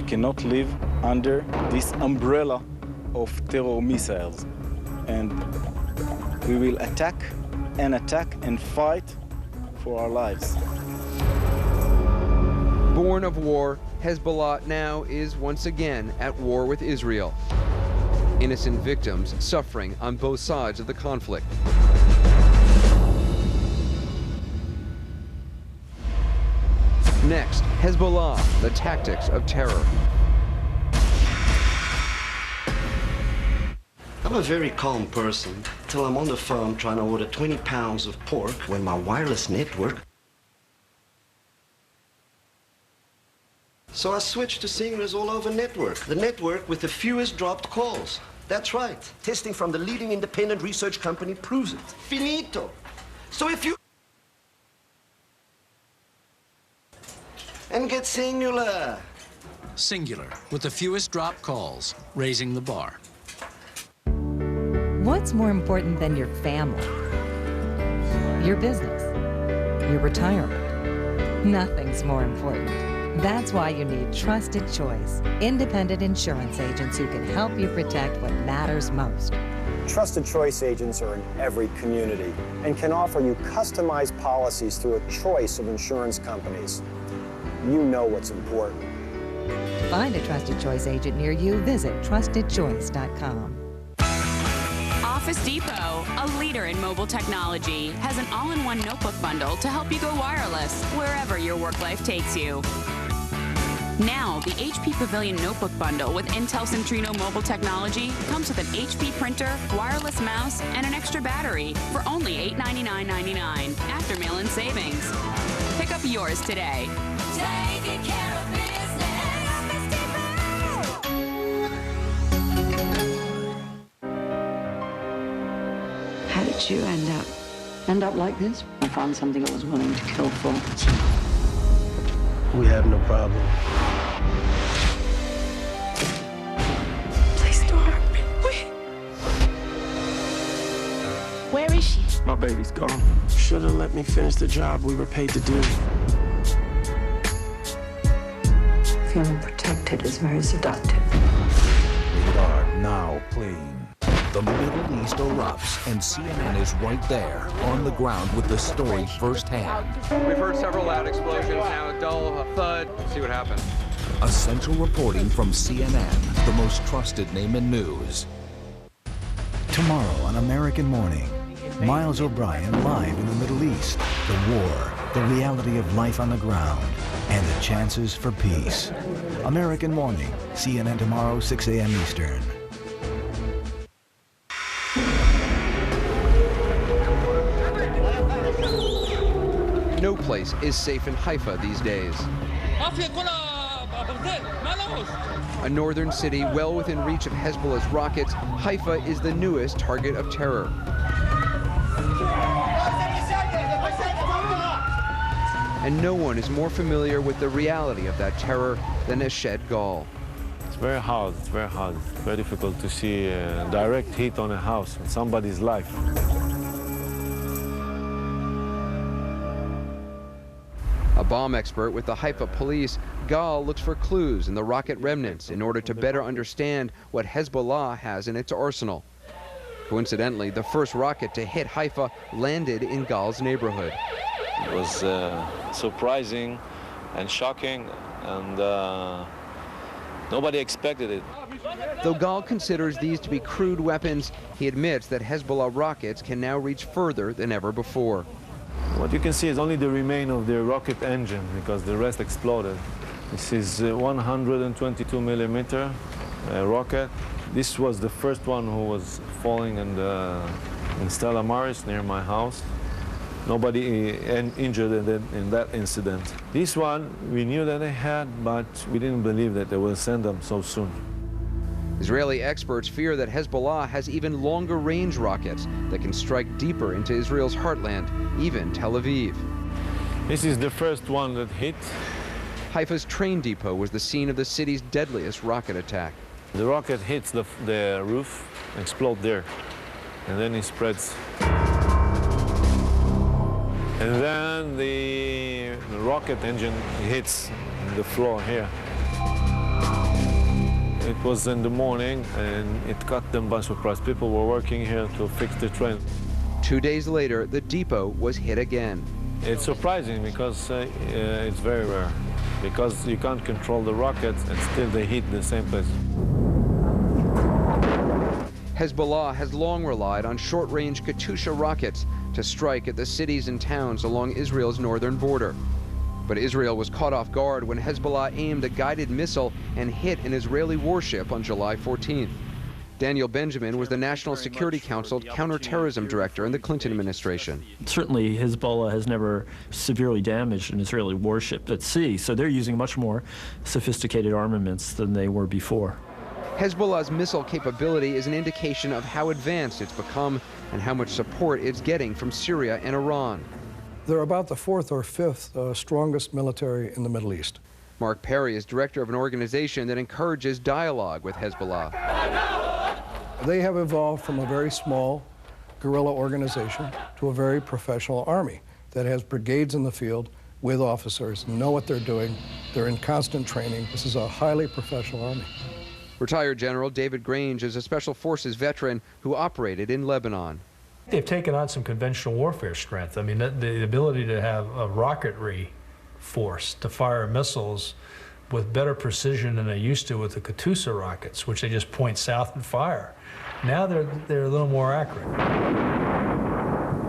We cannot live under this umbrella of terror missiles. And we will attack and fight for our lives. Born of war, Hezbollah now is once again at war with Israel. Innocent victims suffering on both sides of the conflict. Next, Hezbollah, the tactics of terror. I'm a very calm person till I'm on the phone trying to order 20 pounds of pork when my wireless network. So I switched to Singer's all over network, the network with the fewest dropped calls. That's right. Testing from the leading independent research company proves it. Finito. So if you and get Singular. Singular, with the fewest drop calls, raising the bar. What's more important than your family? Your business? Your retirement? Nothing's more important. That's why you need Trusted Choice, independent insurance agents who can help you protect what matters most. Trusted Choice agents are in every community and can offer you customized policies through a choice of insurance companies. You know what's important. To find a Trusted Choice agent near you, visit trustedchoice.com. Office Depot, a leader in mobile technology, has an all-in-one notebook bundle to help you go wireless wherever your work life takes you. Now, the HP Pavilion Notebook Bundle with Intel Centrino mobile technology comes with an HP printer, wireless mouse, and an extra battery for only $899.99 after mail-in savings. Pick up yours today. Taking care of business. How did you end up like this? I found something I was willing to kill for. We have no problem. Please don't hurt me. Wait. Where is she? My baby's gone. Should have let me finish the job we were paid to do. Feeling protected is very seductive. We are now playing. The Middle East erupts, and CNN is right there, on the ground with the story firsthand. We've heard several loud explosions, now a dull thud. Let's see what happened. Essential reporting from CNN, the most trusted name in news. Tomorrow on American Morning, Miles O'Brien live in the Middle East. The war, the reality of life on the ground, and the chances for peace. American Morning, CNN tomorrow, 6 a.m. Eastern. No place is safe in Haifa these days. A northern city well within reach of Hezbollah's rockets, Haifa is the newest target of terror. And no one is more familiar with the reality of that terror than Eshed Gal. It's very hard, it's very difficult to see a direct hit on a house, on somebody's life. A bomb expert with the Haifa police, Gal looks for clues in the rocket remnants in order to better understand what Hezbollah has in its arsenal. Coincidentally, the first rocket to hit Haifa landed in Gal's neighborhood. It was surprising and shocking, and nobody expected it. Though Gal considers these to be crude weapons, he admits that Hezbollah rockets can now reach further than ever before. What you can see is only the remain of the rocket engine, because the rest exploded. This is a 122 millimeter rocket. This was the first one who was falling in Stella Maris near my house. Nobody injured in that incident. This one, we knew that they had, but we didn't believe that they will send them so soon. Israeli experts fear that Hezbollah has even longer range rockets that can strike deeper into Israel's heartland, even Tel Aviv. This is the first one that hit. Haifa's train depot was the scene of the city's deadliest rocket attack. The rocket hits the roof, explodes there, and then it spreads. And then the rocket engine hits the floor here. It was in the morning, and it cut them by surprise. People were working here to fix the train. 2 days later, the depot was hit again. It's surprising because it's very rare, because you can't control the rockets and still they hit the same place. Hezbollah has long relied on short-range Katyusha rockets to strike at the cities and towns along Israel's northern border. But Israel was caught off guard when Hezbollah aimed a guided missile and hit an Israeli warship on July 14th. Daniel Benjamin was the National Security Council counterterrorism director in the Clinton administration. Certainly, Hezbollah has never severely damaged an Israeli warship at sea, so they're using much more sophisticated armaments than they were before. Hezbollah's missile capability is an indication of how advanced it's become and how much support it's getting from Syria and Iran. They're about the fourth or fifth strongest military in the Middle East. Mark Perry is director of an organization that encourages dialogue with Hezbollah. They have evolved from a very small guerrilla organization to a very professional army that has brigades in the field with officers who know what they're doing. They're in constant training. This is a highly professional army. Retired General David Grange is a Special Forces veteran who operated in Lebanon. They've taken on some conventional warfare strength. I mean, the ability to have a rocketry force to fire missiles with better precision than they used to with the Katyusha rockets, which they just point south and fire. Now they're a little more accurate.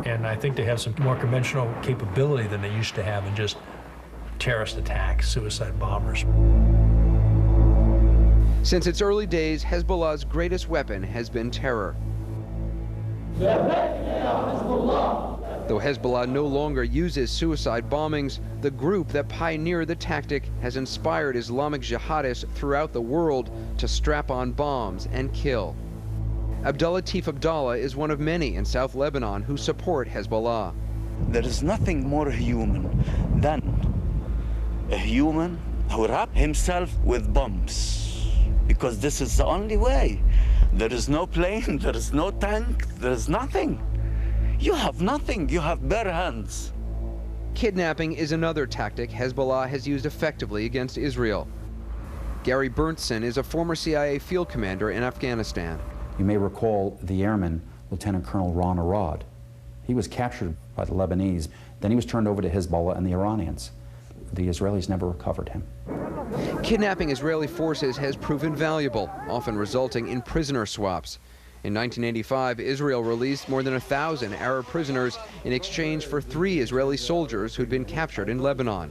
And I think they have some more conventional capability than they used to have in just terrorist attacks, suicide bombers. Since its early days, Hezbollah's greatest weapon has been terror. Though Hezbollah no longer uses suicide bombings, the group that pioneered the tactic has inspired Islamic jihadists throughout the world to strap on bombs and kill. Abdulatif Abdallah is one of many in South Lebanon who support Hezbollah. There is nothing more human than a human who wraps himself with bombs, because this is the only way. There is no plane, there is no tank, there is nothing. You have nothing, you have bare hands. Kidnapping is another tactic Hezbollah has used effectively against Israel. Gary Berntsen is a former CIA field commander in Afghanistan. You may recall the airman, Lieutenant Colonel Ron Arad. He was captured by the Lebanese, then he was turned over to Hezbollah and the Iranians. The Israelis never recovered him. Kidnapping Israeli forces has proven valuable, often resulting in prisoner swaps. In 1985, Israel released more than 1,000 Arab prisoners in exchange for 3 Israeli soldiers who'd been captured in Lebanon.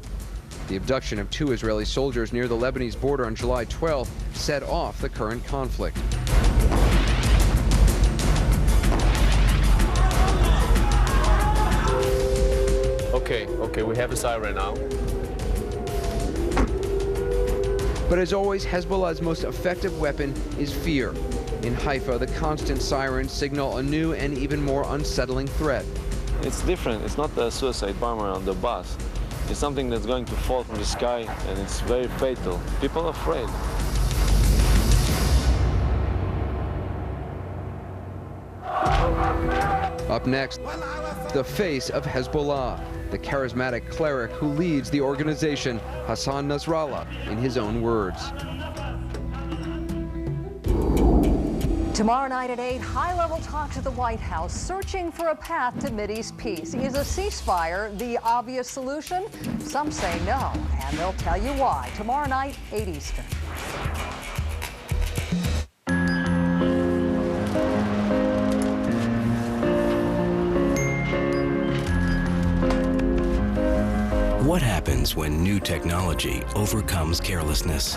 The abduction of 2 Israeli soldiers near the Lebanese border on July 12th set off the current conflict. Okay, we have a siren now. But as always, Hezbollah's most effective weapon is fear. In Haifa, the constant sirens signal a new and even more unsettling threat. It's different. It's not a suicide bomber on the bus. It's something that's going to fall from the sky, and it's very fatal. People are afraid. Up next, the face of Hezbollah, the charismatic cleric who leads the organization, Hassan Nasrallah, in his own words. Tomorrow night at 8, high-level talks at the White House searching for a path to Mideast peace. Is a ceasefire the obvious solution? Some say no, and they'll tell you why. Tomorrow night, 8 Eastern. What happens when new technology overcomes carelessness?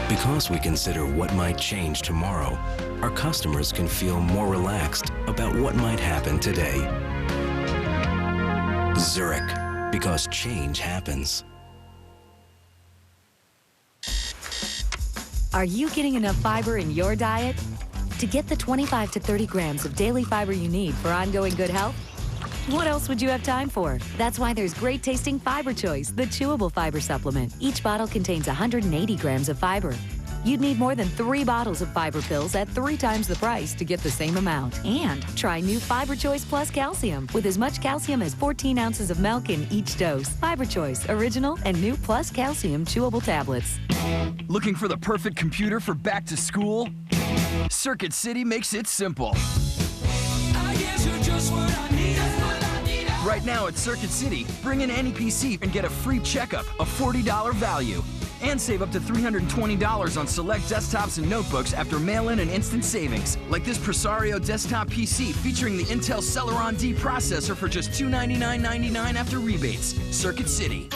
Because we consider what might change tomorrow, our customers can feel more relaxed about what might happen today. Zurich, because change happens. Are you getting enough fiber in your diet? To get the 25 to 30 grams of daily fiber you need for ongoing good health, what else would you have time for? That's why there's great tasting Fiber Choice, the chewable fiber supplement. Each bottle contains 180 grams of fiber. you'd need more than 3 bottles of fiber pills at 3 times the price to get the same amount. And try new Fiber Choice Plus Calcium with as much calcium as 14 ounces of milk in each dose. Fiber Choice Original and new Plus Calcium chewable tablets. Looking for the perfect computer for back to school? Circuit City makes it simple. Right now at Circuit City, bring in any PC and get a free checkup, a $40 value. And save up to $320 on select desktops and notebooks after mail-in and instant savings. Like this Presario desktop PC featuring the Intel Celeron D processor for just $299.99 after rebates. Circuit City.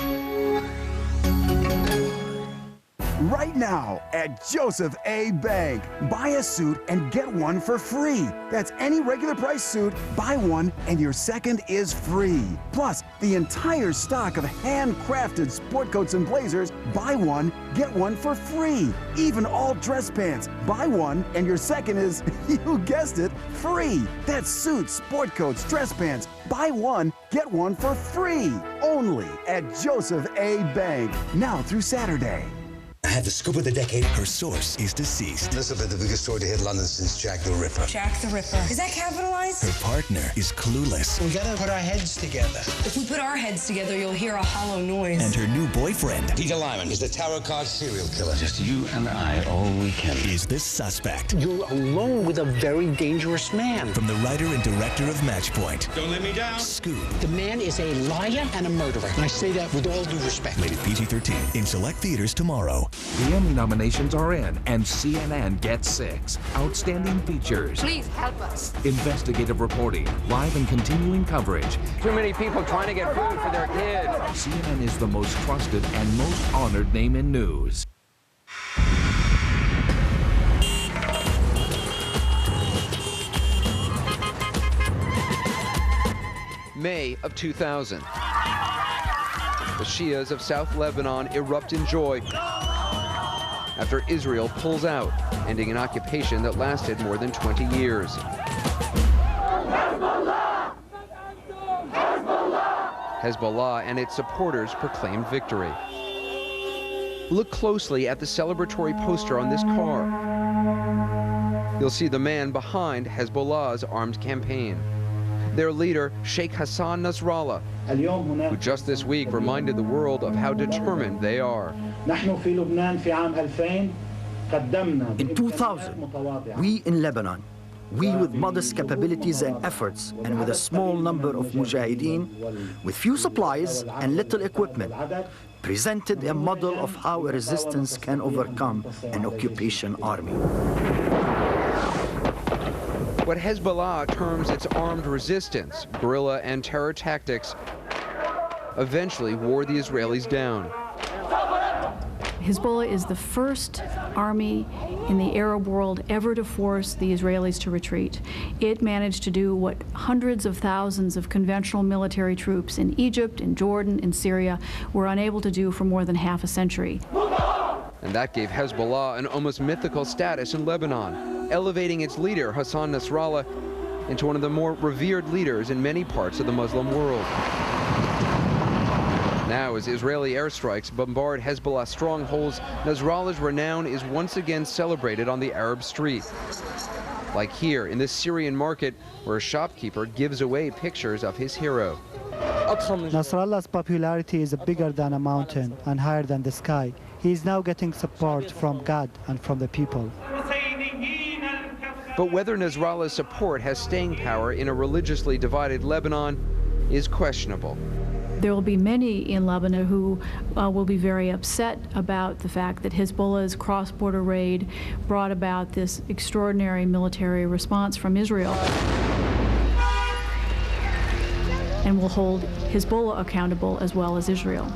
Right now at Joseph A. Bank. Buy a suit and get one for free. That's any regular price suit, buy one and your second is free. Plus, the entire stock of handcrafted sport coats and blazers, buy one, get one for free. Even all dress pants, buy one and your second is, you guessed it, free. That's suits, sport coats, dress pants, buy one, get one for free. Only at Joseph A. Bank. Now through Saturday. I have the scoop of the decade. Her source is deceased. This will be the biggest story to hit London since Jack the Ripper. Jack the Ripper. Is that capitalized? Her partner is clueless. We gotta put our heads together. If we put our heads together, you'll hear a hollow noise. And her new boyfriend, Peter Lyman, is the tarot card serial killer. just you and I all weekend, is the suspect. You're alone with a very dangerous man. From the writer and director of Matchpoint, Don't let me down. Scoop. The man is a liar and a murderer. And I say that with all due respect. Rated PG-13. In select theaters tomorrow. The Emmy nominations are in, and CNN gets 6. Outstanding features. Please help us. Investigative reporting, live and continuing coverage. Too many people trying to get food for their kids. CNN is the most trusted and most honored name in news. May of 2000. The Shias of South Lebanon erupt in joy after Israel pulls out, ending an occupation that lasted more than 20 years. Hezbollah and its supporters proclaimed victory. Look closely at the celebratory poster on this car. You'll see the man behind Hezbollah's armed campaign. Their leader, Sheikh Hassan Nasrallah, who just this week reminded the world of how determined they are. In 2000, we in Lebanon, we with modest capabilities and efforts, and with a small number of mujahideen, with few supplies and little equipment, presented a model of how a resistance can overcome an occupation army. What Hezbollah terms its armed resistance, guerrilla and terror tactics, eventually wore the Israelis down. Hezbollah is the first army in the Arab world ever to force the Israelis to retreat. It managed to do what hundreds of thousands of conventional military troops in Egypt, in Jordan, in Syria were unable to do for more than half a century. And that gave Hezbollah an almost mythical status in Lebanon, elevating its leader, Hassan Nasrallah, into one of the more revered leaders in many parts of the Muslim world. Now, as Israeli airstrikes bombard Hezbollah strongholds, Nasrallah's renown is once again celebrated on the Arab street. Like here, in this Syrian market, where a shopkeeper gives away pictures of his hero. Nasrallah's popularity is bigger than a mountain and higher than the sky. He is now getting support from God and from the people. But whether Nasrallah's support has staying power in a religiously divided Lebanon is questionable. There will be many in Lebanon who will be very upset about the fact that Hezbollah's cross-border raid brought about this extraordinary military response from Israel, and will hold Hezbollah accountable as well as Israel.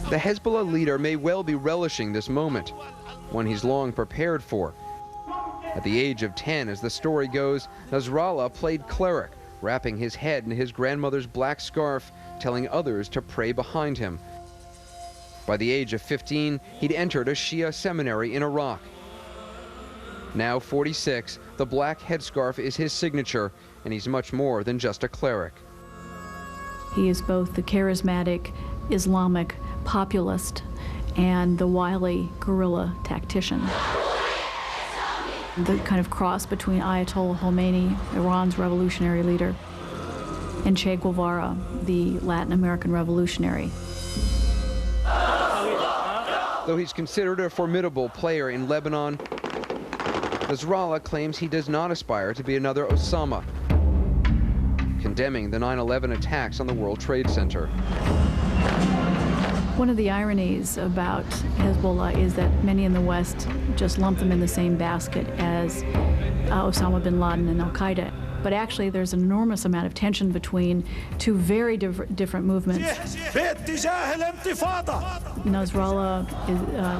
The Hezbollah leader may well be relishing this moment, one he's long prepared for. At the age of 10, as the story goes, Nasrallah played cleric, wrapping his head in his grandmother's black scarf, telling others to pray behind him. By the age of 15, he'd entered a Shia seminary in Iraq. Now 46, the black headscarf is his signature, and he's much more than just a cleric. He is both the charismatic Islamic populist and the wily guerrilla tactician. The kind of cross between Ayatollah Khomeini, Iran's revolutionary leader, and Che Guevara, the Latin American revolutionary. Though he's considered a formidable player in Lebanon, Nasrallah claims he does not aspire to be another Osama, condemning the 9/11 attacks on the World Trade Center. One of the ironies about Hezbollah is that many in the West just lump them in the same basket as Osama bin Laden and Al-Qaeda. But actually, there's an enormous amount of tension between two very different movements. Nasrallah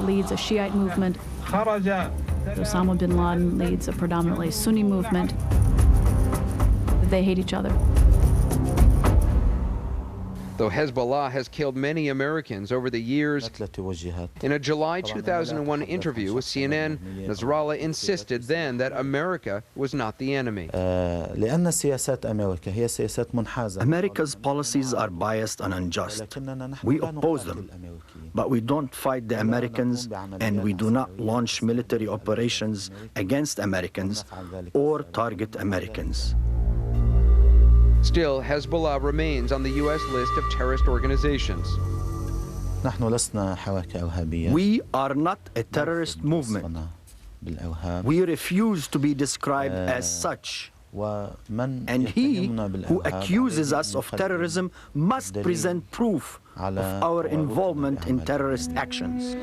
leads a Shiite movement. Osama bin Laden leads a predominantly Sunni movement. They hate each other. Though Hezbollah has killed many Americans over the years, in a July 2001 interview with CNN, Nasrallah insisted then that America was not the enemy. America's policies are biased and unjust. We oppose them, but we don't fight the Americans, and we do not launch military operations against Americans or target Americans. Still, Hezbollah remains on the U.S. list of terrorist organizations. We are not a terrorist movement. We refuse to be described as such. And he who accuses us of terrorism must present proof of our involvement in terrorist actions.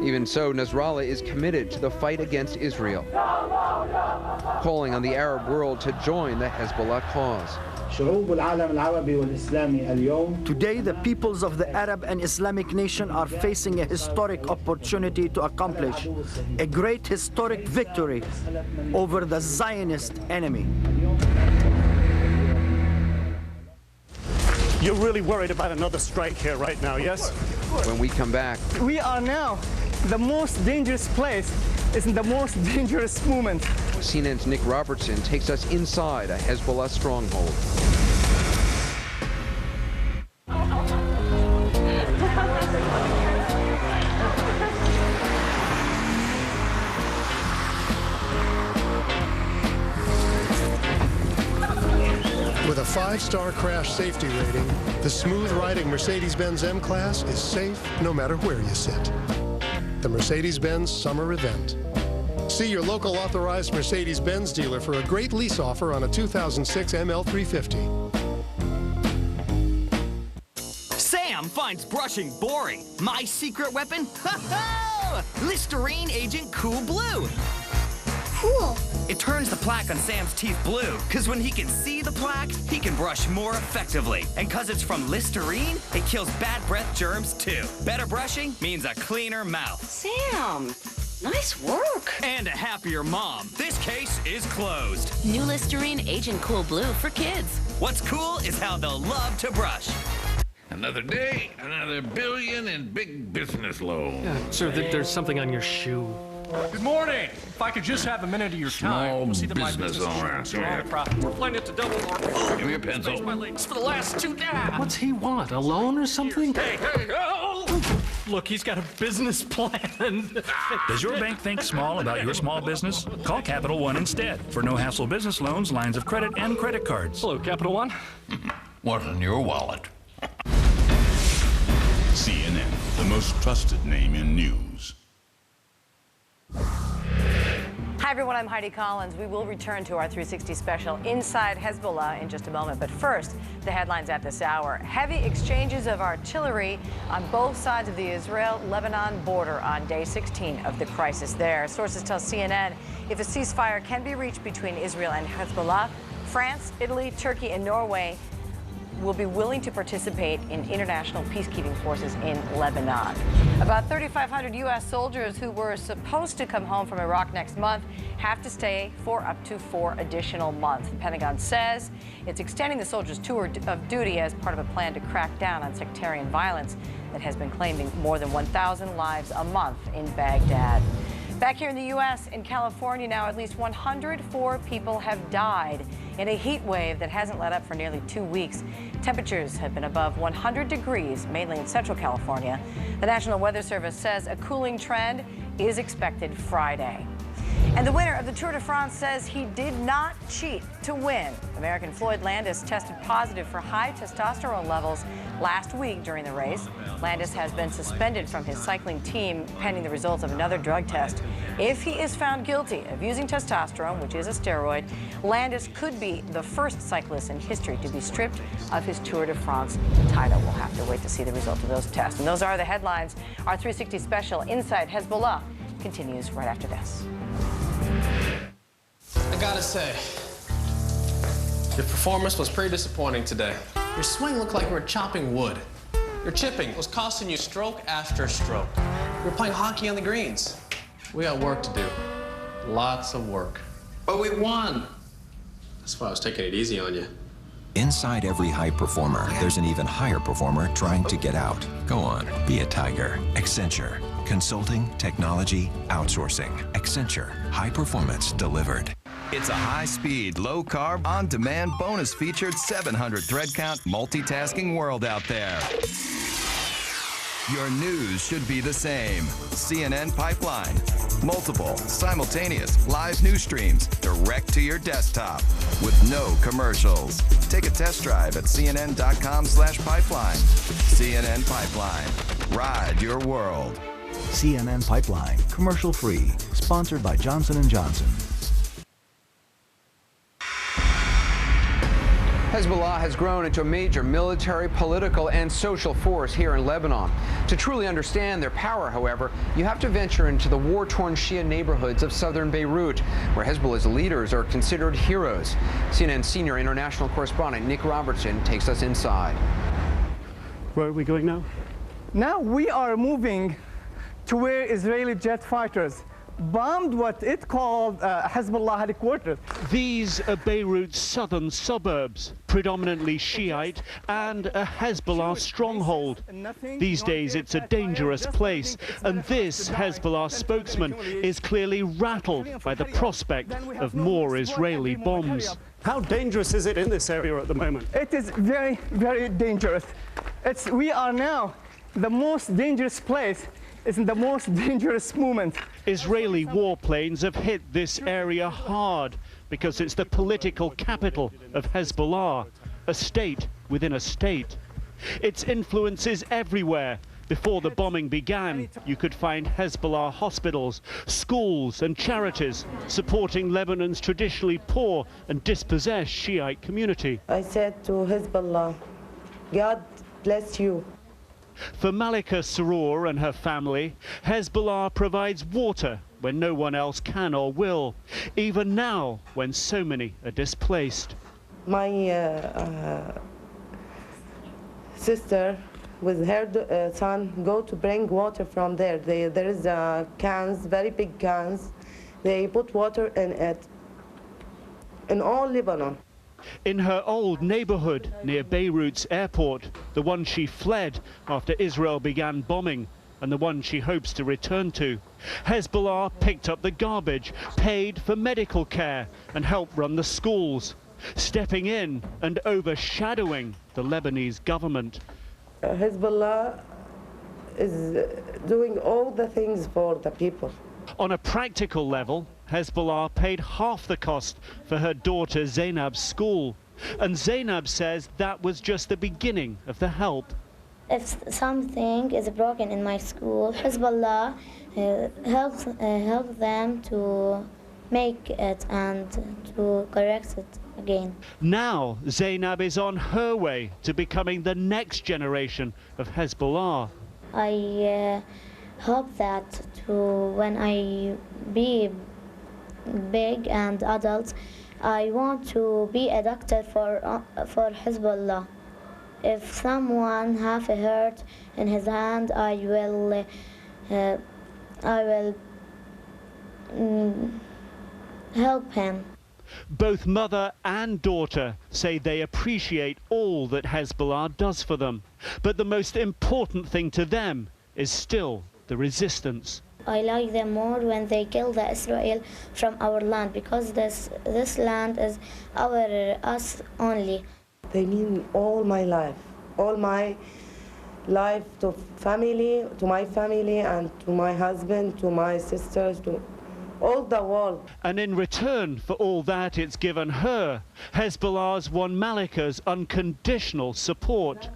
Even so, Nasrallah is committed to the fight against Israel, calling on the Arab world to join the Hezbollah cause. Today, the peoples of the Arab and Islamic nation are facing a historic opportunity to accomplish a great historic victory over the Zionist enemy. You're really worried about another strike here right now, yes? When we come back, we are now the most dangerous place is in the most dangerous moment. CNN's Nick Robertson takes us inside a Hezbollah stronghold. With a 5-star crash safety rating, the smooth-riding Mercedes-Benz M-Class is safe no matter where you sit. The Mercedes-Benz Summer Event. See your local authorized Mercedes-Benz dealer for a great lease offer on a 2006 ML350. Sam finds brushing boring. My secret weapon? Ha-ha! Listerine Agent Cool Blue. Cool. It turns the plaque on Sam's teeth blue, because when he can see the plaque, he can brush more effectively. And because it's from Listerine, it kills bad breath germs too. Better brushing means a cleaner mouth. Sam, nice work. And a happier mom. This case is closed. New Listerine Agent Cool Blue for kids. What's cool is how they'll love to brush. Another day, another billion in big business loans. Yeah, sir, there's something on your shoe. Good morning. If I could just have a minute of your time, we'll see that my business owner. is on profit. We're planning to double our. Give me a pencil. My legs for the last 2 days. What's he want? A loan or something? Hey, oh! Look, he's got a business plan. Does your bank think small about your small business? Call Capital One instead for no-hassle business loans, lines of credit, and credit cards. Hello, Capital One. What's in your wallet? CNN, the most trusted name in news. Hi everyone, I'm Heidi Collins. We will return to our 360 special Inside Hezbollah in just a moment. But first, the headlines at this hour. Heavy exchanges of artillery on both sides of the Israel-Lebanon border on day 16 of the crisis there. Sources tell CNN if a ceasefire can be reached between Israel and Hezbollah, France, Italy, Turkey, and Norway will be willing to participate in international peacekeeping forces in Lebanon. About 3,500 U.S. soldiers who were supposed to come home from Iraq next month have to stay for up to 4 additional months. The Pentagon says it's extending the soldiers' tour of duty as part of a plan to crack down on sectarian violence that has been claiming more than 1,000 lives a month in Baghdad. Back here in the U.S., in California now, at least 104 people have died in a heat wave that hasn't let up for nearly 2 weeks. Temperatures have been above 100 degrees, mainly in Central California. The National Weather Service says a cooling trend is expected Friday. And the winner of the Tour de France says he did not cheat to win. American Floyd Landis tested positive for high testosterone levels last week during the race. Landis has been suspended from his cycling team pending the results of another drug test. If he is found guilty of using testosterone, which is a steroid, Landis could be the first cyclist in history to be stripped of his Tour de France title. We'll have to wait to see the result of those tests. And those are the headlines. Our 360 special Inside Hezbollah continues right after this. I gotta say, your performance was pretty disappointing today. Your swing looked like you were chopping wood. Your chipping was costing you stroke after stroke. You were playing hockey on the greens. We got work to do. Lots of work. But we won. That's why I was taking it easy on you. Inside every high performer, there's an even higher performer trying to get out. Go on, be a tiger. Accenture. Consulting, technology, outsourcing. Accenture. High performance delivered. It's a high-speed, low-carb, on-demand, bonus-featured 700 thread count multitasking world out there. Your news should be the same. CNN Pipeline. Multiple, simultaneous, live news streams direct to your desktop with no commercials. Take a test drive at cnn.com/pipeline. CNN Pipeline. Ride your world. CNN Pipeline, commercial-free, sponsored by Johnson & Johnson. Hezbollah has grown into a major military, political, and social force here in Lebanon. To truly understand their power, however, you have to venture into the war-torn Shia neighborhoods of southern Beirut, where Hezbollah's leaders are considered heroes. CNN senior international correspondent Nick Robertson takes us inside. Where are we going now? Now we are moving to where Israeli jet fighters bombed what it called Hezbollah headquarters. These are Beirut's southern suburbs, predominantly Shiite and a Hezbollah stronghold. These days it's a dangerous place, and this Hezbollah spokesman is clearly rattled by the prospect of more Israeli bombs. How dangerous is it in this area at the moment? It is very, very dangerous. We are now the most dangerous place. Is in the most dangerous moment. Israeli warplanes have hit this area hard because it's the political capital of Hezbollah, a state within a state. Its influence is everywhere. Before the bombing began, you could find Hezbollah hospitals, schools and charities supporting Lebanon's traditionally poor and dispossessed Shiite community. I said to Hezbollah, God bless you. For Malika Saror and her family, Hezbollah provides water when no one else can or will, even now when so many are displaced. My sister with her son go to bring water from there. There is cans, very big cans. They put water in it, in all Lebanon. In her old neighborhood near Beirut's airport, the one she fled after Israel began bombing and the one she hopes to return to, Hezbollah picked up the garbage, paid for medical care and helped run the schools, stepping in and overshadowing the Lebanese government. Hezbollah is doing all the things for the people. On a practical level, Hezbollah paid half the cost for her daughter Zainab's school. And Zainab says that was just the beginning of the help. If something is broken in my school, Hezbollah helps them to make it and to correct it again. Now Zainab is on her way to becoming the next generation of Hezbollah. I hope that when I be big and adult, I want to be a doctor for Hezbollah. If someone have a hurt in his hand, I will help him. Both mother and daughter say they appreciate all that Hezbollah does for them, but the most important thing to them is still the resistance. I like them more when they kill the Israel from our land, because this land is us only. They mean all my life to my family, and to my husband, to my sisters, to all the world. And in return for all that it's given her, Hezbollah's won Malika's unconditional support.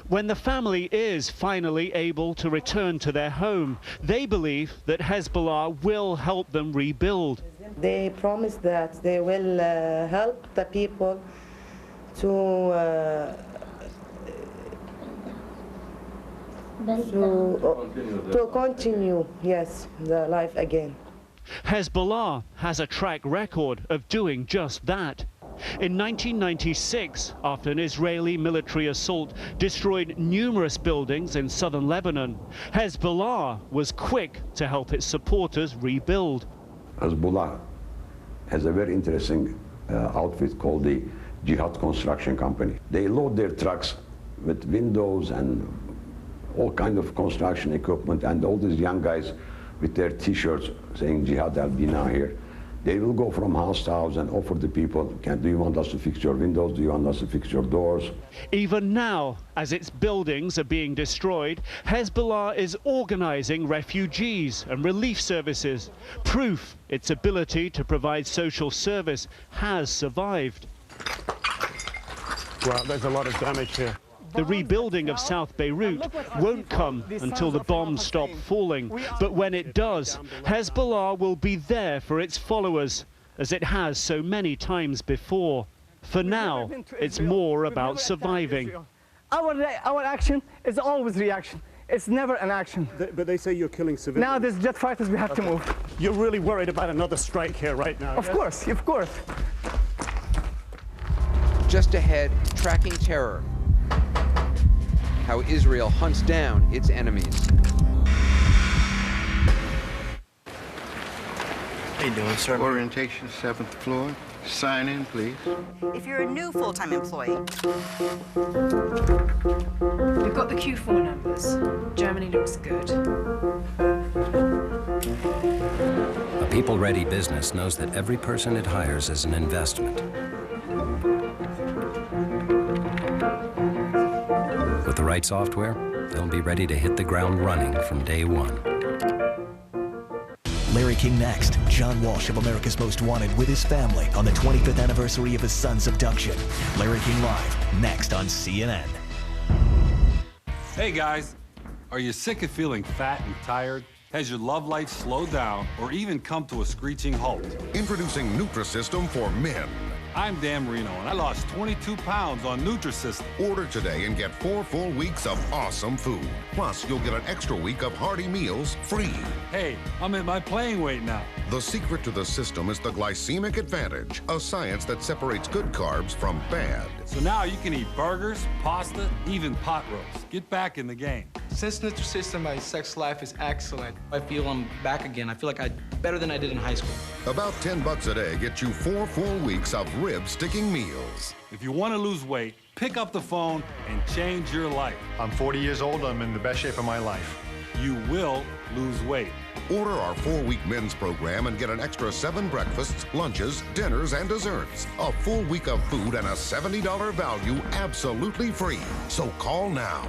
When the family is finally able to return to their home, they believe that Hezbollah will help them rebuild. They promise that they will help the people to continue, yes, the life again. Hezbollah has a track record of doing just that. In 1996, after an Israeli military assault destroyed numerous buildings in southern Lebanon, Hezbollah was quick to help its supporters rebuild. Hezbollah has a very interesting outfit called the Jihad Construction Company. They load their trucks with windows and all kind of construction equipment, and all these young guys with their t-shirts saying Jihad al-Bina here. They will go from house to house and offer the people, do you want us to fix your windows? Do you want us to fix your doors? Even now, as its buildings are being destroyed, Hezbollah is organizing refugees and relief services. Proof its ability to provide social service has survived. Well, there's a lot of damage here. The rebuilding of South Beirut won't come until the bombs stop falling. But when it does, Hezbollah will be there for its followers, as it has so many times before. For now, it's more about surviving. Our action is always reaction. It's never an action. But they say you're killing civilians. Now there's jet fighters, we have to move. You're really worried about another strike here right now? Of course, of course. Just ahead, tracking terror. How Israel hunts down its enemies. How you doing, sir? Orientation, 7th floor. Sign in, please. If you're a new full-time employee. We've got the Q4 numbers. Germany looks good. A people-ready business knows that every person it hires is an investment. With the right software, they'll be ready to hit the ground running from day one. Larry King next. John Walsh of America's Most Wanted with his family on the 25th anniversary of his son's abduction. Larry King Live, next on CNN. Hey guys, are you sick of feeling fat and tired? Has your love life slowed down or even come to a screeching halt? Introducing Nutrisystem for men. I'm Dan Marino, and I lost 22 pounds on Nutrisystem. Order today and get 4 full weeks of awesome food. Plus, you'll get an extra week of hearty meals free. Hey, I'm at my playing weight now. The secret to the system is the glycemic advantage, a science that separates good carbs from bad. So now you can eat burgers, pasta, even pot roast. Get back in the game. Since Nutrisystem, my sex life is excellent. I feel I'm back again. I feel like better than I did in high school. About $10 a day gets you 4 full weeks of rib-sticking meals. If you want to lose weight, pick up the phone and change your life. I'm 40 years old. I'm in the best shape of my life. You will lose weight. Order our 4-week men's program and get an extra 7 breakfasts, lunches, dinners, and desserts. A full week of food and a $70 value absolutely free. So call now.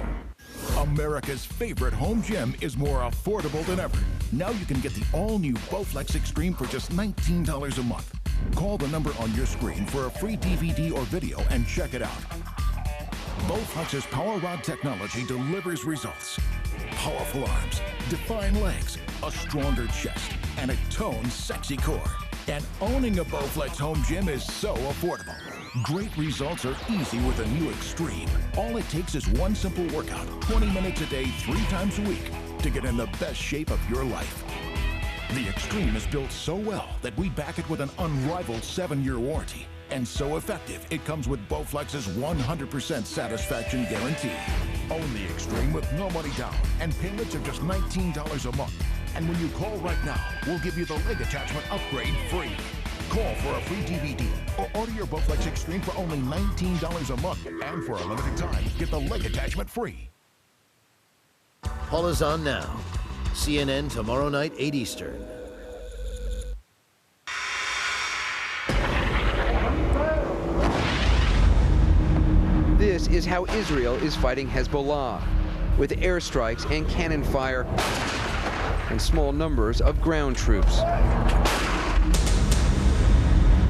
America's favorite home gym is more affordable than ever. Now you can get the all-new Bowflex Extreme for just $19 a month. Call the number on your screen for a free DVD or video and check it out. Bowflex's Power Rod technology delivers results. Powerful arms, defined legs, a stronger chest, and a toned, sexy core. And owning a Bowflex home gym is so affordable. Great results are easy with a new Extreme. All it takes is one simple workout, 20 minutes a day, 3 times a week, to get in the best shape of your life. The Extreme is built so well that we back it with an unrivaled 7-year warranty. And so effective, it comes with Bowflex's 100% satisfaction guarantee. Own the Extreme with no money down and payments of just $19 a month. And when you call right now, we'll give you the leg attachment upgrade free. Call for a free DVD or order your Bowflex Extreme for only $19 a month. And for a limited time, get the leg attachment free. Paul is on now. CNN tomorrow night, 8 Eastern. This is how Israel is fighting Hezbollah, with airstrikes and cannon fire and small numbers of ground troops.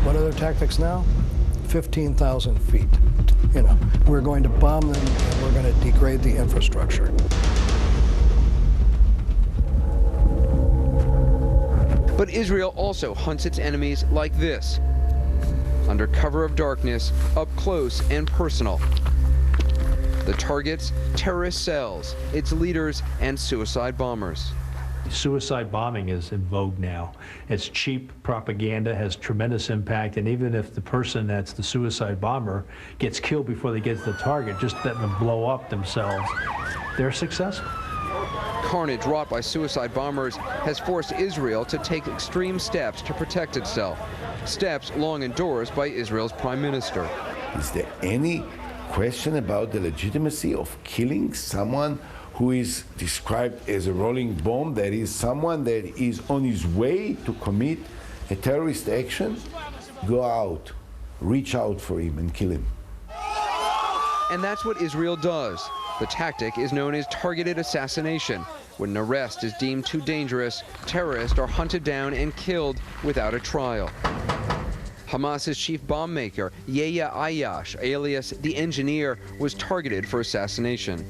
What are their tactics now? 15,000 feet. You know, we're going to bomb them and we're going to degrade the infrastructure. But Israel also hunts its enemies like this, under cover of darkness, up close and personal. The targets, terrorist cells, its leaders, and suicide bombers. Suicide bombing is in vogue now. It's cheap propaganda, has tremendous impact, and even if the person that's the suicide bomber gets killed before they get to the target, just let them blow up themselves, they're successful. Carnage wrought by suicide bombers has forced Israel to take extreme steps to protect itself, steps long endorsed by Israel's prime minister. Is there any question about the legitimacy of killing someone who is described as a rolling bomb, that is someone that is on his way to commit a terrorist action? Go out, reach out for him and kill him. And that's what Israel does. The tactic is known as targeted assassination. When an arrest is deemed too dangerous, terrorists are hunted down and killed without a trial. Hamas's chief bomb maker, Yehia Ayash, alias the Engineer, was targeted for assassination.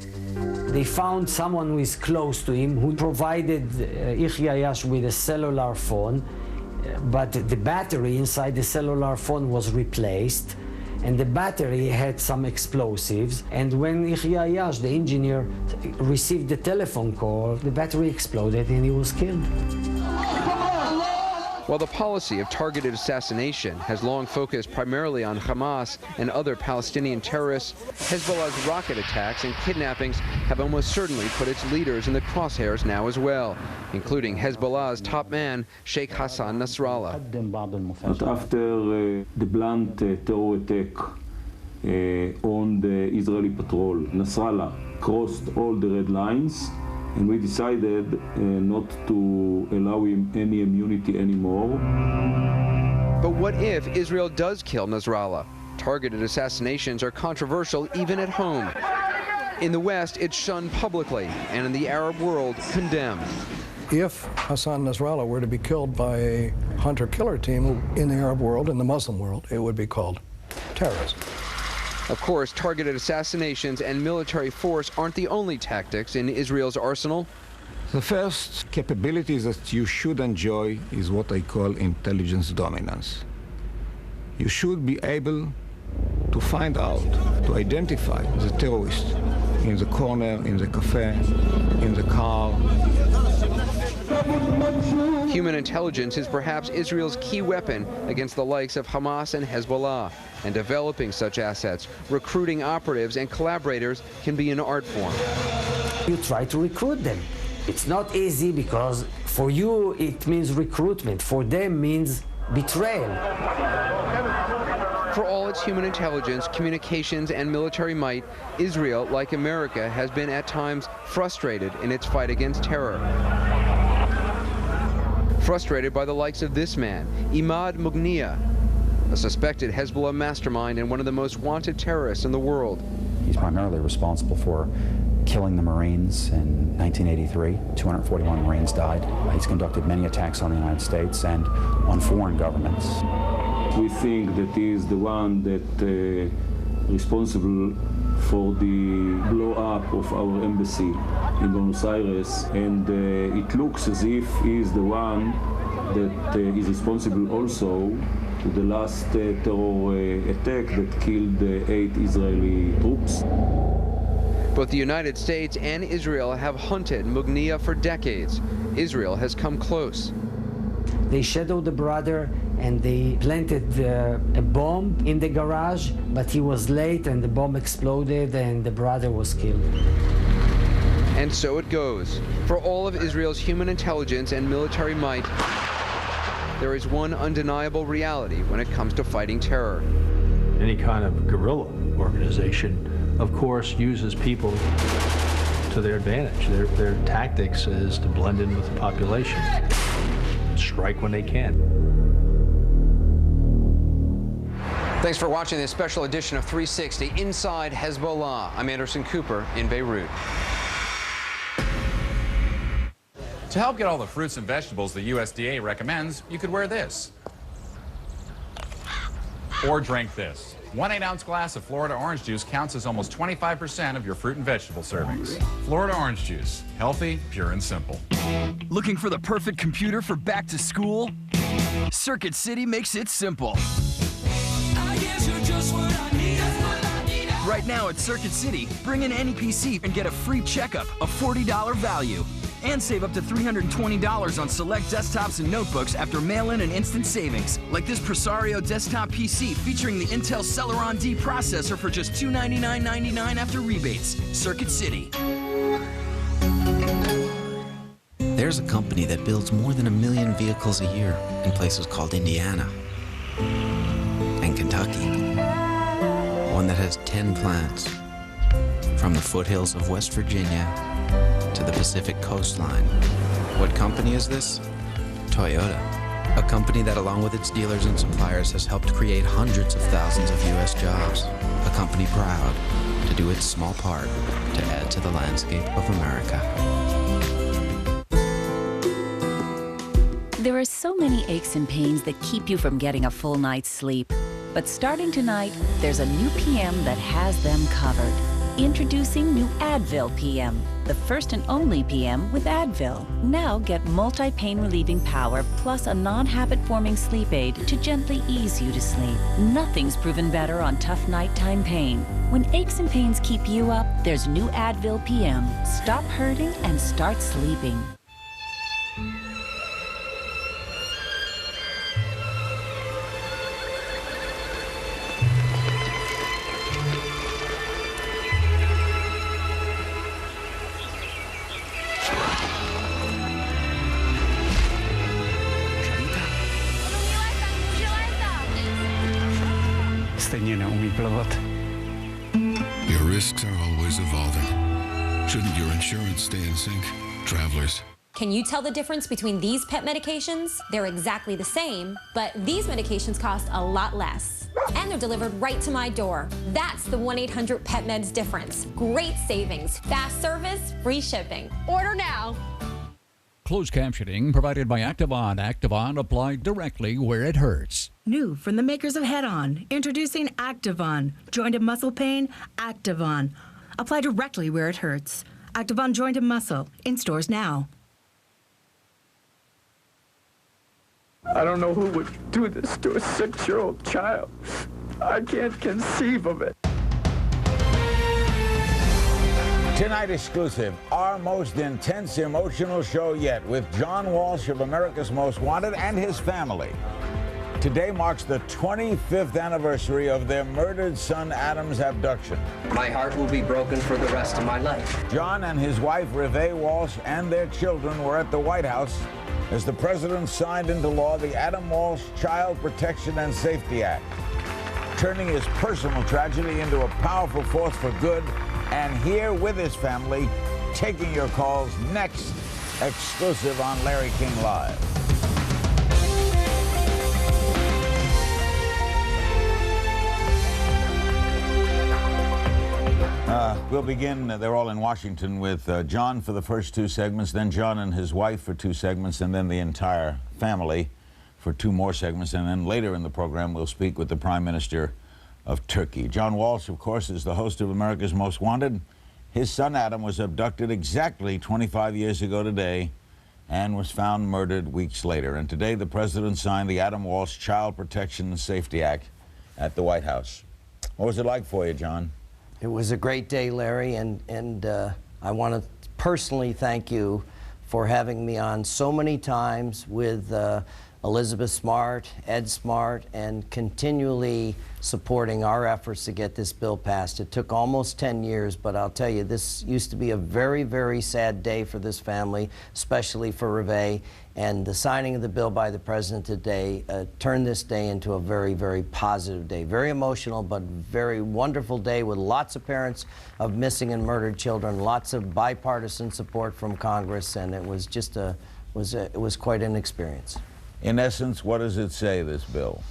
They found someone who is close to him who provided Yehia Ayash with a cellular phone, but the battery inside the cellular phone was replaced, and the battery had some explosives. And when Yehia Ayash, the engineer, received the telephone call, the battery exploded and he was killed. While the policy of targeted assassination has long focused primarily on Hamas and other Palestinian terrorists, Hezbollah's rocket attacks and kidnappings have almost certainly put its leaders in the crosshairs now as well, including Hezbollah's top man, Sheikh Hassan Nasrallah. But after the blunt terror attack on the Israeli patrol, Nasrallah crossed all the red lines, and we decided not to allow him any immunity anymore. But what if Israel does kill Nasrallah? Targeted assassinations are controversial even at home. In the West, it's shunned publicly, and in the Arab world, condemned. If Hassan Nasrallah were to be killed by a hunter-killer team in the Arab world, in the Muslim world, it would be called terrorism. Of course, targeted assassinations and military force aren't the only tactics in Israel's arsenal. The first capability that you should enjoy is what I call intelligence dominance. You should be able to find out, to identify the terrorist in the corner, in the cafe, in the car. Human intelligence is perhaps Israel's key weapon against the likes of Hamas and Hezbollah. And developing such assets, recruiting operatives and collaborators can be an art form. You try to recruit them. It's not easy because for you it means recruitment, for them means betrayal. For all its human intelligence, communications, and military might, Israel, like America, has been at times frustrated in its fight against terror. Frustrated by the likes of this man, Imad Mughniya, a suspected Hezbollah mastermind and one of the most wanted terrorists in the world. He's primarily responsible for killing the Marines in 1983. 241 Marines died. He's conducted many attacks on the United States and on foreign governments. We think that he is the one that responsible for the blow-up of our embassy in Buenos Aires, and it looks as if he is the one that is responsible also to the last terror attack that killed 8 Israeli troops. Both the United States and Israel have hunted Mughniya for decades. Israel has come close. They shadowed the brother and they planted a bomb in the garage, but he was late and the bomb exploded and the brother was killed. And so it goes. For all of Israel's human intelligence and military might, there is one undeniable reality when it comes to fighting terror. Any kind of guerrilla organization, of course, uses people to to their advantage. Their tactics is to blend in with the population, strike when they can. Thanks for watching this special edition of 360 Inside Hezbollah. I'm Anderson Cooper in Beirut. To help get all the fruits and vegetables the USDA recommends, you could wear this. Or drink this. 1 8-ounce glass of Florida orange juice counts as almost 25% of your fruit and vegetable servings. Florida orange juice. Healthy, pure, and simple. Looking for the perfect computer for back to school? Circuit City makes it simple. Right now at Circuit City, bring in any PC and get a free checkup, a $40 value. And save up to $320 on select desktops and notebooks after mail-in and instant savings. Like this Presario desktop PC featuring the Intel Celeron D processor for just $299.99 after rebates. Circuit City. There's a company that builds more than 1 million vehicles a year in places called Indiana and Kentucky. One that has 10 plants, from the foothills of West Virginia to the Pacific coastline. What company is this? Toyota. A company that, along with its dealers and suppliers, has helped create hundreds of thousands of U.S. jobs. A company proud to do its small part to add to the landscape of America. There are so many aches and pains that keep you from getting a full night's sleep. But starting tonight, there's a new PM that has them covered. Introducing new Advil PM, the first and only PM with Advil. Now get multi-pain relieving power plus a non-habit-forming sleep aid to gently ease you to sleep. Nothing's proven better on tough nighttime pain. When aches and pains keep you up, there's new Advil PM. Stop hurting and start sleeping. Your risks are always evolving. Shouldn't your insurance stay in sync? Travelers. Can you tell the difference between these pet medications? They're exactly the same, but these medications cost a lot less. And they're delivered right to my door. That's the 1-800-PET-MEDS difference. Great savings, fast service, free shipping. Order now. Closed captioning provided by Activon. Activon applied directly where it hurts. New from the makers of Head-On, introducing Activon. Joint and muscle pain, Activon. Apply directly where it hurts. Activon Joint and Muscle, in stores now. I don't know who would do this to a 6-year-old child. I can't conceive of it. Tonight exclusive, our most intense emotional show yet with John Walsh of America's Most Wanted and his family. Today marks the 25th anniversary of their murdered son Adam's abduction. My heart will be broken for the rest of my life. John and his wife Reve Walsh and their children were at the White House as the president signed into law the Adam Walsh Child Protection and Safety Act, turning his personal tragedy into a powerful force for good. And here with his family, taking your calls next, exclusive on Larry King Live. We'll begin, they're all in Washington, with John for the first 2 segments, then John and his wife for 2 segments, and then the entire family for 2 more segments. And then later in the program, we'll speak with the Prime Minister of Turkey. John Walsh, of course, is the host of America's Most Wanted. His son Adam was abducted exactly 25 years ago today and was found murdered weeks later. And today the president signed the Adam Walsh Child Protection and Safety Act at the White House. What was it like for you, John? It was a great day, Larry, and I want to personally thank you for having me on so many times with Elizabeth Smart, Ed Smart, and continually supporting our efforts to get this bill passed. It took almost 10 years, but I'll tell you, this used to be a very, very sad day for this family, especially for Reve, and the signing of the bill by the President today turned this day into a very, very positive day. Very emotional, but very wonderful day with lots of parents of missing and murdered children, lots of bipartisan support from Congress, and it was just it was quite an experience. In essence, what does it say, this bill?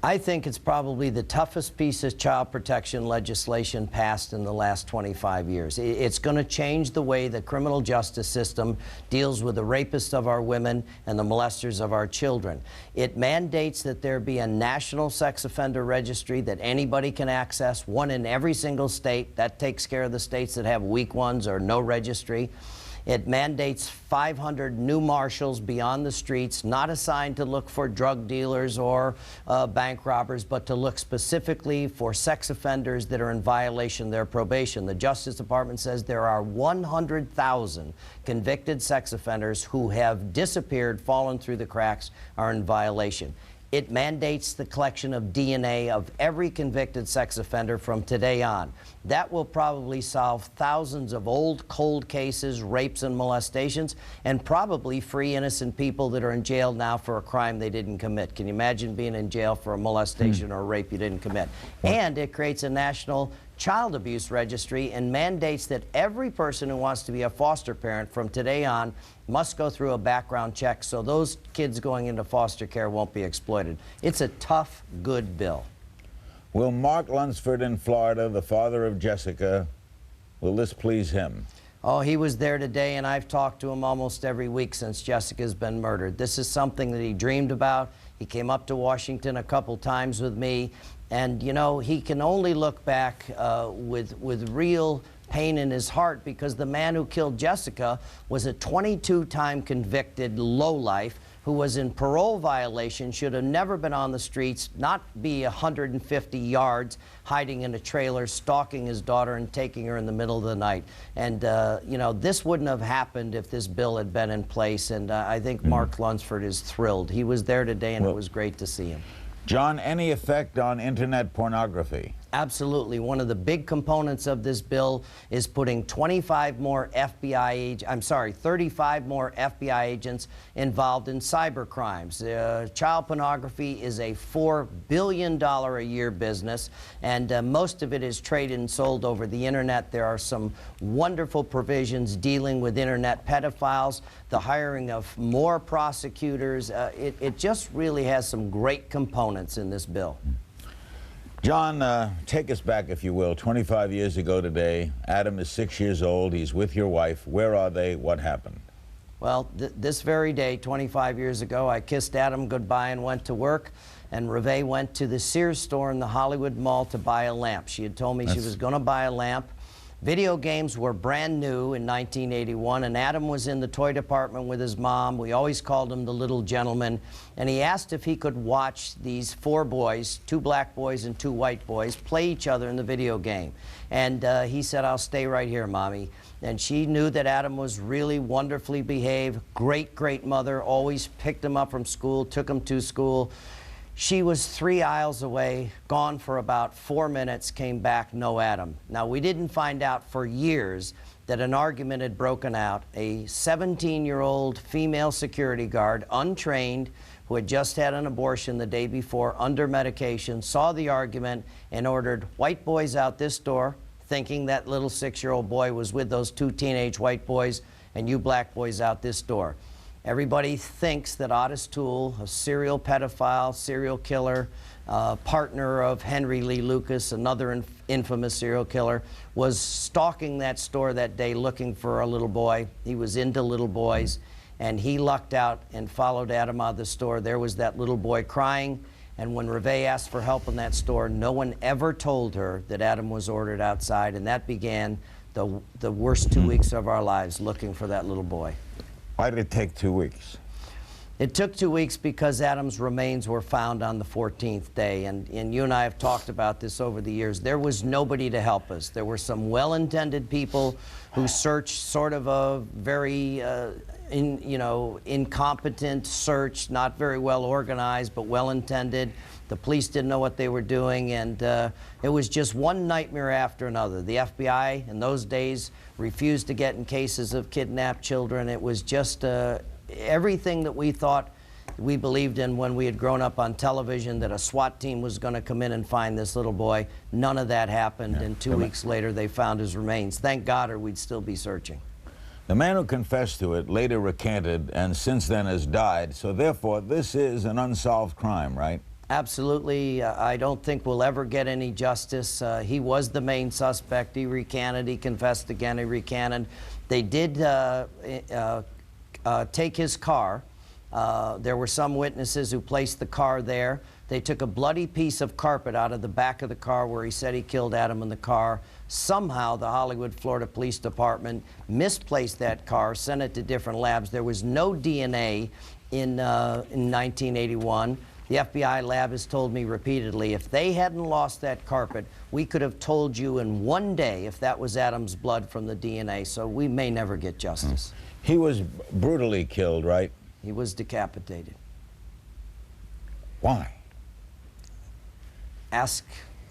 I think it's probably the toughest piece of child protection legislation passed in the last 25 years. It's going to change the way the criminal justice system deals with the rapists of our women and the molesters of our children. It mandates that there be a national sex offender registry that anybody can access, one in every single state. That takes care of the states that have weak ones or no registry. It mandates 500 new marshals beyond the streets, not assigned to look for drug dealers or bank robbers, but to look specifically for sex offenders that are in violation of their probation. The Justice Department says there are 100,000 convicted sex offenders who have disappeared, fallen through the cracks, are in violation. It mandates the collection of DNA of every convicted sex offender from today on. That will probably solve thousands of old, cold cases, rapes and molestations, and probably free innocent people that are in jail now for a crime they didn't commit. Can you imagine being in jail for a molestation or a rape you didn't commit? And it creates a national child abuse registry and mandates that every person who wants to be a foster parent from today on must go through a background check so those kids going into foster care won't be exploited. It's a tough, good bill. Will Mark Lunsford in Florida, the father of Jessica, will this please him? Oh, he was there today, and I've talked to him almost every week since Jessica's been murdered. This is something that he dreamed about. He came up to Washington a couple times with me, and you know, he can only look back with real pain in his heart, because the man who killed Jessica was a 22-time convicted lowlife who was in parole violation, should have never been on the streets, not be 150 yards hiding in a trailer, stalking his daughter and taking her in the middle of the night. And, you know, this wouldn't have happened if this bill had been in place, and I think Mark Lunsford is thrilled. He was there today, and it was great to see him. John, any effect on internet pornography? Absolutely. One of the big components of this bill is putting 35 more FBI agents involved in cyber crimes. Child pornography is a $4 billion a year business, and most of it is traded and sold over the internet. There are some wonderful provisions dealing with internet pedophiles, the hiring of more prosecutors. It just really has some great components in this bill. John, take us back, if you will. 25 years ago today, Adam is 6 years old. He's with your wife. Where are they? What happened? Well, this very day, 25 years ago, I kissed Adam goodbye and went to work, and Reve went to the Sears store in the Hollywood Mall to buy a lamp. She had told me she was going to buy a lamp. Video games were brand new in 1981, and Adam was in the toy department with his mom. We always called him the little gentleman, and he asked if he could watch these 4 boys, 2 black boys and 2 white boys, play each other in the video game. And he said, "I'll stay right here, Mommy." And she knew that Adam was really wonderfully behaved, great mother, always picked him up from school, took him to school. She was 3 aisles away, gone for about 4 minutes, came back, no Adam. Now, we didn't find out for years that an argument had broken out. A 17-year-old female security guard, untrained, who had just had an abortion the day before, under medication, saw the argument and ordered white boys out this door, thinking that little 6-year-old boy was with those 2 teenage white boys, and you black boys out this door. Everybody thinks that Otis Toole, a serial pedophile, serial killer, partner of Henry Lee Lucas, another infamous serial killer, was stalking that store that day looking for a little boy. He was into little boys, and he lucked out and followed Adam out of the store. There was that little boy crying, and when Reve asked for help in that store, no one ever told her that Adam was ordered outside, and that began the worst 2 weeks of our lives, looking for that little boy. Why did it take 2 weeks? It took 2 weeks because Adam's remains were found on the 14th day, and you and I have talked about this over the years. There was nobody to help us. There were some well-intended people who searched sort of a very incompetent search, not very well organized, but well intended. The police didn't know what they were doing, and it was just one nightmare after another. The FBI in those days refused to get in cases of kidnapped children. It was just everything that we thought we believed in when we had grown up on television, that a SWAT team was going to come in and find this little boy. None of that happened, and 2 weeks later they found his remains. Thank God, or we'd still be searching. The man who confessed to it later recanted and since then has died, so therefore this is an unsolved crime, right? Absolutely. I don't think we'll ever get any justice. He was the main suspect. He recanted. He confessed again. He recanted. They did take his car. There were some witnesses who placed the car there. They took a bloody piece of carpet out of the back of the car where he said he killed Adam in the car. Somehow the Hollywood, Florida Police Department misplaced that car, sent it to different labs. There was no DNA in 1981. The FBI lab has told me repeatedly, if they hadn't lost that carpet, we could have told you in one day if that was Adam's blood from the DNA, so we may never get justice. He was brutally killed, right? He was decapitated. Why?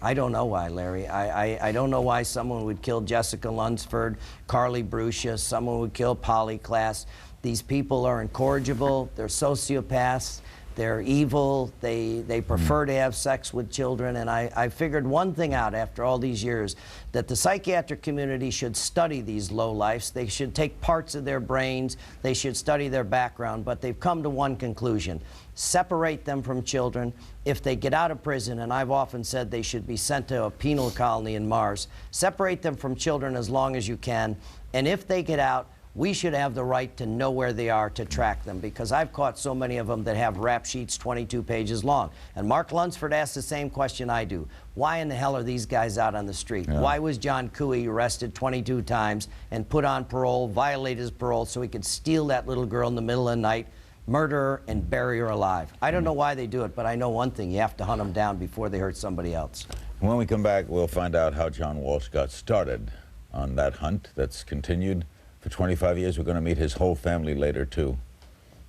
I don't know why, Larry. I don't know why someone would kill Jessica Lunsford, Carly Brucia, someone would kill Polly Klaas. These people are incorrigible, they're sociopaths. They're evil, they prefer to have sex with children, and I figured one thing out after all these years, that the psychiatric community should study these lowlifes. They should take parts of their brains, they should study their background, but they've come to one conclusion: separate them from children. If they get out of prison, and I've often said they should be sent to a penal colony in Mars, separate them from children as long as you can, and if they get out, we should have the right to know where they are, to track them, because I've caught so many of them that have rap sheets 22 pages long. And Mark Lunsford asked the same question I do. Why in the hell are these guys out on the street? Yeah. Why was John Cooey arrested 22 times and put on parole, violate his parole so he could steal that little girl in the middle of the night, murder her, and bury her alive? I don't know why they do it, but I know one thing: you have to hunt them down before they hurt somebody else. When we come back, we'll find out how John Walsh got started on that hunt that's continued for 25 years. We're going to meet his whole family later, too.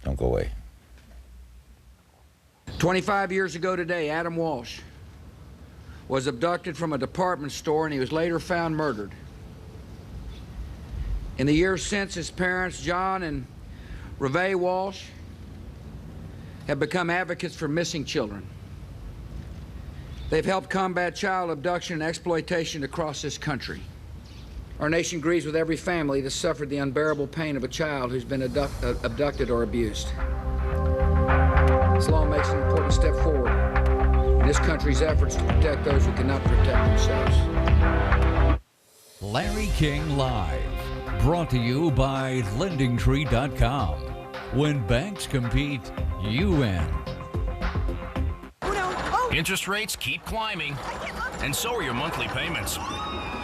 Don't go away. 25 years ago today, Adam Walsh was abducted from a department store, and he was later found murdered. In the years since, his parents, John and Reve Walsh, have become advocates for missing children. They've helped combat child abduction and exploitation across this country. Our nation grieves with every family that suffered the unbearable pain of a child who's been abducted or abused. This law makes an important step forward in this country's efforts to protect those who cannot protect themselves. Larry King Live, brought to you by LendingTree.com. When banks compete, you win. Interest rates keep climbing, and so are your monthly payments.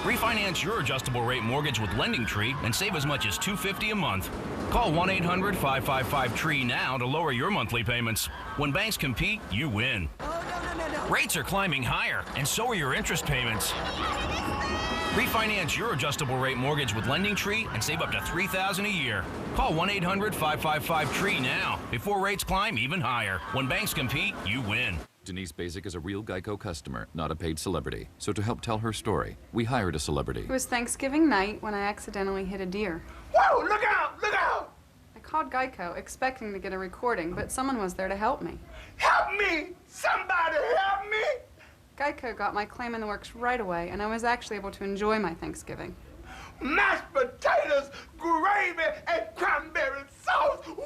Refinance your adjustable rate mortgage with LendingTree and save as much as $250 a month. Call 1-800-555-TREE now to lower your monthly payments. When banks compete, you win. Rates are climbing higher, and so are your interest payments. Refinance your adjustable rate mortgage with LendingTree and save up to $3,000 a year. Call 1-800-555-TREE now before rates climb even higher. When banks compete, you win. Denise Basic is a real Geico customer, not a paid celebrity. So to help tell her story, we hired a celebrity. It was Thanksgiving night when I accidentally hit a deer. Whoa, look out, look out! I called Geico expecting to get a recording, but someone was there to help me. Help me! Somebody help me! Geico got my claim in the works right away, and I was actually able to enjoy my Thanksgiving. Mashed potatoes, gravy, and cranberry sauce. Woo!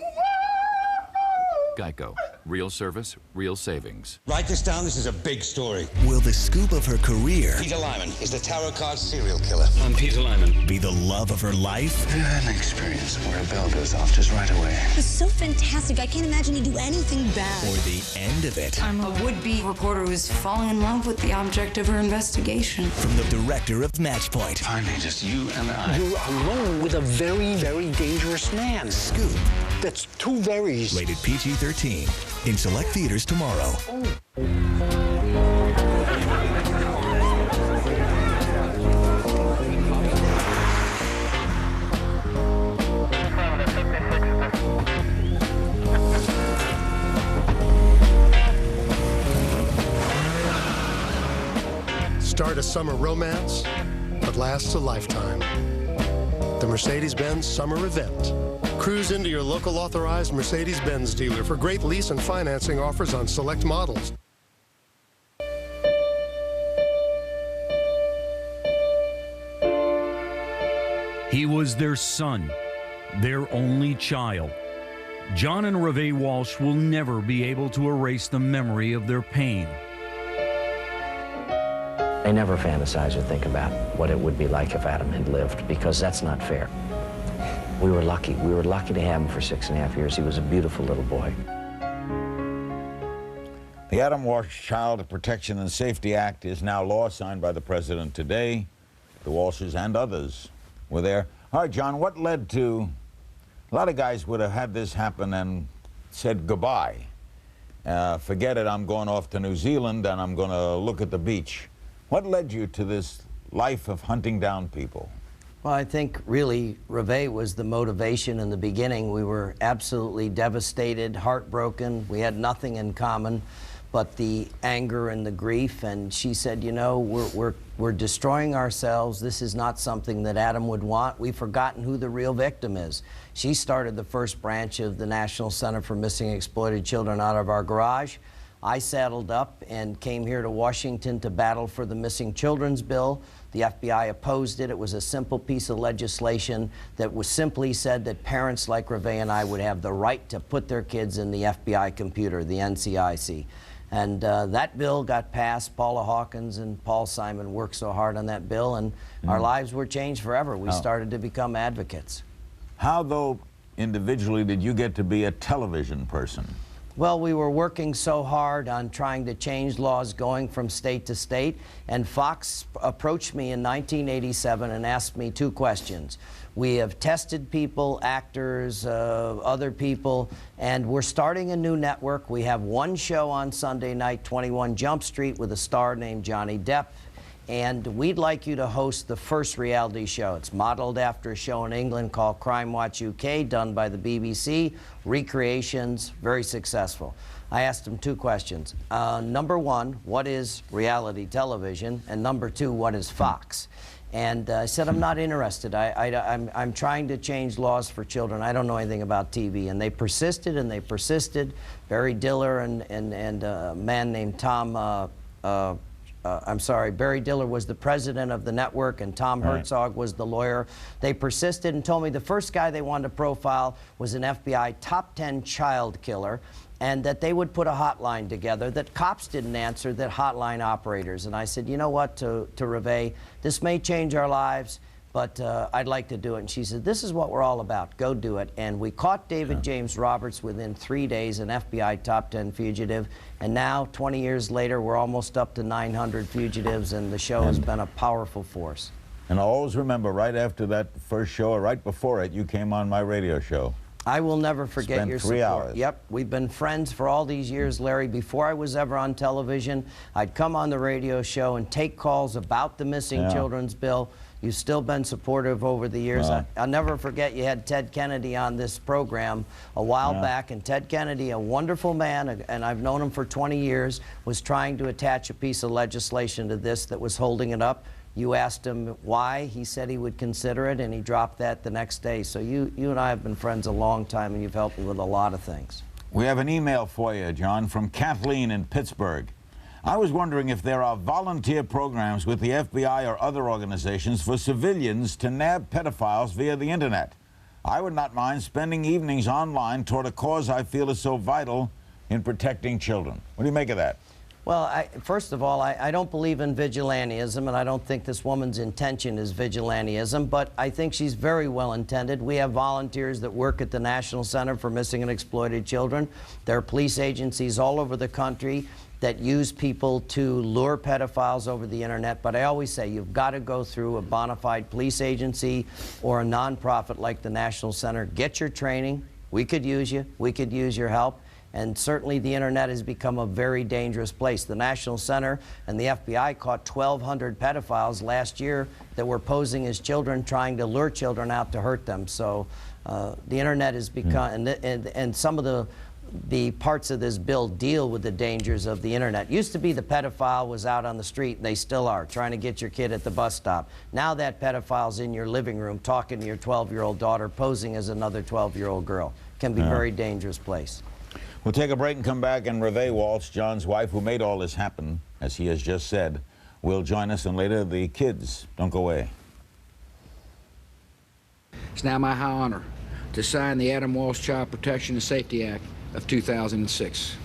Geico. Real service, real savings. Write this down. This is a big story. Will the scoop of her career... Peter Lyman is the tarot card serial killer. I'm Peter Lyman. ...be the love of her life? Have you had an experience where a bell goes off just right away? It's so fantastic. I can't imagine he'd do anything bad. Or the end of it? I'm a would-be reporter who's falling in love with the object of her investigation. From the director of Matchpoint. Finally, just you and I. You're alone with a very, very dangerous man. Scoop. That's two verys. Rated PG-13. In select theaters tomorrow. Start a summer romance that lasts a lifetime. The Mercedes-Benz Summer Event. Cruise into your local authorized Mercedes-Benz dealer for great lease and financing offers on select models. He was their son, their only child. John and Reve Walsh will never be able to erase the memory of their pain. I never fantasize or think about what it would be like if Adam had lived, because that's not fair. We were lucky. We were lucky to have him for 6.5 years. He was a beautiful little boy. The Adam Walsh Child Protection and Safety Act is now law, signed by the President today. The Walshes and others were there. All right, John, what led to... A lot of guys would have had this happen and said goodbye. Forget it, I'm going off to New Zealand and I'm going to look at the beach. What led you to this life of hunting down people? Well, I think really Reve was the motivation in the beginning. We were absolutely devastated, heartbroken. We had nothing in common but the anger and the grief. And she said, you know, we're destroying ourselves. This is not something that Adam would want. We've forgotten who the real victim is. She started the first branch of the National Center for Missing and Exploited Children out of our garage. I saddled up and came here to Washington to battle for the Missing Children's Bill. The FBI opposed it. It was a simple piece of legislation that was simply said that parents like Reve and I would have the right to put their kids in the FBI computer, the NCIC. And that bill got passed. Paula Hawkins and Paul Simon worked so hard on that bill, and our lives were changed forever. We started to become advocates. How, though, individually, did you get to be a television person? Well, we were working so hard on trying to change laws going from state to state, and Fox approached me in 1987 and asked me 2 questions. We have tested people, actors, other people, and we're starting a new network. We have one show on Sunday night, 21 Jump Street, with a star named Johnny Depp. And we'd like you to host the first reality show. It's modeled after a show in England called Crime Watch UK, done by the BBC, recreations, very successful. I asked him 2 questions. Number 1, what is reality television? And number 2, what is Fox? And I said, I'm not interested. I'm trying to change laws for children. I don't know anything about TV. And they persisted and they persisted. Barry Diller and a man named Tom, Barry Diller was the president of the network, and Tom Herzog was the lawyer. They persisted and told me the first guy they wanted to profile was an FBI top 10 child killer, and that they would put a hotline together that cops didn't answer, that hotline operators. And I said, you know what, to Reve, this may change our lives, but I'd like to do it. And she said, this is what we're all about. Go do it. And we caught David James Roberts within 3 days, an FBI top 10 fugitive. And now, 20 years later, we're almost up to 900 fugitives, and the show has been a powerful force. And I'll always remember, right after that first show, or right before it, you came on my radio show. I will never forget your support. 3 hours. Yep, we've been friends for all these years, Larry. Before I was ever on television, I'd come on the radio show and take calls about the Missing Children's Bill. You've still been supportive over the years. I'll never forget you had Ted Kennedy on this program a while back, and Ted Kennedy, a wonderful man, and I've known him for 20 years, was trying to attach a piece of legislation to this that was holding it up. You asked him why. He said he would consider it, and he dropped that the next day. So you and I have been friends a long time, and you've helped me with a lot of things. We have an email for you, John, from Kathleen in Pittsburgh. I was wondering if there are volunteer programs with the FBI or other organizations for civilians to nab pedophiles via the internet. I would not mind spending evenings online toward a cause I feel is so vital in protecting children. What do you make of that? Well, first of all, I don't believe in vigilantism, and I don't think this woman's intention is vigilantism, but I think she's very well intended. We have volunteers that work at the National Center for Missing and Exploited Children. There are police agencies all over the country that use people to lure pedophiles over the internet, but I always say you've got to go through a bona fide police agency or a nonprofit like the National Center. Get your training. We could use you. We could use your help. And certainly the internet has become a very dangerous place. The National Center and the FBI caught 1,200 pedophiles last year that were posing as children, trying to lure children out to hurt them. So the internet has become, and some of the the parts of this bill deal with the dangers of the internet. Used to be the pedophile was out on the street, and they still are, trying to get your kid at the bus stop. Now that pedophile's in your living room talking to your 12-year-old daughter, posing as another 12-year-old girl. Can be a very dangerous place. We'll take a break and come back, and Reve Walsh, John's wife, who made all this happen, as he has just said, will join us, and later the kids. Don't go away. It's now my high honor to sign the Adam Walsh Child Protection and Safety Act of 2006.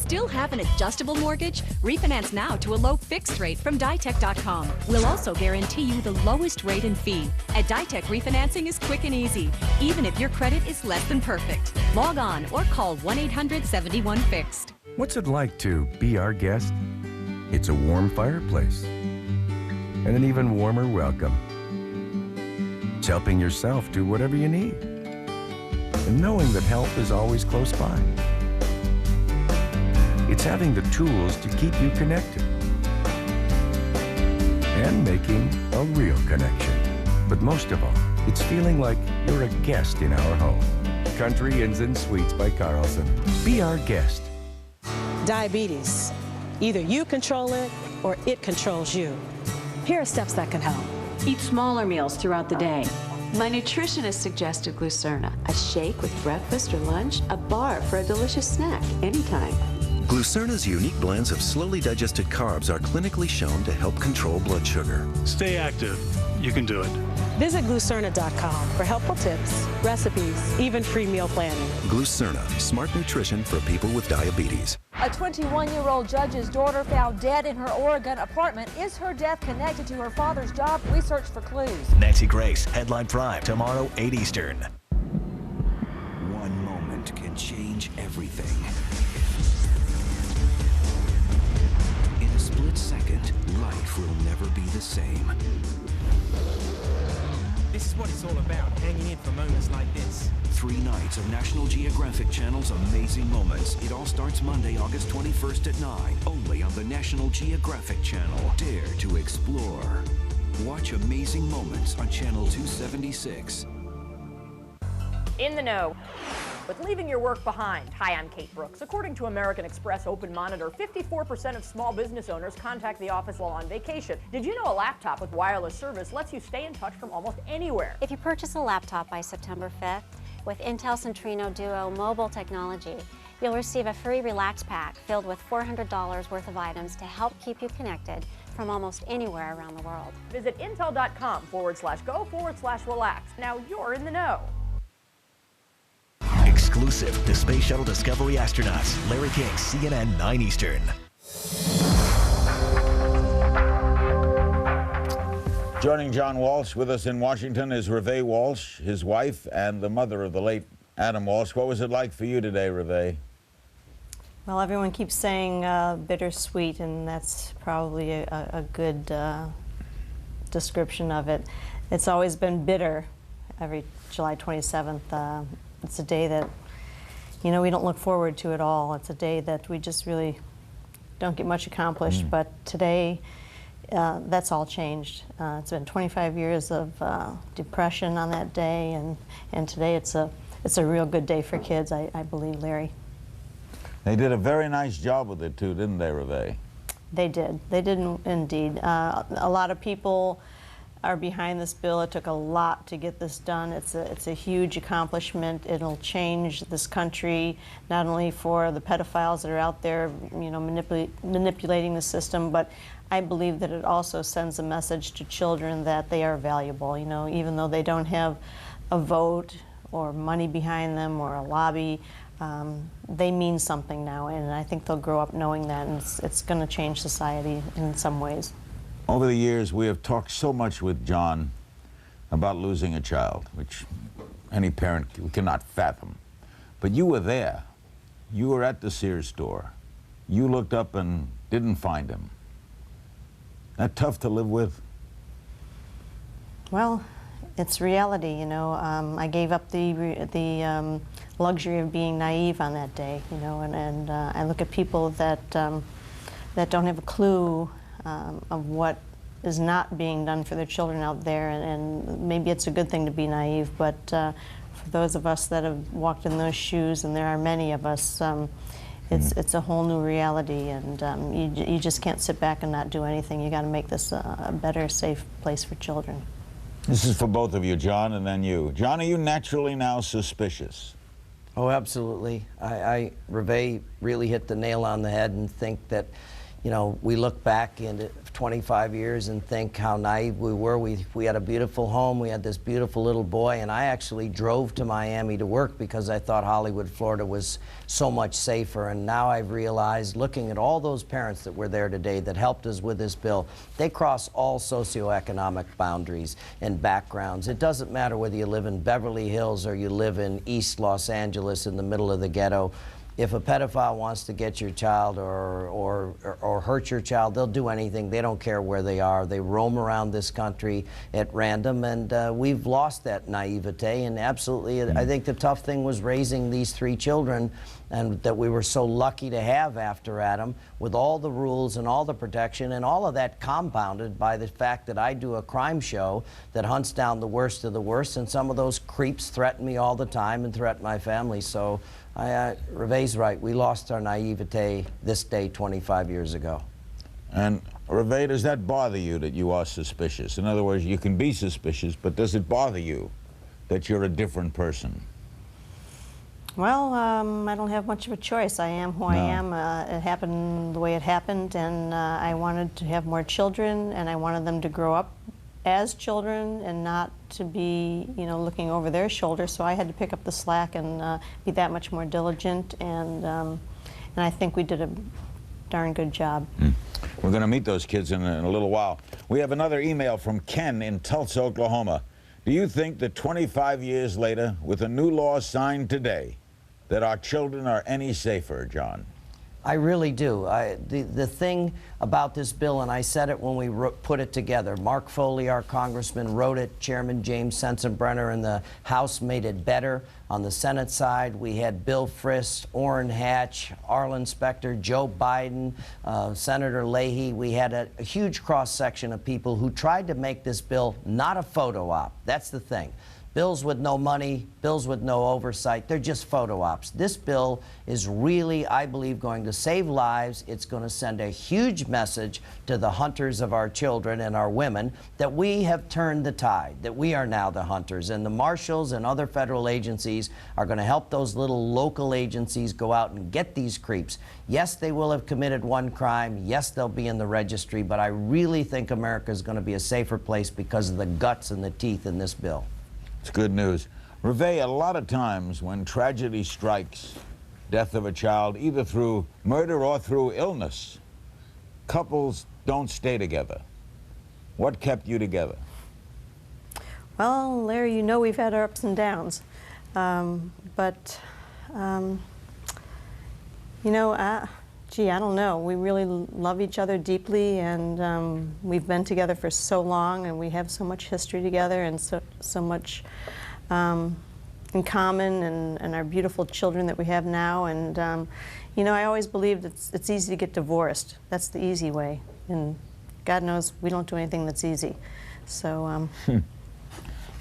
Still have an adjustable mortgage? Refinance now to a low fixed rate from Ditech.com. We'll also guarantee you the lowest rate and fee. At Ditech, refinancing is quick and easy, even if your credit is less than perfect. Log on or call 1-800-71-FIXED. What's it like to be our guest? It's a warm fireplace and an even warmer welcome. It's helping yourself do whatever you need and knowing that help is always close by. It's having the tools to keep you connected and making a real connection. But most of all, it's feeling like you're a guest in our home. Country Inns and Suites by Carlson. Be our guest. Diabetes. Either you control it or it controls you. Here are steps that can help. Eat smaller meals throughout the day. My nutritionist suggested Glucerna, a shake with breakfast or lunch, a bar for a delicious snack anytime. Glucerna's unique blends of slowly digested carbs are clinically shown to help control blood sugar. Stay active. You can do it. Visit Glucerna.com for helpful tips, recipes, even free meal planning. Glucerna, smart nutrition for people with diabetes. A 21-year-old judge's daughter found dead in her Oregon apartment. Is her death connected to her father's job? Research for clues. Nancy Grace, Headline Prime, tomorrow, 8 Eastern. One moment can change everything. In a split second, life will never be the same. This is what it's all about, hanging in for moments like this. 3 nights of National Geographic Channel's Amazing Moments. It all starts Monday, August 21st at 9, only on the National Geographic Channel. Dare to explore. Watch Amazing Moments on Channel 276. In the know, with leaving your work behind. Hi, I'm Kate Brooks. According to American Express Open Monitor, 54% of small business owners contact the office while on vacation. Did you know a laptop with wireless service lets you stay in touch from almost anywhere? If you purchase a laptop by September 5th with Intel Centrino Duo mobile technology, you'll receive a free Relax Pack filled with $400 worth of items to help keep you connected from almost anywhere around the world. Visit intel.com/go/relax. Now you're in the know. Exclusive to Space Shuttle Discovery astronauts. Larry King, CNN 9 Eastern. Joining John Walsh with us in Washington is Reve Walsh, his wife, and the mother of the late Adam Walsh. What was it like for you today, Reve? Well, everyone keeps saying bittersweet, and that's probably a good description of it. It's always been bitter every July 27th. It's a day that, you know, we don't look forward to at all. It's a day that we just really don't get much accomplished. But today, that's all changed. It's been 25 years of depression on that day, and today it's a real good day for kids, I believe, Larry. They did a very nice job with it too, didn't they, Reve? They did. They did indeed. A lot of people are behind this bill. It took a lot to get this done. It's a huge accomplishment. It'll change this country, not only for the pedophiles that are out there, you know, manipulating the system, but I believe that it also sends a message to children that they are valuable. You know, even though they don't have a vote or money behind them or a lobby, they mean something now, and I think they'll grow up knowing that, and it's going to change society in some ways. Over the years, we have talked so much with John about losing a child, which any parent cannot fathom. But you were there. You were at the Sears store. You looked up and didn't find him. That tough to live with? Well, it's reality, you know. I gave up the luxury of being naive on that day, you know, and I look at people that that don't have a clue of what is not being done for their children out there, and maybe it's a good thing to be naive, but for those of us that have walked in those shoes, and there are many of us, it's a whole new reality, and you just can't sit back and not do anything. You got to make this a better, safe place for children. This is for both of you, John, and then you. John, are you naturally now suspicious? Oh, absolutely. Reve really hit the nail on the head, and think that, you know, we look back into 25 years and think how naive we were. We had a beautiful home, we had this beautiful little boy, and I actually drove to Miami to work because I thought Hollywood, Florida was so much safer. And now I've realized, looking at all those parents that were there today that helped us with this bill, they cross all socioeconomic boundaries and backgrounds. It doesn't matter whether you live in Beverly Hills or you live in East Los Angeles in the middle of the ghetto. If a pedophile wants to get your child or hurt your child, they'll do anything. They don't care where they are. They roam around this country at random, and we've lost that naivete. And absolutely, I think the tough thing was raising these 3 children, and that we were so lucky to have after Adam, with all the rules and all the protection, and all of that compounded by the fact that I do a crime show that hunts down the worst of the worst, and some of those creeps threaten me all the time and threaten my family. So Reve's right. We lost our naivete this day 25 years ago. And Reve, does that bother you that you are suspicious? In other words, you can be suspicious, but does it bother you that you're a different person? Well, I don't have much of a choice. I am who I am. It happened the way it happened, and I wanted to have more children, and I wanted them to grow up as children and not to be, you know, looking over their shoulder. So I had to pick up the slack and be that much more diligent, and I think we did a darn good job. We're going to meet those kids in a little while. We have another email from Ken in Tulsa, Oklahoma. Do you think that 25 years later, with a new law signed today, that our children are any safer, John? I really do. The thing about this bill, and I said it when we put it together, Mark Foley, our congressman, wrote it. Chairman James Sensenbrenner in the House made it better. On the Senate side, we had Bill Frist, Orrin Hatch, Arlen Specter, Joe Biden, Senator Leahy. We had a huge cross-section of people who tried to make this bill not a photo op. That's the thing. Bills with no money, bills with no oversight, they're just photo ops. This bill is really, I believe, going to save lives. It's going to send a huge message to the hunters of our children and our women that we have turned the tide, that we are now the hunters. And the marshals and other federal agencies are going to help those little local agencies go out and get these creeps. Yes, they will have committed one crime. Yes, they'll be in the registry. But I really think America is going to be a safer place because of the guts and the teeth in this bill. It's good news. Reve, a lot of times when tragedy strikes, death of a child, either through murder or through illness, couples don't stay together. What kept you together? Well, Larry, you know we've had our ups and downs. You know, gee, I don't know. We really love each other deeply, and we've been together for so long, and we have so much history together, and so much in common, and our beautiful children that we have now. And you know, I always believed it's easy to get divorced. That's the easy way, and God knows we don't do anything that's easy. So.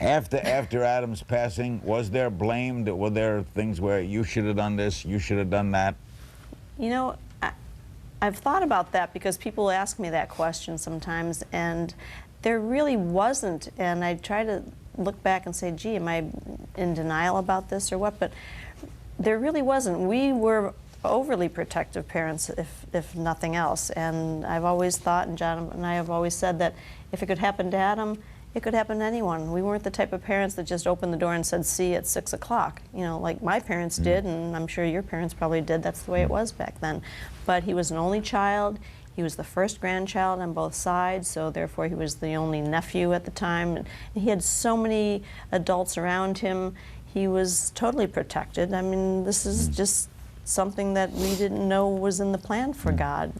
After Adam's passing, was there blame? Were there things where you should have done this, you should have done that? You know, I've thought about that because people ask me that question sometimes, and there really wasn't. And I try to look back and say, gee, am I in denial about this or what? But there really wasn't. We were overly protective parents, if nothing else. And I've always thought, and John and I have always said, that if it could happen to Adam, it could happen to anyone. We weren't the type of parents that just opened the door and said, see you at 6 o'clock, you know, like my parents did, and I'm sure your parents probably did. That's the way it was back then. But he was an only child. He was the first grandchild on both sides, so therefore he was the only nephew at the time. And he had so many adults around him. He was totally protected. I mean, this is just something that we didn't know was in the plan for God,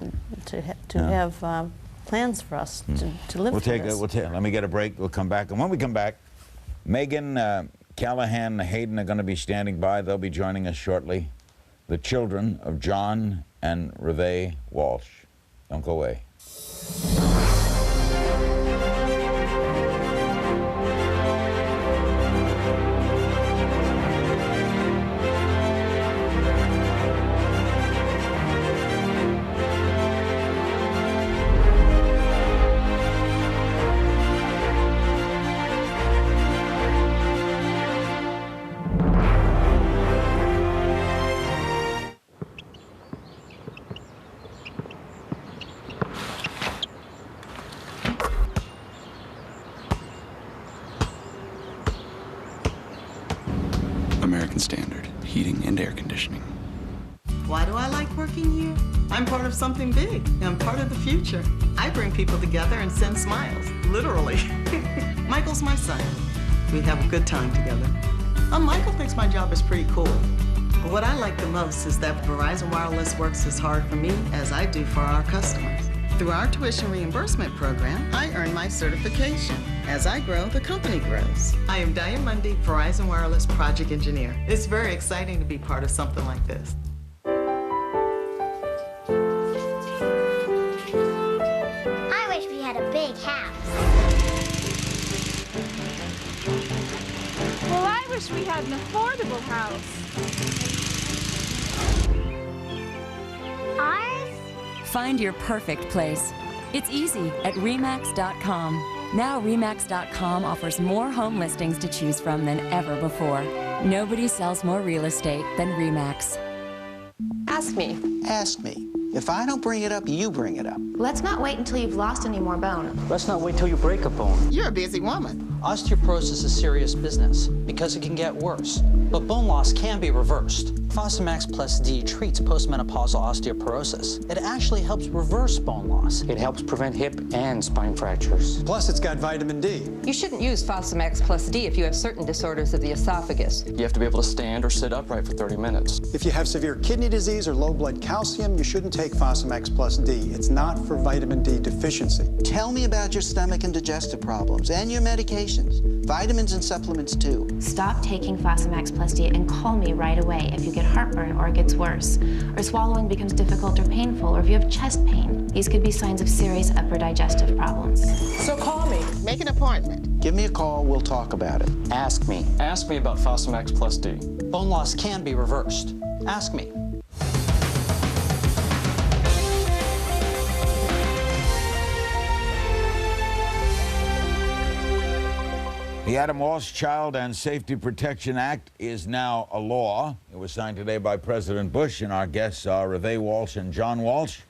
to have planned plans for us to live through this. Let me get a break. We'll come back. And when we come back, Megan, Callahan, and Hayden are going to be standing by. They'll be joining us shortly. The children of John and Reve Walsh. Don't go away. American Standard, heating and air conditioning. Why do I like working here? I'm part of something big. I'm part of the future. I bring people together and send smiles, literally. Michael's my son. We have a good time together. Michael thinks my job is pretty cool. But what I like the most is that Verizon Wireless works as hard for me as I do for our customers. Through our tuition reimbursement program, I earn my certification. As I grow, the company grows. I am Diane Mundy, Verizon Wireless Project Engineer. It's very exciting to be part of something like this. I wish we had a big house. Well, I wish we had an affordable house. Find your perfect place. It's easy at RE/MAX.com. Now RE/MAX.com offers more home listings to choose from than ever before. Nobody sells more real estate than RE/MAX. Ask me. Ask me. If I don't bring it up, you bring it up. Let's not wait until you've lost any more bone. Let's not wait till you break a bone. You're a busy woman. Osteoporosis is serious business because it can get worse. But bone loss can be reversed. Fosamax Plus D treats postmenopausal osteoporosis. It actually helps reverse bone loss. It helps prevent hip and spine fractures. Plus, it's got vitamin D. You shouldn't use Fosamax Plus D if you have certain disorders of the esophagus. You have to be able to stand or sit upright for 30 minutes. If you have severe kidney disease or low blood calcium, you shouldn't take Fosamax Plus D. It's not for vitamin D deficiency. Tell me about your stomach and digestive problems and your medications. Vitamins and supplements, too. Stop taking Fosamax Plus D and call me right away if you get heartburn or it gets worse, or swallowing becomes difficult or painful, or if you have chest pain. These could be signs of serious upper digestive problems. So call me. Make an appointment. Give me a call. We'll talk about it. Ask me. Ask me about Fosamax Plus D. Bone loss can be reversed. Ask me. The Adam Walsh Child and Safety Protection Act is now a law. It was signed today by President Bush, and our guests are Reve Walsh and John Walsh,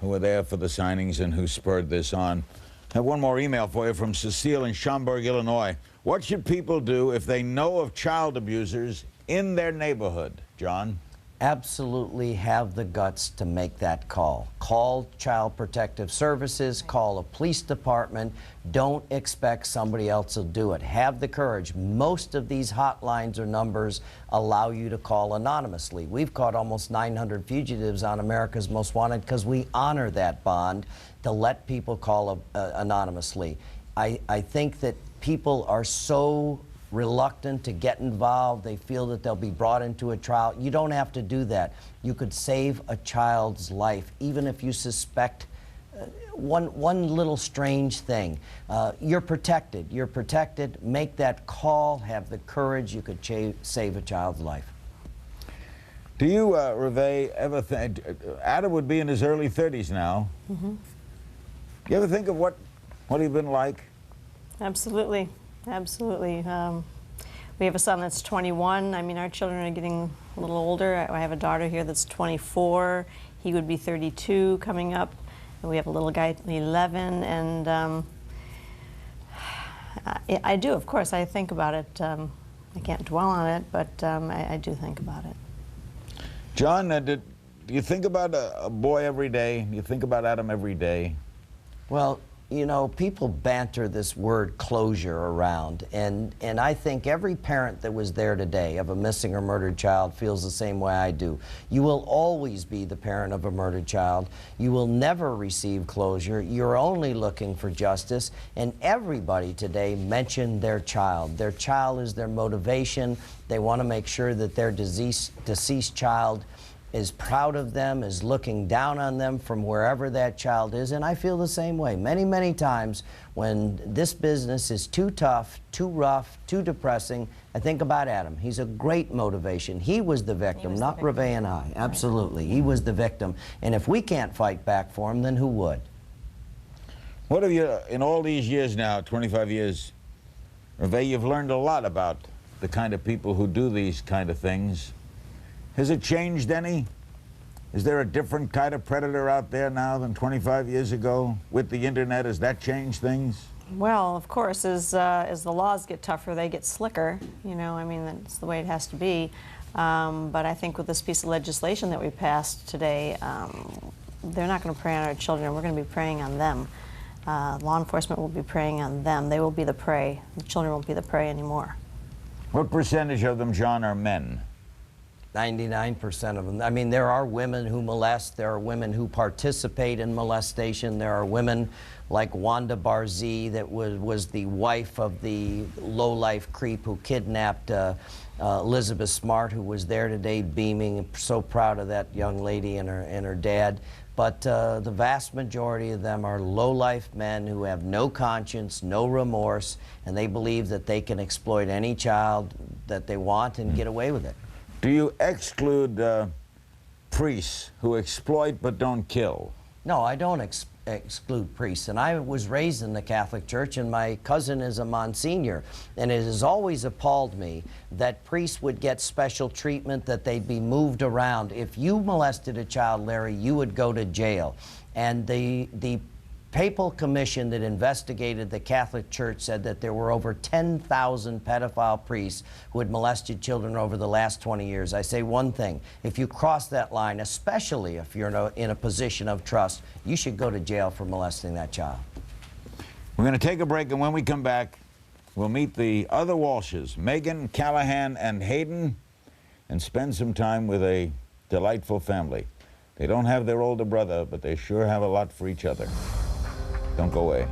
who were there for the signings and who spurred this on. I have one more email for you from Cecile in Schaumburg, Illinois. What should people do if they know of child abusers in their neighborhood? John? Absolutely have the guts to make that call. Call Child Protective Services, call a police department. Don't expect somebody else will do it. Have the courage. Most of these hotlines or numbers allow you to call anonymously. We've caught almost 900 fugitives on America's Most Wanted because we honor that bond to let people call anonymously. I think that people are so reluctant to get involved. They feel that they'll be brought into a trial. You don't have to do that. You could save a child's life, even if you suspect one little strange thing. You're protected. You're protected. Make that call. Have the courage. You could save a child's life. Do you, Reve, ever think, Adam would be in his early 30s now. Mm-hmm. You ever think of what he'd been like? Absolutely. Absolutely. We have a son that's 21. I mean, our children are getting a little older. I have a daughter here that's 24. He would be 32 coming up. And we have a little guy, 11. And I do, of course. I think about it. I can't dwell on it, but I do think about it. John, do you think about a boy every day? Do you think about Adam every day? Well, you know, people banter this word closure around, and I think every parent that was there today of a missing or murdered child feels the same way I do. You will always be the parent of a murdered child. You will never receive closure. You're only looking for justice, and everybody today mentioned their child. Their child is their motivation. They want to make sure that their deceased child is proud of them, is looking down on them from wherever that child is, and I feel the same way. Many, many times when this business is too tough, too rough, too depressing, I think about Adam. He's a great motivation. He was the victim, not Reve and I. Absolutely. He was the victim. And if we can't fight back for him, then who would? What have you, in all these years now, 25 years, Reve, you've learned a lot about the kind of people who do these kind of things. Has it changed any? Is there a different kind of predator out there now than 25 years ago? With the internet, has that changed things? Well, of course, as the laws get tougher, they get slicker. You know, I mean, that's the way it has to be. But I think with this piece of legislation that we passed today, they're not going to prey on our children. We're going to be preying on them. Law enforcement will be preying on them. They will be the prey. The children won't be the prey anymore. What percentage of them, John, are men? 99% of them. I mean, there are women who molest, there are women who participate in molestation, there are women like Wanda Barzee that was the wife of the low-life creep who kidnapped Elizabeth Smart, who was there today beaming, so proud of that young lady and her dad. But the vast majority of them are low-life men who have no conscience, no remorse, and they believe that they can exploit any child that they want and get away with it. Do you exclude priests who exploit but don't kill? No, I don't exclude priests. And I was raised in the Catholic Church, and my cousin is a Monsignor. And it has always appalled me that priests would get special treatment, that they'd be moved around. If you molested a child, Larry, you would go to jail. And the Papal Commission that investigated the Catholic Church said that there were over 10,000 pedophile priests who had molested children over the last 20 years. I say one thing, if you cross that line, especially if you're in a position of trust, you should go to jail for molesting that child. We're going to take a break, and when we come back, we'll meet the other Walshes, Megan, Callahan, and Hayden, and spend some time with a delightful family. They don't have their older brother, but they sure have a lot for each other. Don't go away.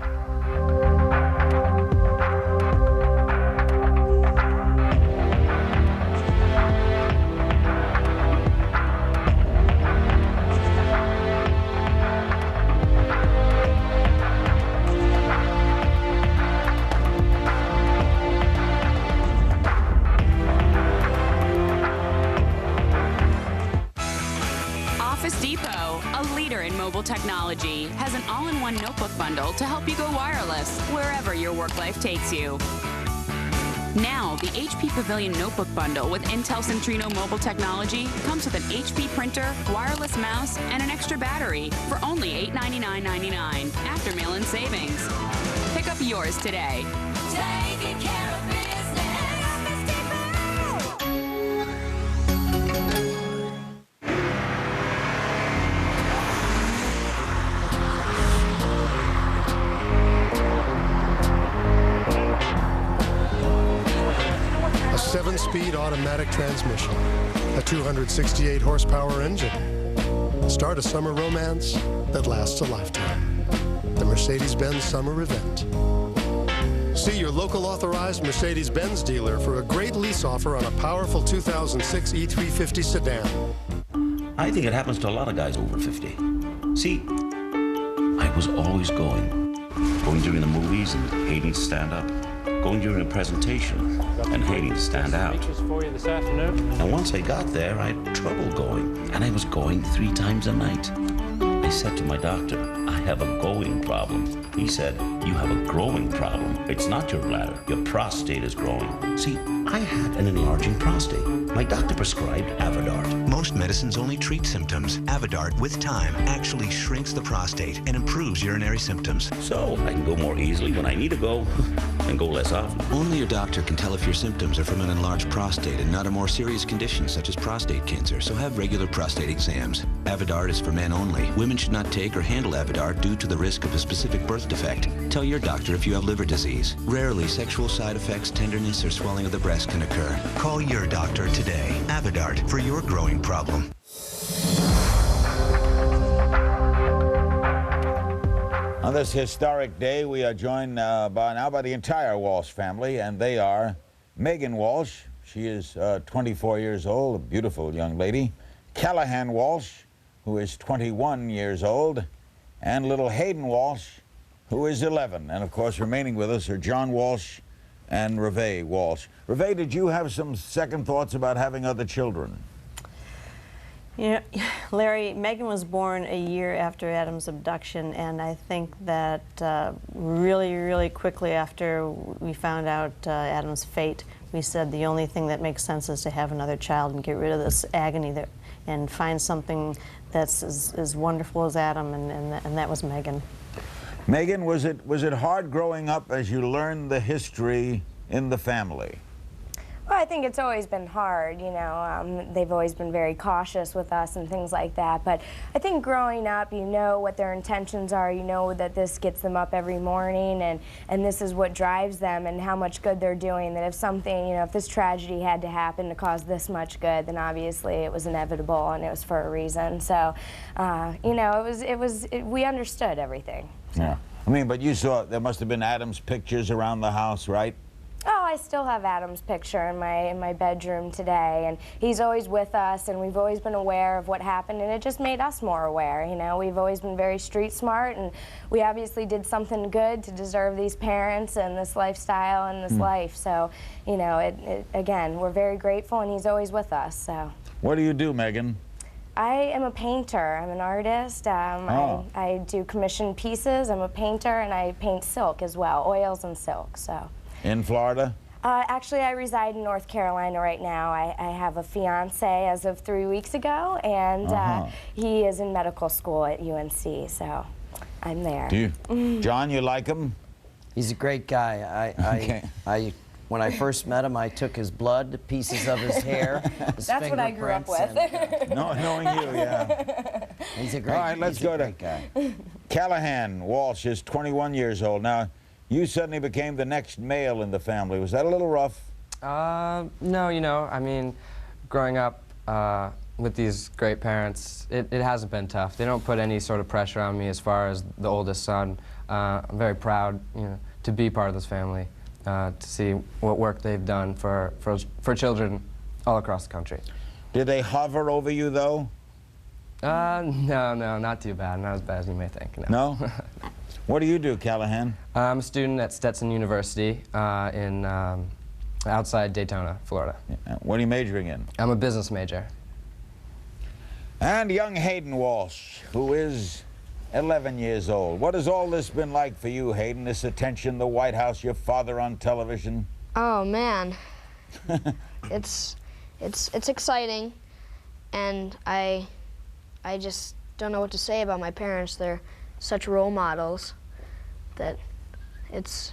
Office Depot, a leader in mobile technology, has an all-in-one notebook bundle to help you go wireless wherever your work life takes you. Now, the HP Pavilion Notebook Bundle with Intel Centrino mobile technology comes with an HP printer, wireless mouse, and an extra battery for only $899.99 after mail-in savings. Pick up yours today. Taking care of business. A 7-speed automatic transmission, a 268 horsepower engine. Start a summer romance that lasts a lifetime. The Mercedes-Benz Summer Event. See your local authorized Mercedes-Benz dealer for a great lease offer on a powerful 2006 E350 sedan. I think it happens to a lot of guys over 50. See, I was always going during the movies and hating to stand up, going during a presentation and hating to stand out. And once I got there, I had trouble going, and I was going 3 times a night. I said to my doctor, I have a going problem. He said, you have a growing problem. It's not your bladder, your prostate is growing. See, I had an enlarging prostate. My doctor prescribed Avodart. Most medicines only treat symptoms. Avodart, with time, actually shrinks the prostate and improves urinary symptoms. So I can go more easily when I need to go and go less often. Only your doctor can tell if your symptoms are from an enlarged prostate and not a more serious condition such as prostate cancer, so have regular prostate exams. Avodart is for men only. Women women should not take or handle Avodart due to the risk of a specific birth defect. Tell your doctor if you have liver disease. Rarely, sexual side effects, tenderness, or swelling of the breast can occur. Call your doctor today. Avodart for your growing problem. On this historic day, we are joined by the entire Walsh family, and they are Megan Walsh. She is 24 years old, a beautiful young lady. Callahan Walsh, who is 21 years old, and little Hayden Walsh, who is 11. And of course, remaining with us are John Walsh and Reve Walsh. Reve, did you have some second thoughts about having other children? You know, Larry, Megan was born a year after Adam's abduction, and I think that really, really quickly after we found out Adam's fate, we said the only thing that makes sense is to have another child and get rid of this agony and find something that's as wonderful as Adam, and that was Megan. Megan, was it hard growing up as you learned the history in the family? Well, I think it's always been hard, you know. They've always been very cautious with us and things like that. But I think growing up, you know what their intentions are. You know that this gets them up every morning, and this is what drives them and how much good they're doing. That if something, you know, if this tragedy had to happen to cause this much good, then obviously it was inevitable and it was for a reason. So, you know, we understood everything. So. Yeah. I mean, but you saw, there must have been Adam's pictures around the house, right? Oh, I still have Adam's picture in my bedroom today, and he's always with us, and we've always been aware of what happened, and it just made us more aware, you know. We've always been very street smart, and we obviously did something good to deserve these parents and this lifestyle and this life, so, you know, again, we're very grateful, and he's always with us, so. What do you do, Megan? I am a painter. I'm an artist. I do commissioned pieces. I'm a painter, and I paint silk as well, oils and silk, so. In Florida? Actually, I reside in North Carolina right now. I have a fiance as of 3 weeks ago, and he is in medical school at UNC, so I'm there. Do you? John, you like him? He's a great guy. When I first met him, I took his blood, pieces of his hair, his That's what I grew up with. Knowing you, yeah. He's a great guy. All right, let's go to Callahan Walsh is 21 years old. Now, you suddenly became the next male in the family. Was that a little rough? No, you know, I mean, growing up with these great parents, it hasn't been tough. They don't put any sort of pressure on me as far as the oldest son. I'm very proud, you know, to be part of this family, to see what work they've done for children all across the country. Did they hover over you, though? No, not too bad. Not as bad as you may think. No? What do you do, Callahan? I'm a student at Stetson University in outside Daytona, Florida. What are you majoring in? I'm a business major. And young Hayden Walsh, who is 11 years old. What has all this been like for you, Hayden? This attention, the White House, your father on television? Oh, man. It's exciting, and I just don't know what to say about my parents. They're such role models that it's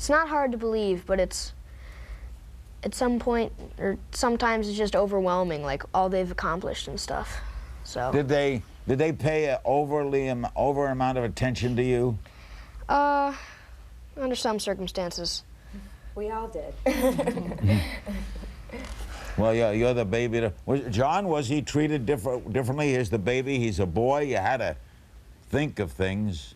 not hard to believe, but it's at some point, or sometimes it's just overwhelming, like all they've accomplished and stuff. So did they pay an over amount of attention to you? Under some circumstances. We all did. Well, yeah, you're the baby. John, was he treated differently? Here's the baby. He's a boy. You had to think of things.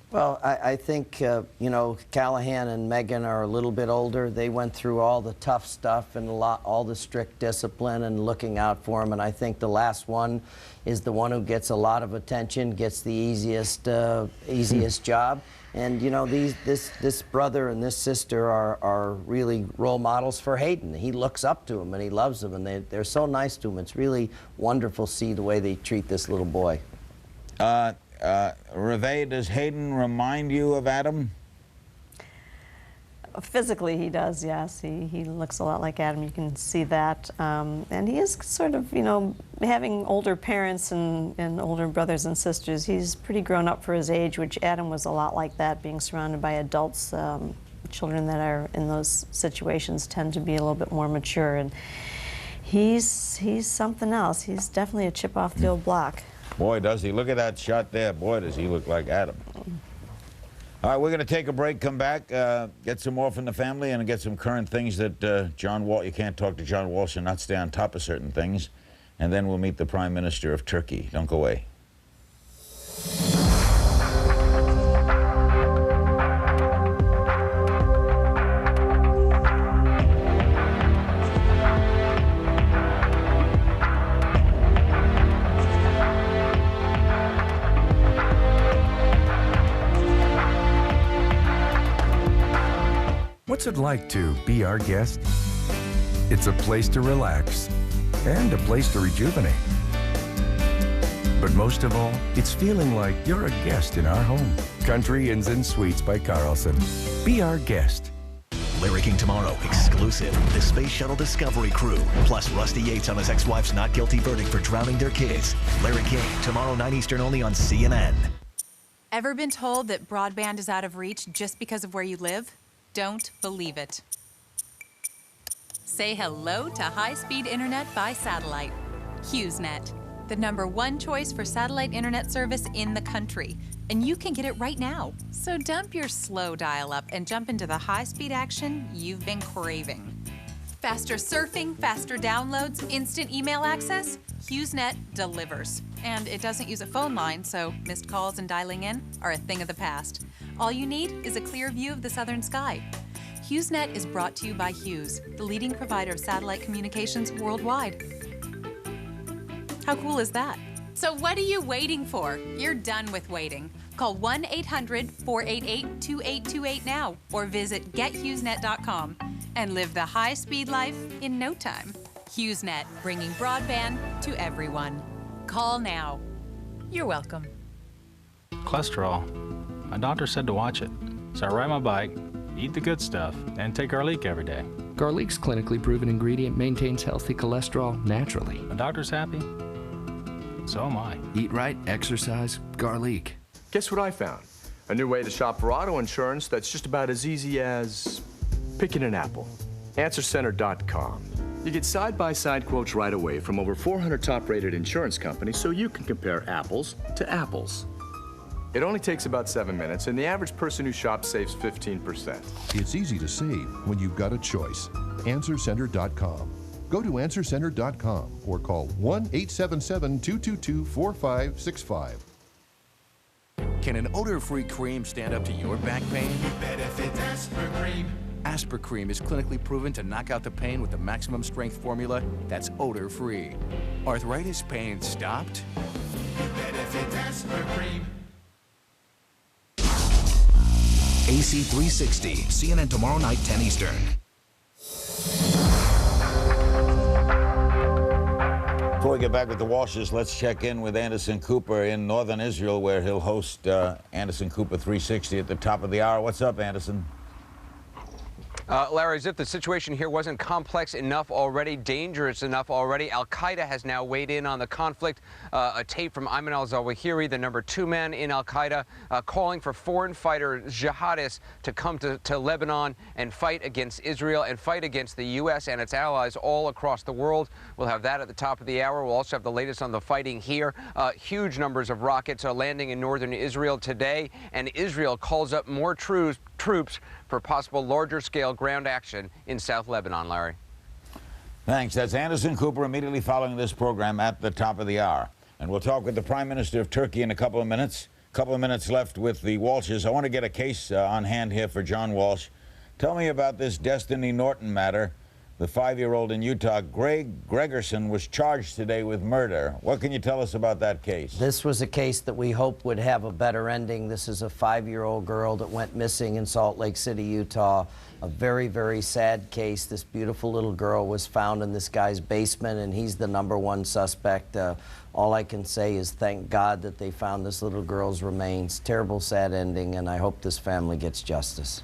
Well, I think, you know, Callahan and Megan are a little bit older. They went through all the tough stuff and all the strict discipline and looking out for them. And I think the last one is the one who gets a lot of attention, gets the easiest job. And, you know, this brother and this sister are really role models for Hayden. He looks up to them and he loves them, and they're so nice to him. It's really wonderful to see the way they treat this little boy. Reve, does Hayden remind you of Adam? Physically, he does, yes. He looks a lot like Adam. You can see that. And he is sort of, you know, having older parents and older brothers and sisters. He's pretty grown up for his age, which Adam was a lot like that, being surrounded by adults. Children that are in those situations tend to be a little bit more mature. And he's something else. He's definitely a chip off the old block. Boy, does he. Look at that shot there. Boy, does he look like Adam. All right, we're going to take a break, come back, get some more from the family, and get some current things that John Walsh, you can't talk to John Walsh and not stay on top of certain things. And then we'll meet the Prime Minister of Turkey. Don't go away. What's it like to be our guest? It's a place to relax and a place to rejuvenate. But most of all, it's feeling like you're a guest in our home. Country Inns and Suites by Carlson. Be our guest. Larry King tomorrow, exclusive. The Space Shuttle Discovery crew, plus Rusty Yates on his ex-wife's not guilty verdict for drowning their kids. Larry King, tomorrow 9 Eastern, only on CNN. Ever been told that broadband is out of reach just because of where you live? Don't believe it. Say hello to high-speed internet by satellite. HughesNet, the #1 choice for satellite internet service in the country. And you can get it right now. So dump your slow dial-up and jump into the high-speed action you've been craving. Faster surfing, faster downloads, instant email access? HughesNet delivers. And it doesn't use a phone line, so missed calls and dialing in are a thing of the past. All you need is a clear view of the southern sky. HughesNet is brought to you by Hughes, the leading provider of satellite communications worldwide. How cool is that? So what are you waiting for? You're done with waiting. Call 1-800-488-2828 now or visit gethughesnet.com and live the high-speed life in no time. HughesNet, bringing broadband to everyone. Call now. You're welcome. Cholesterol. My doctor said to watch it. So I ride my bike, eat the good stuff, and take garlic every day. Garlic's clinically proven ingredient maintains healthy cholesterol naturally. My doctor's happy. So am I. Eat right, exercise, garlic. Guess what I found? A new way to shop for auto insurance that's just about as easy as picking an apple. AnswerCenter.com. You get side-by-side quotes right away from over 400 top-rated insurance companies so you can compare apples to apples. It only takes about 7 minutes, and the average person who shops saves 15%. It's easy to save when you've got a choice. AnswerCenter.com. Go to AnswerCenter.com or call 1-877-222-4565. Can an odor-free cream stand up to your back pain? Benefit Aspercream. Aspercream is clinically proven to knock out the pain with the maximum strength formula that's odor-free. Arthritis pain stopped? Benefit Aspercream. AC 360, CNN tomorrow night, 10 Eastern. Before we get back with the Walshes, let's check in with Anderson Cooper in northern Israel, where he'll host Anderson Cooper 360 at the top of the hour. What's up, Anderson? Larry, as if the situation here wasn't complex enough already, dangerous enough already, Al-Qaeda has now weighed in on the conflict. A tape from Ayman al-Zawahiri, the #2 man in Al-Qaeda, calling for foreign fighter jihadists to come to Lebanon and fight against Israel and fight against the U.S. and its allies all across the world. We'll have that at the top of the hour. We'll also have the latest on the fighting here. Huge numbers of rockets are landing in northern Israel today, and Israel calls up more troops for possible larger-scale ground action in South Lebanon, Larry. Thanks. That's Anderson Cooper immediately following this program at the top of the hour. And we'll talk with the Prime Minister of Turkey in a couple of minutes. A couple of minutes left with the Walshes. I want to get a case on hand here for John Walsh. Tell me about this Destiny Norton matter. The 5-year-old in Utah, Greg Gregerson, was charged today with murder. What can you tell us about that case? This was a case that we hope would have a better ending. This is a 5-year-old girl that went missing in Salt Lake City, Utah. A very, very sad case. This beautiful little girl was found in this guy's basement, and he's the #1 suspect. All I can say is thank God that they found this little girl's remains. Terrible, sad ending, and I hope this family gets justice.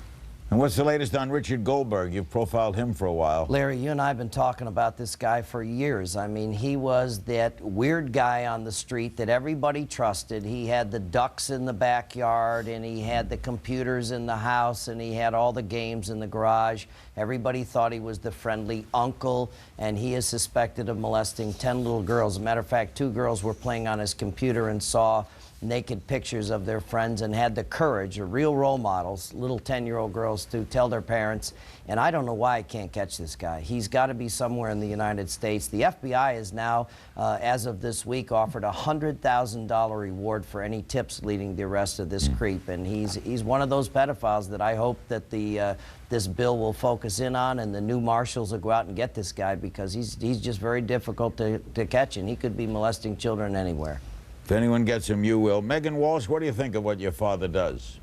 And what's the latest on Richard Goldberg? You've profiled him for a while. Larry, you and I have been talking about this guy for years. I mean, he was that weird guy on the street that everybody trusted. He had the ducks in the backyard, and he had the computers in the house, and he had all the games in the garage. Everybody thought he was the friendly uncle, and he is suspected of molesting 10 little girls. As a matter of fact, 2 girls were playing on his computer and saw naked pictures of their friends and had the courage, real role models, little 10-year-old girls, to tell their parents. And I don't know why I can't catch this guy. He's got to be somewhere in the United States. The FBI is now, as of this week, offered a $100,000 reward for any tips leading the arrest of this creep. And he's one of those pedophiles that I hope that this bill will focus in on, and the new marshals will go out and get this guy, because he's just very difficult to catch, and he could be molesting children anywhere. If anyone gets him, you will. Megan Walsh, what do you think of what your father does?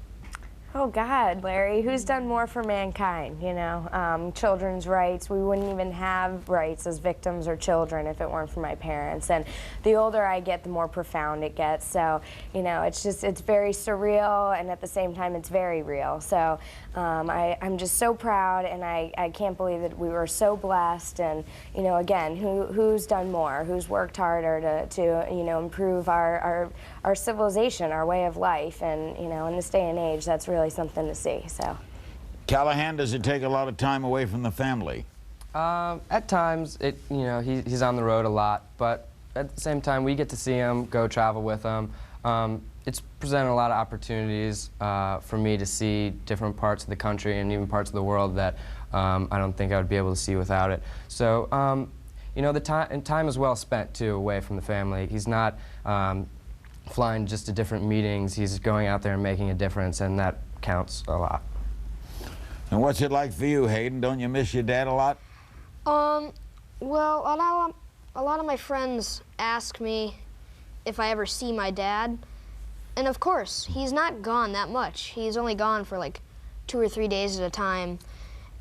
Oh, God, Larry, who's done more for mankind, you know? Children's rights, we wouldn't even have rights as victims or children if it weren't for my parents. And the older I get, the more profound it gets. So, you know, it's very surreal, and at the same time, it's very real. So I'm just so proud, and I can't believe that we were so blessed. And, you know, again, who's done more? Who's worked harder to you know, improve our civilization, our way of life? And, you know, in this day and age, that's really something to see. So, Callahan, does it take a lot of time away from the family? At times, you know, he's on the road a lot, but at the same time, we get to see him, go travel with him. It's presented a lot of opportunities for me to see different parts of the country and even parts of the world that I don't think I would be able to see without it. So, you know, the time is well spent, too, away from the family. He's not flying just to different meetings. He's going out there and making a difference, and that counts a lot. And what's it like for you, Hayden? Don't you miss your dad a lot? Well, a lot of my friends ask me if I ever see my dad. And of course, he's not gone that much. He's only gone for like 2 or 3 days at a time.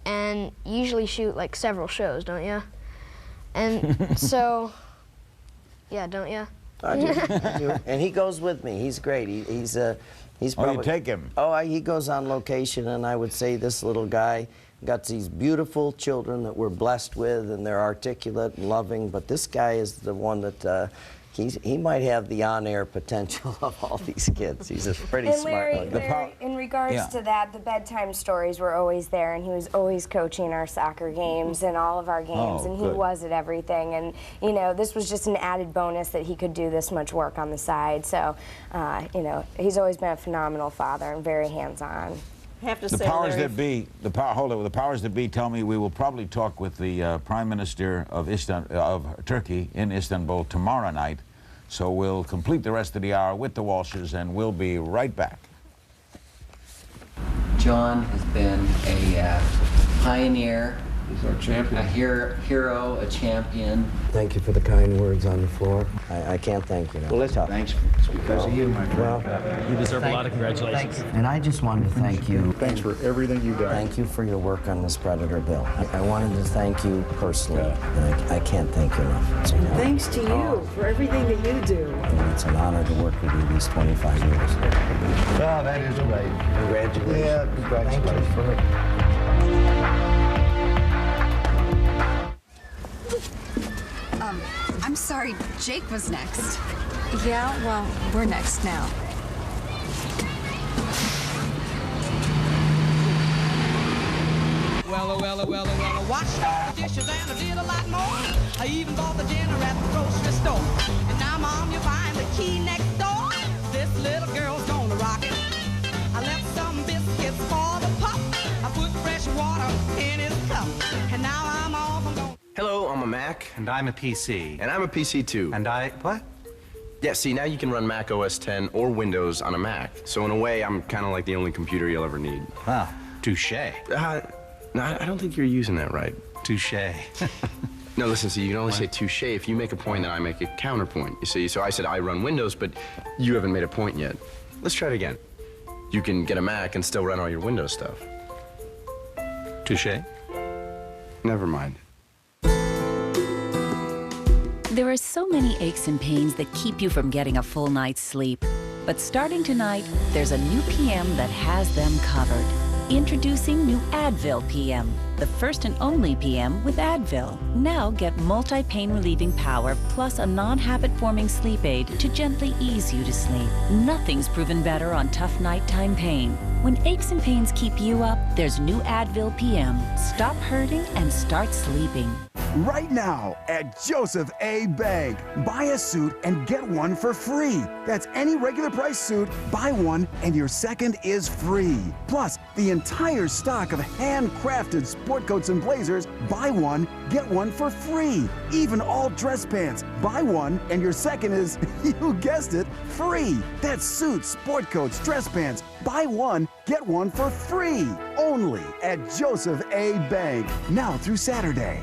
And you usually shoot like several shows, don't you? And so, yeah, don't you? I do. And he goes with me. He's great. He's probably... Oh, you take him? Oh, he goes on location, and I would say this little guy got these beautiful children that we're blessed with, and they're articulate and loving, but this guy is the one that he might have the on-air potential of all these kids. He's a pretty smart one. Larry, in regards to that, the bedtime stories were always there, and he was always coaching our soccer games and all of our games, and he was at everything. And, you know, this was just an added bonus that he could do this much work on the side. So, you know, he's always been a phenomenal father and very hands-on. I have to the say, powers Larry, that be, the powers that be tell me we will probably talk with the Prime Minister of Turkey in Istanbul tomorrow night. So we'll complete the rest of the hour with the Walshes, and we'll be right back. John has been a pioneer. He's our champion. A hero, a champion. Thank you for the kind words on the floor. I can't thank you. Well, Thanks. It's because of you, my friend. Well, you deserve a lot of congratulations. Thanks. And I just wanted to thank you. Thanks for everything you've done. Thank you for your work on this Predator bill. I wanted to thank you personally, and I can't thank you enough. So, thanks to you for everything that you do. And it's an honor to work with you these 25 years. Oh, that is great. Congratulations. Yeah, congratulations. I'm sorry, Jake was next. Yeah, well, we're next now. Well, I washed all the dishes and I did a lot more. I even bought the dinner at the grocery store. And now, Mom, you find the key next door. This little girl's gonna rock it. I left some biscuits for the pup. I put fresh water in his cup. And now I'm off, I'm going. Hello, I'm a Mac. And I'm a PC. And I'm a PC too. And what? Yeah, see, now you can run Mac OS 10 or Windows on a Mac. So in a way, I'm kind of like the only computer you'll ever need. Wow, touche. No, I don't think you're using that right. Touche. No, listen, see, you can only say touche if you make a point and I make a counterpoint. You see, so I said I run Windows, but you haven't made a point yet. Let's try it again. You can get a Mac and still run all your Windows stuff. Touche? Never mind. There are so many aches and pains that keep you from getting a full night's sleep. But starting tonight, there's a new PM that has them covered. Introducing new Advil PM, the first and only PM with Advil. Now get multi-pain relieving power plus a non-habit-forming sleep aid to gently ease you to sleep. Nothing's proven better on tough nighttime pain. When aches and pains keep you up, there's new Advil PM. Stop hurting and start sleeping. Right now at Joseph A. Bank. Buy a suit and get one for free. That's any regular price suit, buy one and your second is free. Plus, the entire stock of handcrafted sport coats and blazers, buy one, get one for free. Even all dress pants, buy one and your second is, you guessed it, free. That's suits, sport coats, dress pants, buy one, get one for free. Only at Joseph A. Bank. Now through Saturday.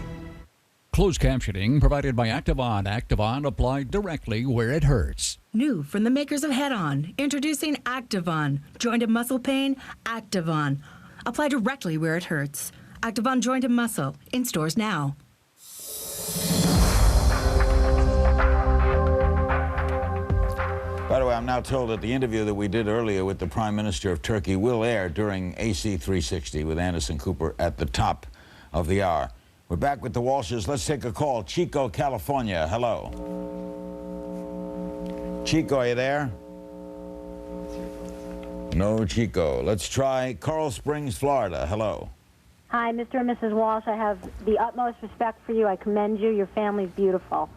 Closed captioning provided by Activon. Activon applied directly where it hurts. New from the makers of Head On, introducing Activon. Joint and muscle pain, Activon. Apply directly where it hurts. Activon Joint and Muscle, in stores now. By the way, I'm now told that the interview that we did earlier with the Prime Minister of Turkey will air during AC 360 with Anderson Cooper at the top of the hour. We're back with the Walshes. Let's take a call. Chico, California. Hello. Chico, are you there? No Chico. Let's try Coral Springs, Florida. Hello. Hi, Mr. and Mrs. Walsh. I have the utmost respect for you. I commend you. Your family's beautiful.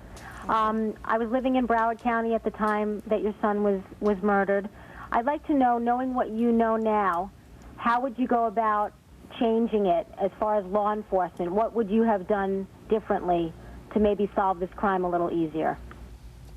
I was living in Broward County at the time that your son was murdered. I'd like to know, knowing what you know now, how would you go about changing it as far as law enforcement? What would you have done differently to maybe solve this crime a little easier?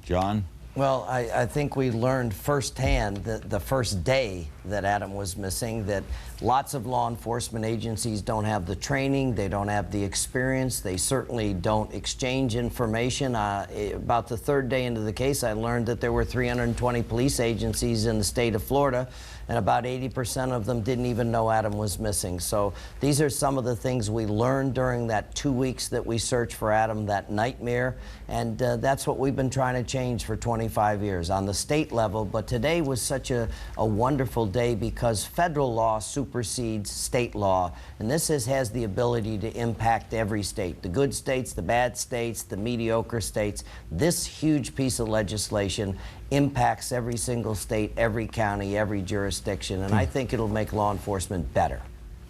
John? Well, I think we learned firsthand the first day that Adam was missing that lots of law enforcement agencies don't have the training, they don't have the experience, they certainly don't exchange information. About the third day into the case, I learned that there were 320 police agencies in the state of Florida, and about 80% of them didn't even know Adam was missing. So these are some of the things we learned during that 2 weeks that we searched for Adam, that nightmare, and that's what we've been trying to change for 25 years on the state level. But today was such a wonderful day because federal law supersedes state law, and this has the ability to impact every state, the good states, the bad states, the mediocre states. This huge piece of legislation impacts every single state, every county, every jurisdiction, and I think it'll make law enforcement better.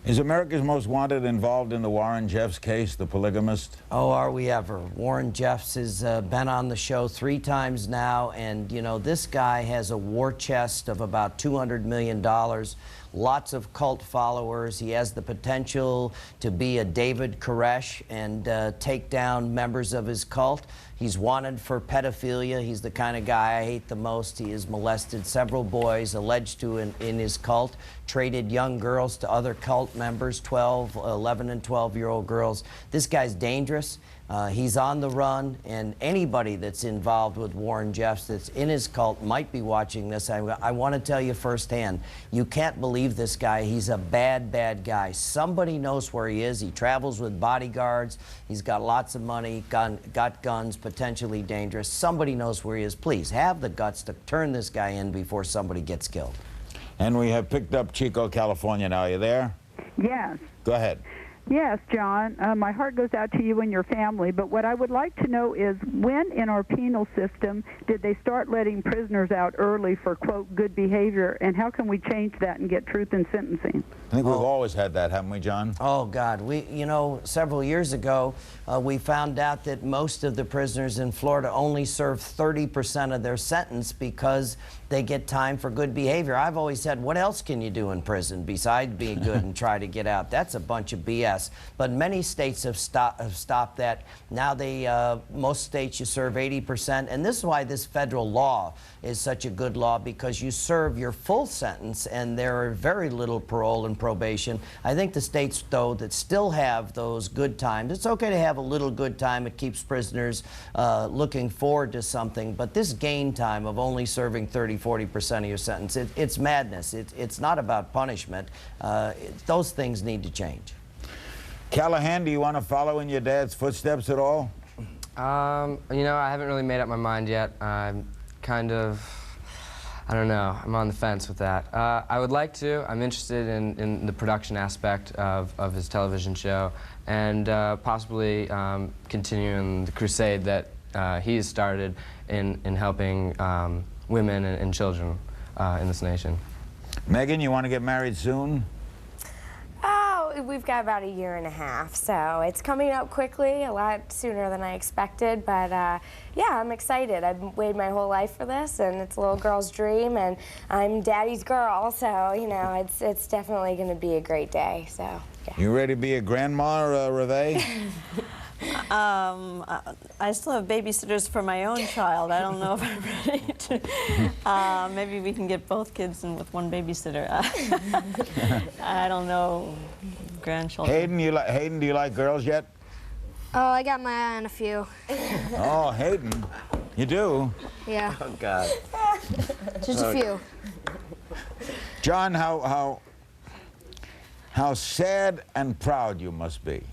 Is America's Most Wanted involved in the Warren Jeffs case, the polygamist? Oh, are we ever. Warren Jeffs has been on the show 3 times now, and you know, this guy has a war chest of about $200 million. Lots of cult followers. He has the potential to be a David Koresh and take down members of his cult. He's wanted for pedophilia. He's the kind of guy I hate the most. He has molested several boys alleged to in his cult, traded young girls to other cult members, 11 and 12-year-old girls. This guy's dangerous. He's on the run, and anybody that's involved with Warren Jeffs that's in his cult might be watching this. I want to tell you firsthand, you can't believe this guy. He's a bad, bad guy. Somebody knows where he is. He travels with bodyguards. He's got lots of money, got guns, potentially dangerous. Somebody knows where he is. Please, have the guts to turn this guy in before somebody gets killed. And we have picked up Chico, California now. Are you there? Yes. Go ahead. Yes, John. My heart goes out to you and your family, but what I would like to know is when in our penal system did they start letting prisoners out early for, quote, good behavior, and how can we change that and get truth in sentencing? I think we've always had that, haven't we, John? Oh, God. You know, several years ago, we found out that most of the prisoners in Florida only serve 30% of their sentence because they get time for good behavior. I've always said, what else can you do in prison besides being good and try to get out? That's a bunch of BS. But many states have stopped that. Now most states you serve 80%, and this is why this federal law is such a good law, because you serve your full sentence and there are very little parole and probation. I think the states, though, that still have those good times, it's okay to have a little good time. It keeps prisoners looking forward to something, but this gain time of only serving 30–40% of your sentence, it's madness. It's not about punishment. Those things need to change. Callahan, do you want to follow in your dad's footsteps at all? You know, I haven't really made up my mind yet. I I don't know. I'm on the fence with that. I would like to. I'm interested in the production aspect of his television show and possibly continuing the crusade that he's started in helping women and children in this nation. Megan, you want to get married soon? Oh, we've got about 1.5 years, so it's coming up quickly, a lot sooner than I expected, but yeah, I'm excited. I've waited my whole life for this, and it's a little girl's dream, and I'm daddy's girl, so, you know, it's definitely going to be a great day, so, yeah. You ready to be a grandma, Reve? I still have babysitters for my own child. I don't know if I'm ready to. Maybe we can get both kids in with one babysitter. I don't know. Grandchildren. Hayden, do you like girls yet? Oh, I got my eye on a few. Oh, Hayden, you do? Yeah. Oh, God. Just a few. John, how sad and proud you must be.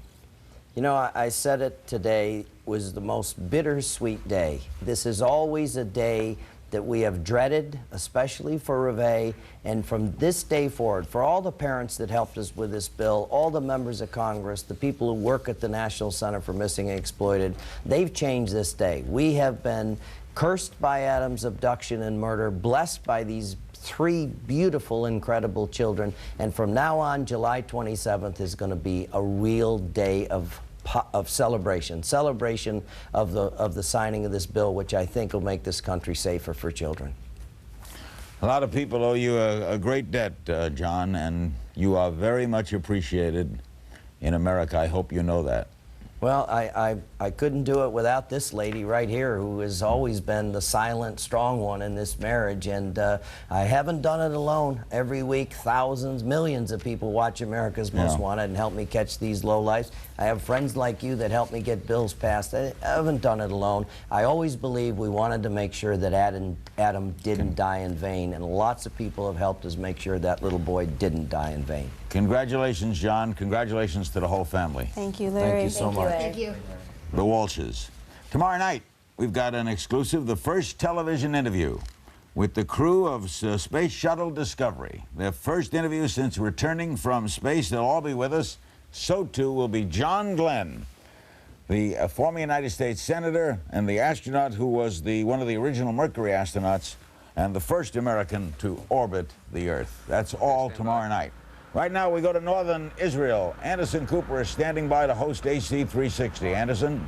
You know, I said it today was the most bittersweet day. This is always a day that we have dreaded, especially for Reve, and from this day forward, for all the parents that helped us with this bill, all the members of Congress, the people who work at the National Center for Missing and Exploited, they've changed this day. We have been cursed by Adam's abduction and murder, blessed by these 3 beautiful, incredible children, and from now on, July 27th is going to be a real day of celebration of the signing of this bill, which I think will make this country safer for children. A lot of people owe you a great debt, John, and you are very much appreciated in America. I hope you know that. Well, I couldn't do it without this lady right here, who has always been the silent, strong one in this marriage, and I haven't done it alone. Every week, thousands, millions of people watch America's Most Wanted and help me catch these lowlifes. I have friends like you that help me get bills passed. I haven't done it alone. I always believe we wanted to make sure that Adam didn't die in vain, and lots of people have helped us make sure that little boy didn't die in vain. Congratulations, John. Congratulations to the whole family. Thank you, Larry. Thank you so much. Thank you. The Walshes. Tomorrow night, we've got an exclusive, the first television interview with the crew of Space Shuttle Discovery. Their first interview since returning from space. They'll all be with us. So, too, will be John Glenn, the former United States Senator and the astronaut who was one of the original Mercury astronauts and the first American to orbit the Earth. That's all tomorrow night. Right now, we go to northern Israel. Anderson Cooper is standing by to host AC 360. Anderson?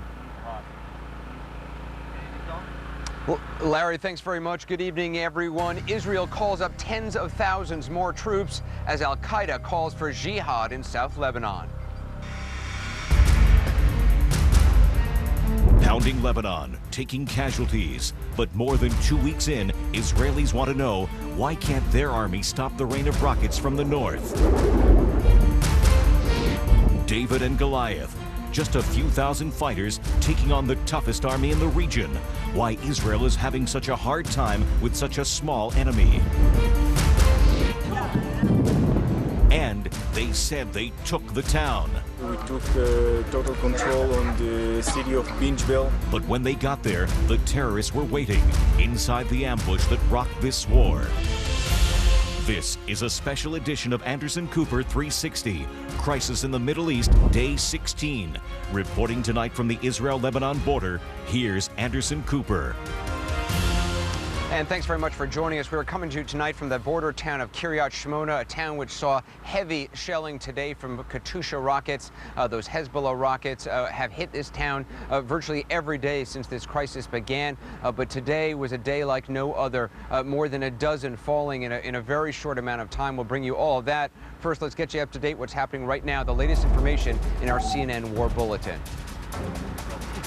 Well, Larry, thanks very much. Good evening, everyone. Israel calls up tens of thousands more troops as al-Qaeda calls for jihad in South Lebanon. Pounding Lebanon, taking casualties. But more than 2 weeks in, Israelis want to know, why can't their army stop the rain of rockets from the north? David and Goliath, just a few thousand fighters taking on the toughest army in the region. Why Israel is having such a hard time with such a small enemy. And they said they took the town. We took total control on the city of Binjbel. But when they got there, the terrorists were waiting inside the ambush that rocked this war. This is a special edition of Anderson Cooper 360, Crisis in the Middle East, Day 16. Reporting tonight from the Israel-Lebanon border, here's Anderson Cooper. And thanks very much for joining us. We're coming to you tonight from the border town of Kiryat Shmona, a town which saw heavy shelling today from Katyusha rockets. Those Hezbollah rockets have hit this town virtually every day since this crisis began. But today was a day like no other. More than a dozen falling in a very short amount of time. We'll bring you all of that. First, let's get you up to date what's happening right now. The latest information in our CNN War Bulletin.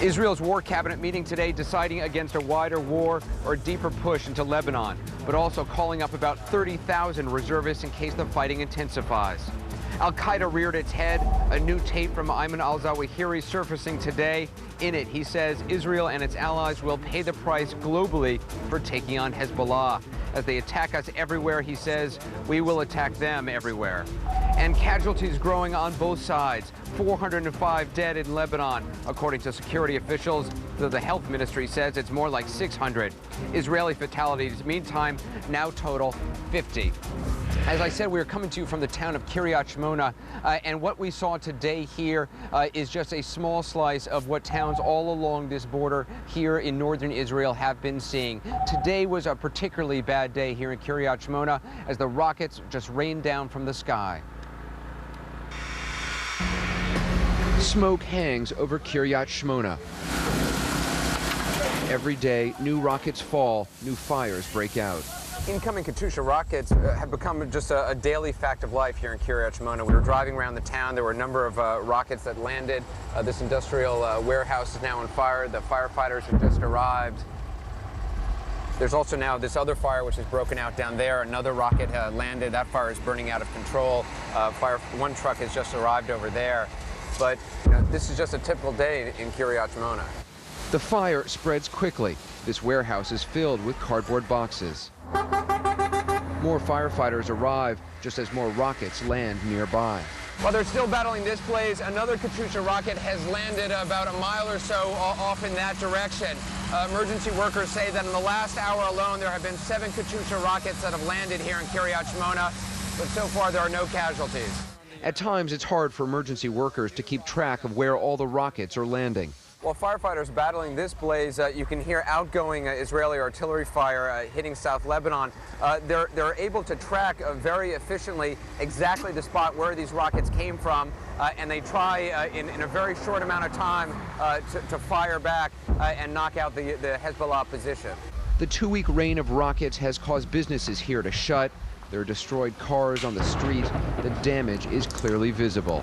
Israel's war cabinet meeting today deciding against a wider war or deeper push into Lebanon, but also calling up about 30,000 reservists in case the fighting intensifies. Al-Qaeda reared its head. A new tape from Ayman al-Zawahiri surfacing today. In it, he says Israel and its allies will pay the price globally for taking on Hezbollah. As they attack us everywhere, he says, we will attack them everywhere. And casualties growing on both sides. 405 dead in Lebanon, according to security officials, though the health ministry says it's more like 600. Israeli fatalities, meantime, now total 50. As I said, we are coming to you from the town of Kiryat Shmona, and what we saw today here is just a small slice of what towns all along this border here in northern Israel have been seeing. Today was a particularly bad day here in Kiryat Shmona as the rockets just rained down from the sky. Smoke hangs over Kiryat Shmona. Every day, new rockets fall, new fires break out. Incoming Katyusha rockets have become just a daily fact of life here in Kiryat Shmona. We were driving around the town. There were a number of rockets that landed. This industrial warehouse is now on fire. The firefighters have just arrived. There's also now this other fire which has broken out down there. Another rocket landed. That fire is burning out of control. One truck has just arrived over there. But this is just a typical day in Kiryat Shmona. The fire spreads quickly. This warehouse is filled with cardboard boxes. More firefighters arrive just as more rockets land nearby. While they're still battling this blaze, another Katyusha rocket has landed about a mile or so off in that direction. Emergency workers say that in the last hour alone, there have been 7 Katyusha rockets that have landed here in Kiryat Shmona, but so far there are no casualties. At times, it's hard for emergency workers to keep track of where all the rockets are landing. While firefighters battling this blaze, you can hear outgoing Israeli artillery fire hitting South Lebanon. They're able to track very efficiently exactly the spot where these rockets came from, and they try in a very short amount of time to fire back and knock out the Hezbollah position. The 2-week rain of rockets has caused businesses here to shut. There are destroyed cars on the street. The damage is clearly visible.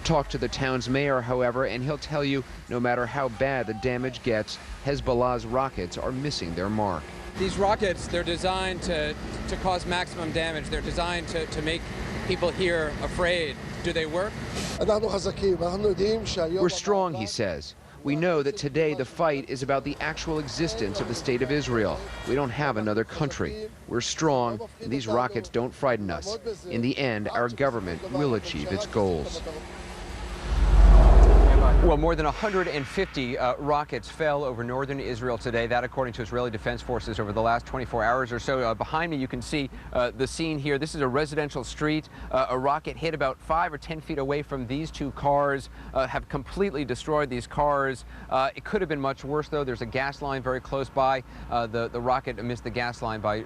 Talk to the town's mayor, however, and he'll tell you no matter how bad the damage gets, Hezbollah's rockets are missing their mark. These rockets, they're designed to cause maximum damage. They're designed to make people here afraid. Do they work? We're strong, he says. We know that today the fight is about the actual existence of the state of Israel. We don't have another country. We're strong, and these rockets don't frighten us. In the end, our government will achieve its goals. Well, more than 150 rockets fell over northern Israel today. That, according to Israeli Defense Forces, over the last 24 hours or so. Behind me, you can see the scene here. This is a residential street. A rocket hit about 5 or 10 feet away from these 2 cars, have completely destroyed these cars. It could have been much worse, though. There's a gas line very close by. The rocket missed the gas line by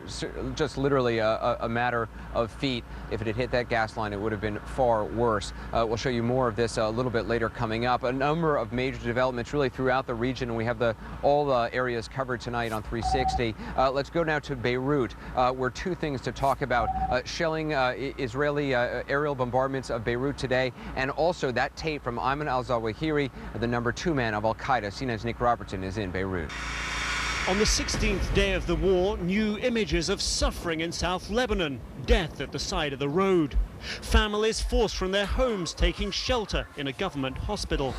just literally a matter of feet. If it had hit that gas line, it would have been far worse. We'll show you more of this a little bit later coming up. A number of major developments really throughout the region, and we have all the areas covered tonight on 360. Let's go now to Beirut, where 2 things to talk about. Shelling Israeli aerial bombardments of Beirut today, and also that tape from Ayman al-Zawahiri, the number 2 man of al-Qaeda. CNN's Nick Robertson is in Beirut. On the 16th day of the war, new images of suffering in South Lebanon, death at the side of the road. Families forced from their homes taking shelter in a government hospital.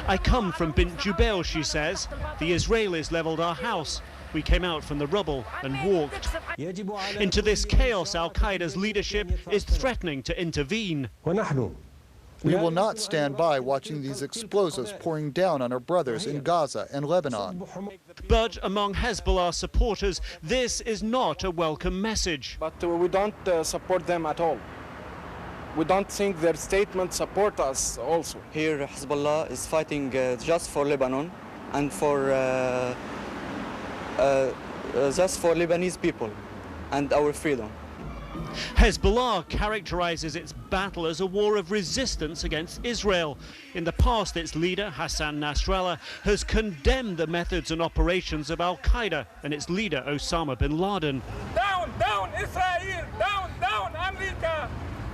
I come from Bint Jubail, she says. The Israelis leveled our house. We came out from the rubble and walked. Into this chaos, Al-Qaeda's leadership is threatening to intervene. We will not stand by watching these explosives pouring down on our brothers in Gaza and Lebanon. But among Hezbollah supporters, this is not a welcome message. But we don't support them at all. We don't think their statements support us also. Here, Hezbollah is fighting just for Lebanon and for just for Lebanese people and our freedom. Hezbollah characterizes its battle as a war of resistance against Israel. In the past, its leader, Hassan Nasrallah, has condemned the methods and operations of Al-Qaeda and its leader, Osama bin Laden. Down, down, Israel! Down, down, America!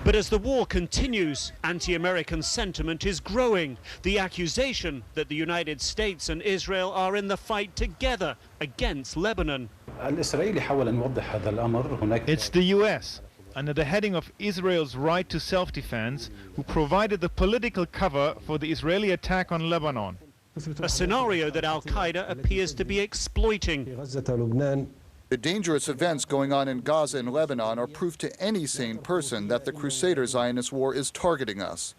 But as the war continues, anti-American sentiment is growing. The accusation that the United States and Israel are in the fight together against Lebanon. It's the US, under the heading of Israel's right to self-defense, who provided the political cover for the Israeli attack on Lebanon. A scenario that Al-Qaeda appears to be exploiting. The dangerous events going on in Gaza and Lebanon are proof to any sane person that the Crusader-Zionist war is targeting us.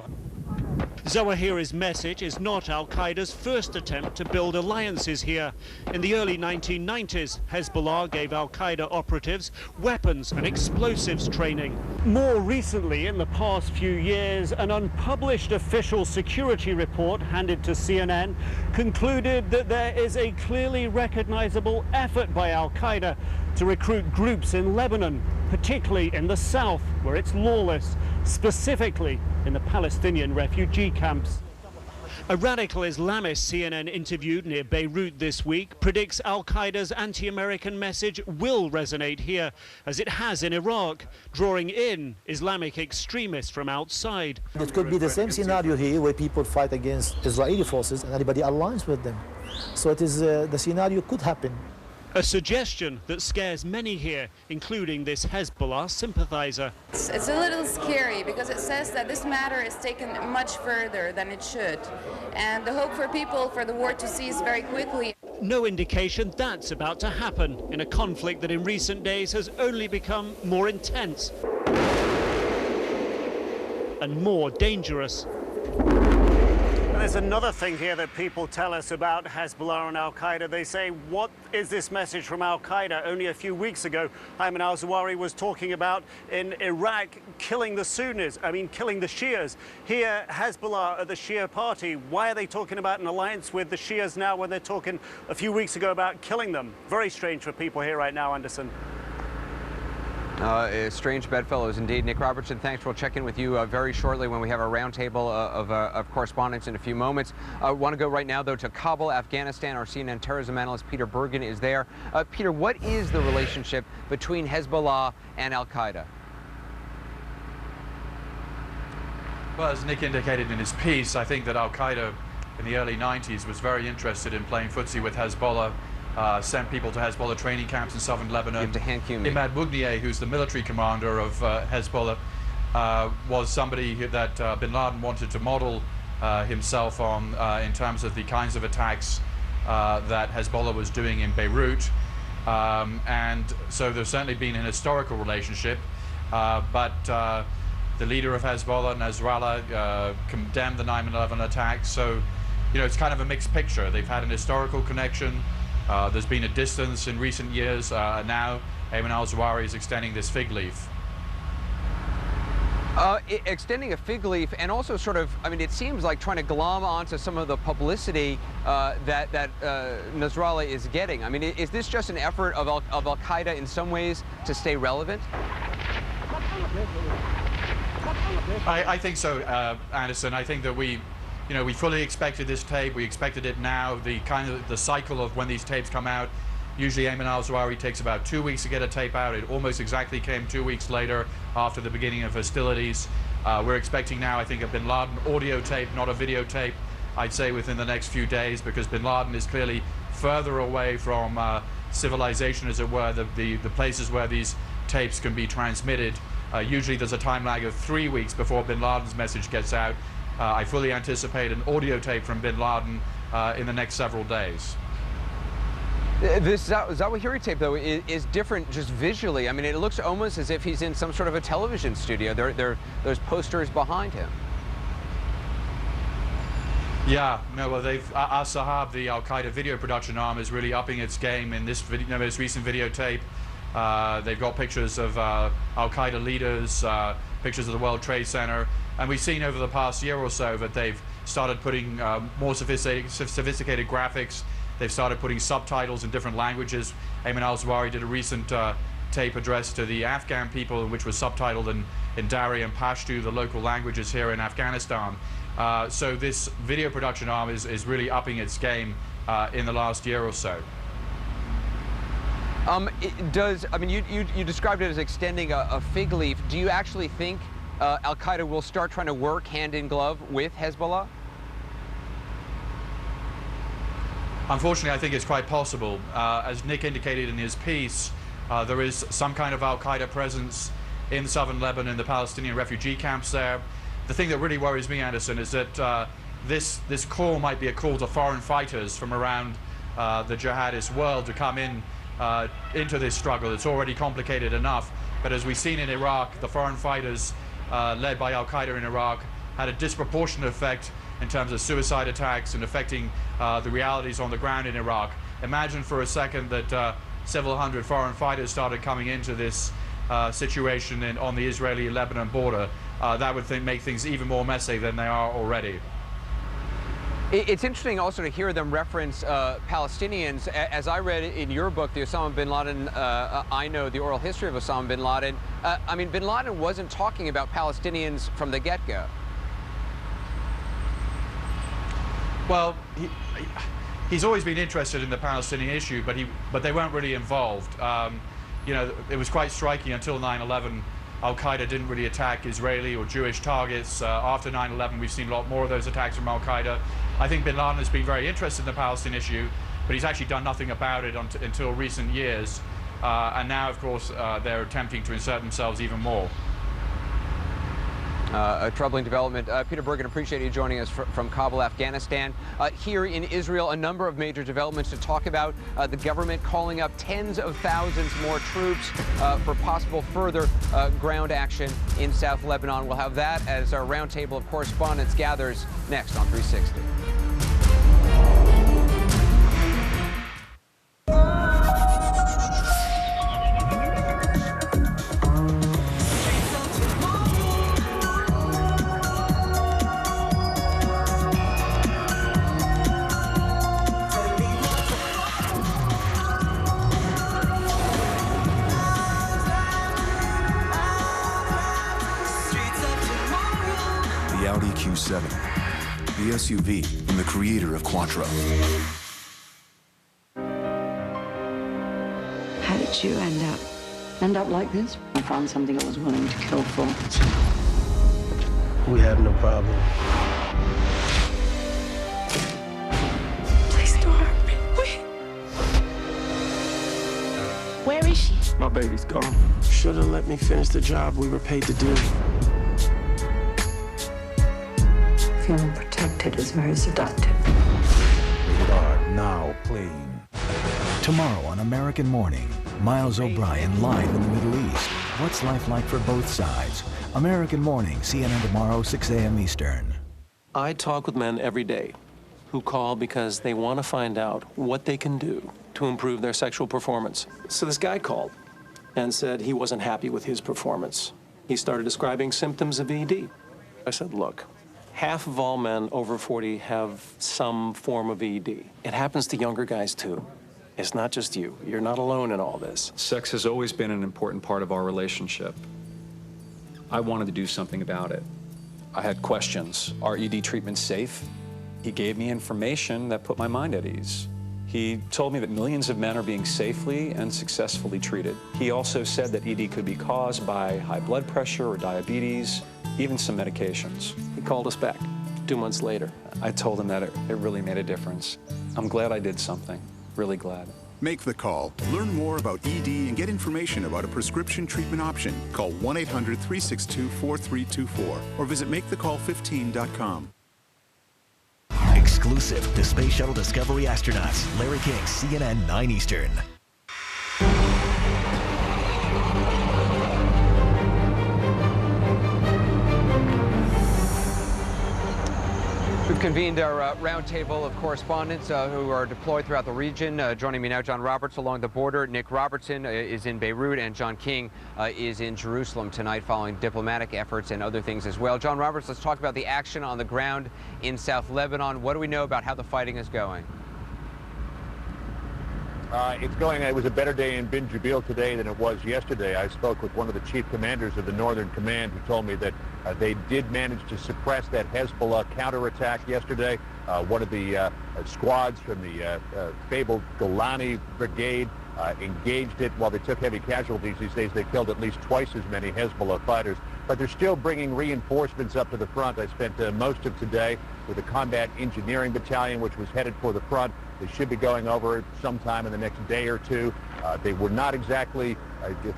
Zawahiri's message is not al-Qaeda's first attempt to build alliances here. In the early 1990s, Hezbollah gave al-Qaeda operatives weapons and explosives training. More recently, in the past few years, an unpublished official security report handed to CNN concluded that there is a clearly recognizable effort by al-Qaeda to recruit groups in Lebanon, particularly in the south, where it's lawless, specifically in the Palestinian refugee camps. A radical Islamist CNN interviewed near Beirut this week predicts al-Qaeda's anti-American message will resonate here, as it has in Iraq, drawing in Islamic extremists from outside. It could be the same scenario here, where people fight against Israeli forces and anybody aligns with them. So it is, the scenario could happen. A suggestion that scares many here, including this Hezbollah sympathizer. It's a little scary because it says that this matter is taken much further than it should. And the hope for people for the war to cease very quickly. No indication that's about to happen in a conflict that in recent days has only become more intense and more dangerous. There's another thing here that people tell us about Hezbollah and al-Qaeda. They say, what is this message from al-Qaeda? Only a few weeks ago, Ayman al-Zawahiri was talking about in Iraq killing the Sunnis, killing the Shias. Here, Hezbollah are the Shia party. Why are they talking about an alliance with the Shias now when they're talking a few weeks ago about killing them? Very strange for people here right now, Anderson. Strange bedfellows indeed. Nick Robertson, thanks. We'll check in with you very shortly when we have our roundtable of correspondence in a few moments. I want to go right now, though, to Kabul, Afghanistan. Our CNN terrorism analyst Peter Bergen is there. Peter, what is the relationship between Hezbollah and al-Qaeda? Well, as Nick indicated in his piece, I think that al-Qaeda in the early 90s was very interested in playing footsie with Hezbollah. Sent people to Hezbollah training camps in southern Lebanon. Imad Mughnieh, who's the military commander of Hezbollah, was somebody that bin Laden wanted to model himself on in terms of the kinds of attacks that Hezbollah was doing in Beirut. And so there's certainly been an historical relationship, but the leader of Hezbollah, Nasrallah, condemned the 9/11 attacks. So, you know, it's kind of a mixed picture. They've had an historical connection. There's been a distance in recent years. Now, Ayman al-Zawahiri is extending this fig leaf. Extending a fig leaf, and also sort of, it seems like trying to glom onto some of the publicity that Nasrallah is getting. Is this just an effort of al-Qaeda in some ways to stay relevant? I think so, Anderson. I think that we fully expected this tape. We expected it now. The cycle of when these tapes come out. Usually Ayman al-Zawahiri takes about 2 weeks to get a tape out. It almost exactly came 2 weeks later after the beginning of hostilities. We're expecting now, I think, a bin Laden audio tape, not a videotape, I'd say within the next few days, because bin Laden is clearly further away from civilization, as it were, the places where these tapes can be transmitted. Usually there's a time lag of 3 weeks before bin Laden's message gets out. I fully anticipate an audio tape from bin Laden in the next several days. This Zawahiri tape, though, is different just visually. It looks almost as if he's in some sort of a television studio. There's posters behind him. Yeah, no, well, Al-Sahab, the Al-Qaeda video production arm, is really upping its game in this most recent videotape. They've got pictures of Al-Qaeda leaders, pictures of the World Trade Center. And we've seen over the past year or so that they've started putting more sophisticated graphics. They've started putting subtitles in different languages. Ayman al-Zawahiri did a recent tape addressed to the Afghan people, which was subtitled in Dari and Pashto, the local languages here in Afghanistan. So this video production arm is really upping its game in the last year or so. You described it as extending a fig leaf. Do you actually think al-Qaeda will start trying to work hand in glove with Hezbollah? Unfortunately, I think it's quite possible. As Nick indicated in his piece, there is some kind of al-Qaeda presence in southern Lebanon, the Palestinian refugee camps there. The thing that really worries me, Anderson, is that this call might be a call to foreign fighters from around the jihadist world to come in into this struggle. It's already complicated enough, but as we've seen in Iraq, the foreign fighters led by Al-Qaeda in Iraq had a disproportionate effect in terms of suicide attacks and affecting the realities on the ground in Iraq. Imagine for a second that several hundred foreign fighters started coming into this situation on the Israeli-Lebanon border. That would make things even more messy than they are already. It's interesting also to hear them reference Palestinians. As I read in your book, the Osama bin Laden, I Know the Oral History of Osama bin Laden, I mean, bin Laden wasn't talking about Palestinians from the get-go. Well, he's always been interested in the Palestinian issue, but they weren't really involved. You know, it was quite striking until 9/11. Al-Qaeda didn't really attack Israeli or Jewish targets. After 9/11, we've seen a lot more of those attacks from Al-Qaeda. I think bin Laden has been very interested in the Palestinian issue, but he's actually done nothing about it until recent years. And now, of course, they're attempting to insert themselves even more. A troubling development. Peter Bergen, appreciate you joining us from Kabul, Afghanistan. Here in Israel, a number of major developments to talk about. The government calling up tens of thousands more troops for possible further ground action in South Lebanon. We'll have that as our roundtable of correspondents gathers next on 360. The SUV from the creator of Quattro. How did you end up like this? I found something I was willing to kill for. We have no problem. Please don't hurt me. Wait. Where is she? My baby's gone. Should have let me finish the job we were paid to do. Feeling protected is very seductive. Rated R, now playing. Tomorrow on American Morning, Miles O'Brien live in the Middle East. What's life like for both sides? American Morning, CNN tomorrow, 6 a.m. Eastern. I talk with men every day who call because they want to find out what they can do to improve their sexual performance. So this guy called and said he wasn't happy with his performance. He started describing symptoms of ED. I said, look, half of all men over 40 have some form of ED. It happens to younger guys, too. It's not just you. You're not alone in all this. Sex has always been an important part of our relationship. I wanted to do something about it. I had questions. Are ED treatments safe? He gave me information that put my mind at ease. He told me that millions of men are being safely and successfully treated. He also said that ED could be caused by high blood pressure or diabetes, even some medications. He called us back 2 months later. I told him that it really made a difference. I'm glad I did something, really glad. Make the call. Learn more about ED and get information about a prescription treatment option. Call 1-800-362-4324 or visit makethecall15.com. Exclusive to Space Shuttle Discovery astronauts, Larry King, CNN 9 Eastern. We've convened our roundtable of correspondents who are deployed throughout the region. Joining me now, John Roberts along the border. Nick Robertson is in Beirut, and John King is in Jerusalem tonight following diplomatic efforts and other things as well. John Roberts, let's talk about the action on the ground in South Lebanon. What do we know about how the fighting is going? It was a better day in Bin Jubil today than it was yesterday. I spoke with one of the chief commanders of the Northern Command who told me that they did manage to suppress that Hezbollah counterattack yesterday. One of the squads from the fabled Golani Brigade engaged it. While they took heavy casualties these days, they killed at least twice as many Hezbollah fighters. But they're still bringing reinforcements up to the front. I spent most of today with the Combat Engineering Battalion, which was headed for the front. They should be going over sometime in the next day or two. They were not exactly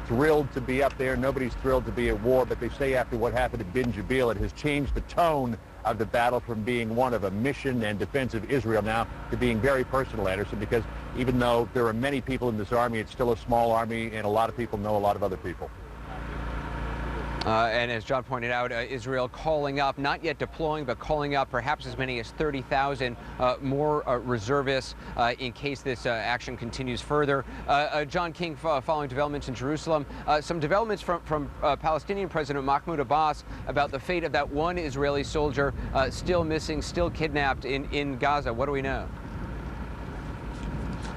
thrilled to be up there. Nobody's thrilled to be at war, but they say after what happened at Bin Jubil, it has changed the tone of the battle from being one of a mission and defense of Israel now to being very personal, Anderson, because even though there are many people in this army, it's still a small army, and a lot of people know a lot of other people. And as John pointed out, Israel calling up, not yet deploying, but calling up perhaps as many as 30,000 more reservists in case this action continues further. John King, following developments in Jerusalem, some developments from Palestinian President Mahmoud Abbas about the fate of that one Israeli soldier still missing, still kidnapped in Gaza. What do we know?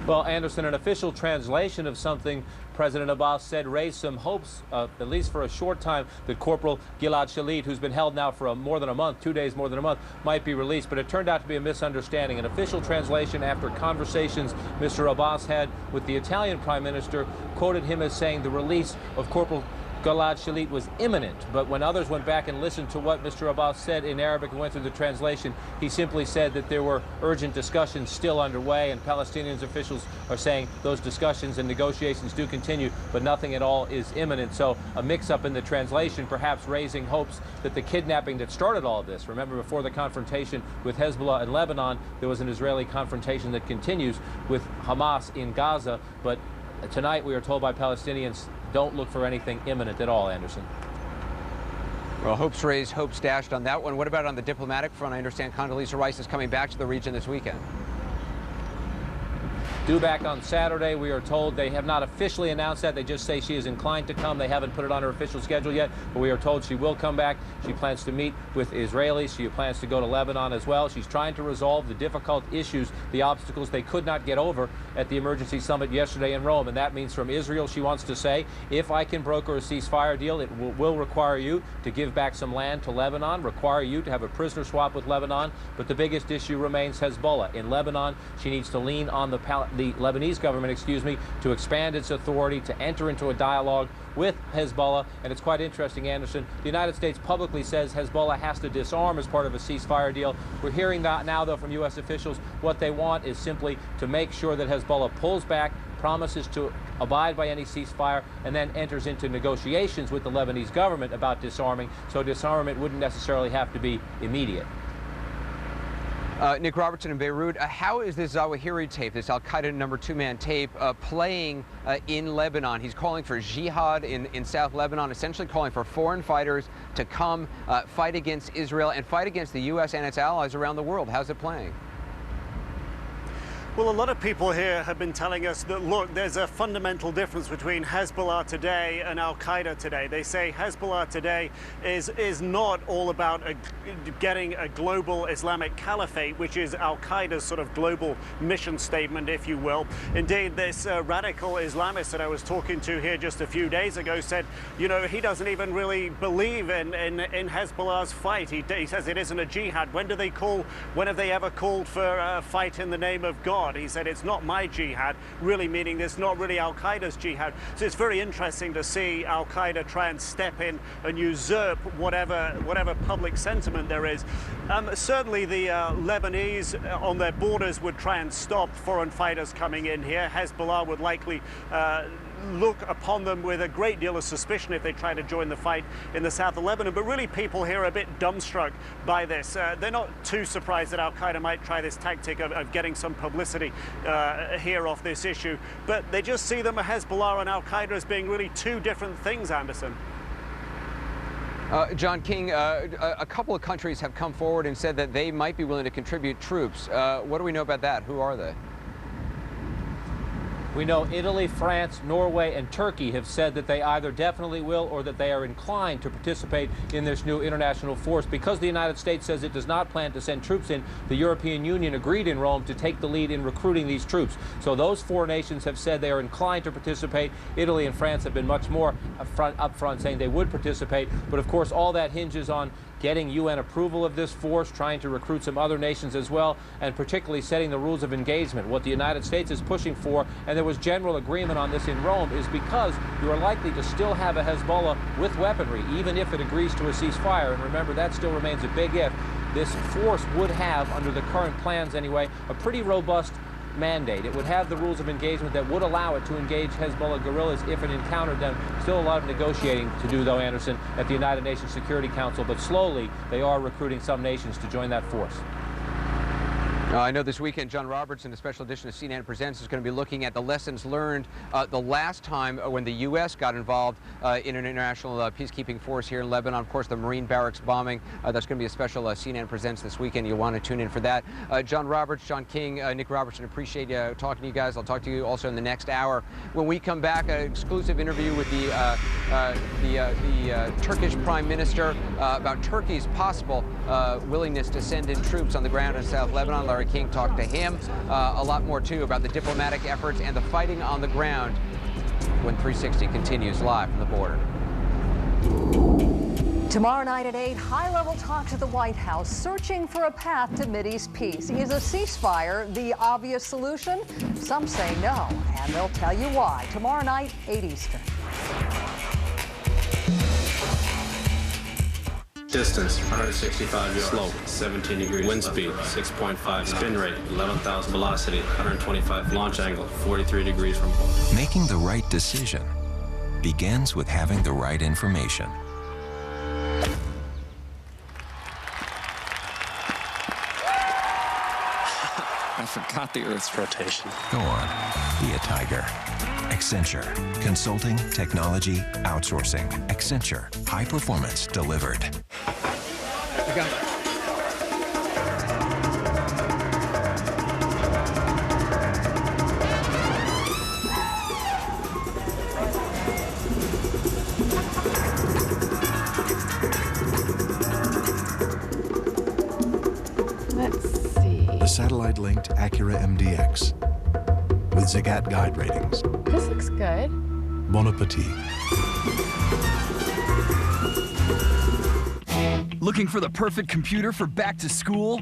Well, Anderson, an official translation of something President Abbas said raised some hopes, at least for a short time, that Corporal Gilad Shalit, who's been held now for more than a month, 2 days more than a month, might be released. But it turned out to be a misunderstanding. An official translation after conversations Mr. Abbas had with the Italian Prime Minister quoted him as saying the release of Corporal Gilad Shalit was imminent, but when others went back and listened to what Mr. Abbas said in Arabic and went through the translation, he simply said that there were urgent discussions still underway, and Palestinian officials are saying those discussions and negotiations do continue, but nothing at all is imminent. So a mix-up in the translation, perhaps raising hopes that the kidnapping that started all of this, remember before the confrontation with Hezbollah in Lebanon, there was an Israeli confrontation that continues with Hamas in Gaza, but tonight we are told by Palestinians, don't look for anything imminent at all, Anderson. Well, hopes raised, hopes dashed on that one. What about on the diplomatic front? I understand Condoleezza Rice is coming back to the region this weekend. Due back on Saturday, we are told. They have not officially announced that. They just say she is inclined to come. They haven't put it on her official schedule yet, but we are told she will come back. She plans to meet with Israelis. She plans to go to Lebanon as well. She's trying to resolve the difficult issues, the obstacles they could not get over at the emergency summit yesterday in Rome. And that means from Israel, she wants to say, if I can broker a ceasefire deal, it will require you to give back some land to Lebanon, require you to have a prisoner swap with Lebanon. But the biggest issue remains Hezbollah. In Lebanon, she needs to lean on the Lebanese government, to expand its authority, to enter into a dialogue with Hezbollah. And it's quite interesting, Anderson. The United States publicly says Hezbollah has to disarm as part of a ceasefire deal. We're hearing that now, though, from U.S. officials. What they want is simply to make sure that Hezbollah pulls back, promises to abide by any ceasefire, and then enters into negotiations with the Lebanese government about disarming. So disarmament wouldn't necessarily have to be immediate. Nick Robertson in Beirut, how is this Zawahiri tape, this Al-Qaeda number 2-man tape, playing in Lebanon? He's calling for jihad in South Lebanon, essentially calling for foreign fighters to come fight against Israel and fight against the U.S. and its allies around the world. How's it playing? Well, a lot of people here have been telling us that, look, there's a fundamental difference between Hezbollah today and Al-Qaeda today. They say Hezbollah today is not all about getting a global Islamic caliphate, which is Al-Qaeda's sort of global mission statement, if you will. Indeed, this radical Islamist that I was talking to here just a few days ago said, you know, he doesn't even really believe in Hezbollah's fight. He says it isn't a jihad. When have they ever called for a fight in the name of God? He said, it's not my jihad, really meaning it's not really Al-Qaeda's jihad. So it's very interesting to see Al-Qaeda try and step in and usurp whatever public sentiment there is. Certainly the Lebanese on their borders would try and stop foreign fighters coming in here. Hezbollah would likely look upon them with a great deal of suspicion if they try to join the fight in the south of Lebanon. But really, people here are a bit dumbstruck by this. They're not too surprised that Al-Qaeda might try this tactic of getting some publicity here off this issue. But they just see them, Hezbollah and Al-Qaeda, as being really two different things, Anderson. John King, a couple of countries have come forward and said that they might be willing to contribute troops. What do we know about that? Who are they? We know Italy, France, Norway, and Turkey have said that they either definitely will or that they are inclined to participate in this new international force. Because the United States says it does not plan to send troops in, the European Union agreed in Rome to take the lead in recruiting these troops. So those four nations have said they are inclined to participate. Italy and France have been much more upfront saying they would participate. But of course, all that hinges on getting UN approval of this force, trying to recruit some other nations as well, and particularly setting the rules of engagement. What the United States is pushing for, and there was general agreement on this in Rome, is because you are likely to still have a Hezbollah with weaponry, even if it agrees to a ceasefire. And remember, that still remains a big if. This force would have, under the current plans anyway, a pretty robust mandate. It would have the rules of engagement that would allow it to engage Hezbollah guerrillas if it encountered them. Still a lot of negotiating to do, though, Anderson, at the United Nations Security Council, but slowly they are recruiting some nations to join that force. I know this weekend John Robertson, a special edition of CNN Presents, is going to be looking at the lessons learned the last time when the U.S. got involved in an international peacekeeping force here in Lebanon. Of course, the Marine barracks bombing. That's going to be a special CNN Presents this weekend. You'll want to tune in for that. John Roberts, John King, Nick Robertson, appreciate talking to you guys. I'll talk to you also in the next hour. When we come back, an exclusive interview with the Turkish Prime Minister about Turkey's possible willingness to send in troops on the ground in South Lebanon. Larry King talked to him. A lot more, too, about the diplomatic efforts and the fighting on the ground when 360 continues live from the border. Tomorrow night at 8, high-level talks at the White House searching for a path to Mideast peace. Is a ceasefire the obvious solution? Some say no, and they'll tell you why. Tomorrow night, 8 Eastern. Distance, 165 yards. Slope, 17 degrees. Wind speed, 6.5. Spin rate, 11,000. Velocity, 125. Launch angle, 43 degrees from pole. Making the right decision begins with having the right information. I forgot the Earth's rotation. Go on, be a tiger. Accenture. Consulting, technology, outsourcing. Accenture. High performance delivered. I got it. Let's see. The satellite-linked Acura MDX with Zagat guide ratings. This looks good. Bon appetit. Looking for the perfect computer for back to school?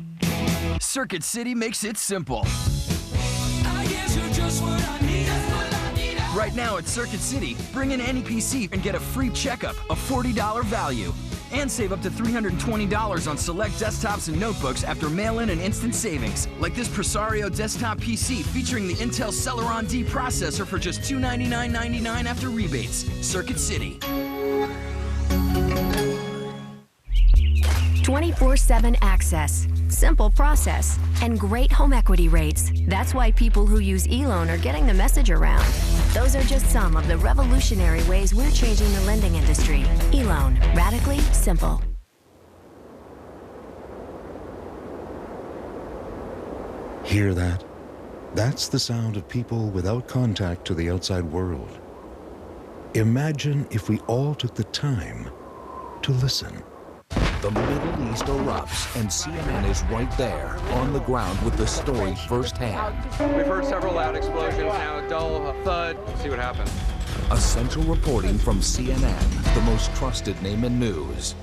Circuit City makes it simple. Right now at Circuit City, bring in any PC and get a free checkup, a $40 value. And save up to $320 on select desktops and notebooks after mail-in and instant savings. Like this Presario desktop PC featuring the Intel Celeron D processor for just $299.99 after rebates. Circuit City. 24/7 access, simple process, and great home equity rates. That's why people who use eLoan are getting the message around. Those are just some of the revolutionary ways we're changing the lending industry. eLoan, radically simple. Hear that? That's the sound of people without contact to the outside world. Imagine if we all took the time to listen. The Middle East erupts, and CNN is right there, on the ground with the story firsthand. We've heard several loud explosions, now a dull, a thud. Let's see what happens. Essential reporting from CNN, the most trusted name in news.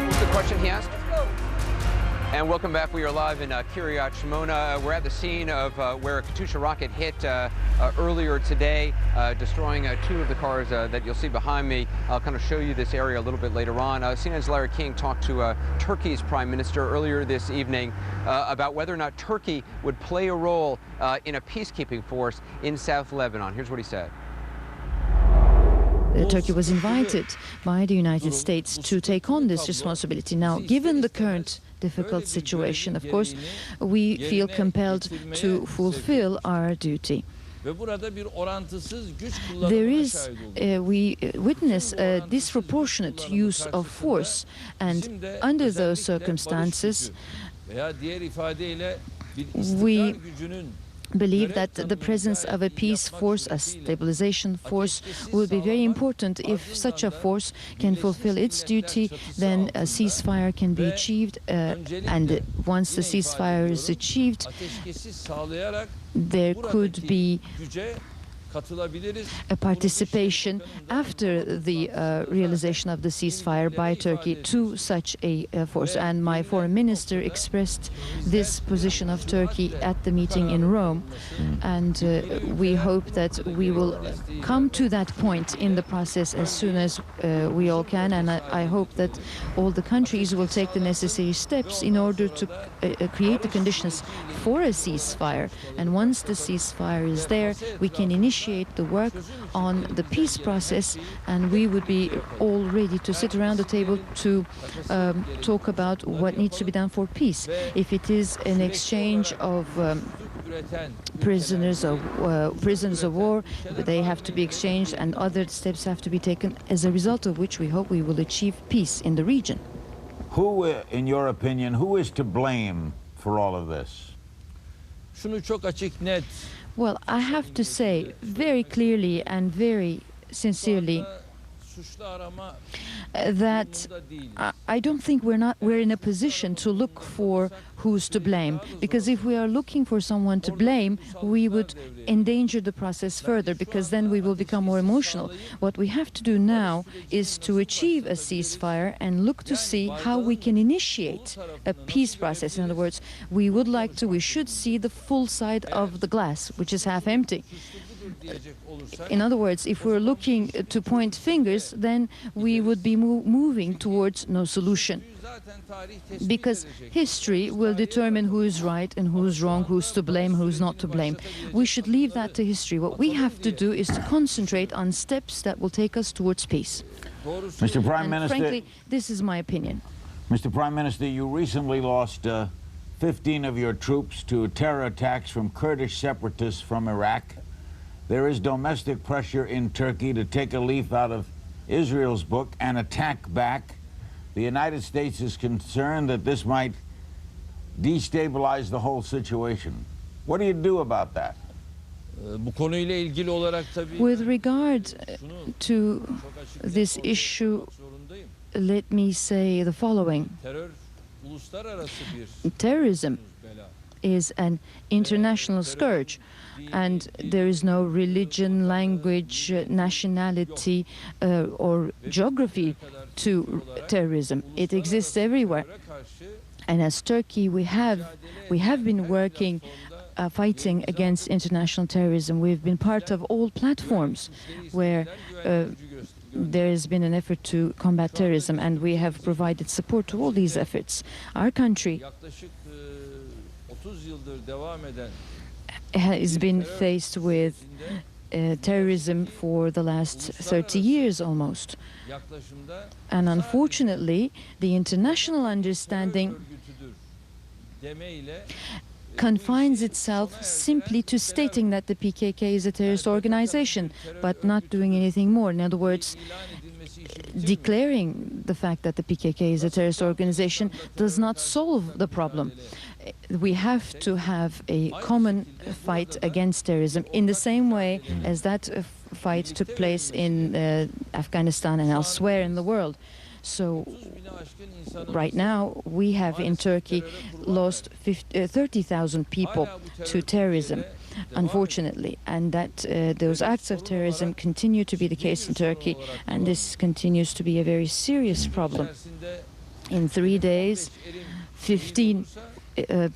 What's the question he asked? And welcome back. We are live in Kiryat Shmona. We're at the scene of where a Katyusha rocket hit earlier today, destroying two of the cars that you'll see behind me. I'll kind of show you this area a little bit later on. CNN's Larry King talked to Turkey's Prime Minister earlier this evening about whether or not Turkey would play a role in a peacekeeping force in South Lebanon. Here's what he said. Turkey was invited by the United States to take on this responsibility. Now, given the current difficult situation, of course, we feel compelled to fulfill our duty. There is, we witness a disproportionate use of force, and under those circumstances, we believe that the presence of a peace force, a stabilization force, will be very important. If such a force can fulfill its duty, then a ceasefire can be achieved, and once the ceasefire is achieved, there could be a participation after the realization of the ceasefire by Turkey to such a force. And my foreign minister expressed this position of Turkey at the meeting in Rome. And we hope that we will come to that point in the process as soon as we all can. And I hope that all the countries will take the necessary steps in order to create the conditions for a ceasefire. And once the ceasefire is there, we can initiate the work on the peace process, and we would be all ready to sit around the table to talk about what needs to be done for peace. If it is an exchange of prisoners of war, they have to be exchanged, and other steps have to be taken, as a result of which we hope we will achieve peace in the region. Who, in your opinion, who is to blame for all of this? Well, I have to say very clearly and very sincerely that I don't think we're in a position to look for who's to blame, because if we are looking for someone to blame, we would endanger the process further, because then we will become more emotional. What we have to do now is to achieve a ceasefire and look to see how we can initiate a peace process. In other words, we should see the full side of the glass, which is half empty. In other words, if we're looking to point fingers, then we would be moving towards no solution. Because history will determine who is right and who is wrong, who's to blame, who's not to blame. We should leave that to history. What we have to do is to concentrate on steps that will take us towards peace. Mr. Prime Minister, frankly, this is my opinion. Mr. Prime Minister, you recently lost 15 of your troops to terror attacks from Kurdish separatists from Iraq. There is domestic pressure in Turkey to take a leaf out of Israel's book and attack back. The United States is concerned that this might destabilize the whole situation. What do you do about that? With regard to this issue, let me say the following. Terrorism is an international scourge, and there is no religion, language, nationality, or geography to terrorism. It exists everywhere. And as Turkey, we have been working, fighting against international terrorism. We've been part of all platforms where there has been an effort to combat terrorism, and we have provided support to all these efforts. Our country has been faced with terrorism for the last 30 years almost. And unfortunately, the international understanding confines itself simply to stating that the PKK is a terrorist organization, but not doing anything more. In other words, declaring the fact that the PKK is a terrorist organization does not solve the problem. We have to have a common fight against terrorism in the same way as that fight took place in Afghanistan and elsewhere in the world. So right now we have in Turkey lost 30,000 people to terrorism, unfortunately, and that those acts of terrorism continue to be the case in Turkey, and this continues to be a very serious problem. In 3 days, 15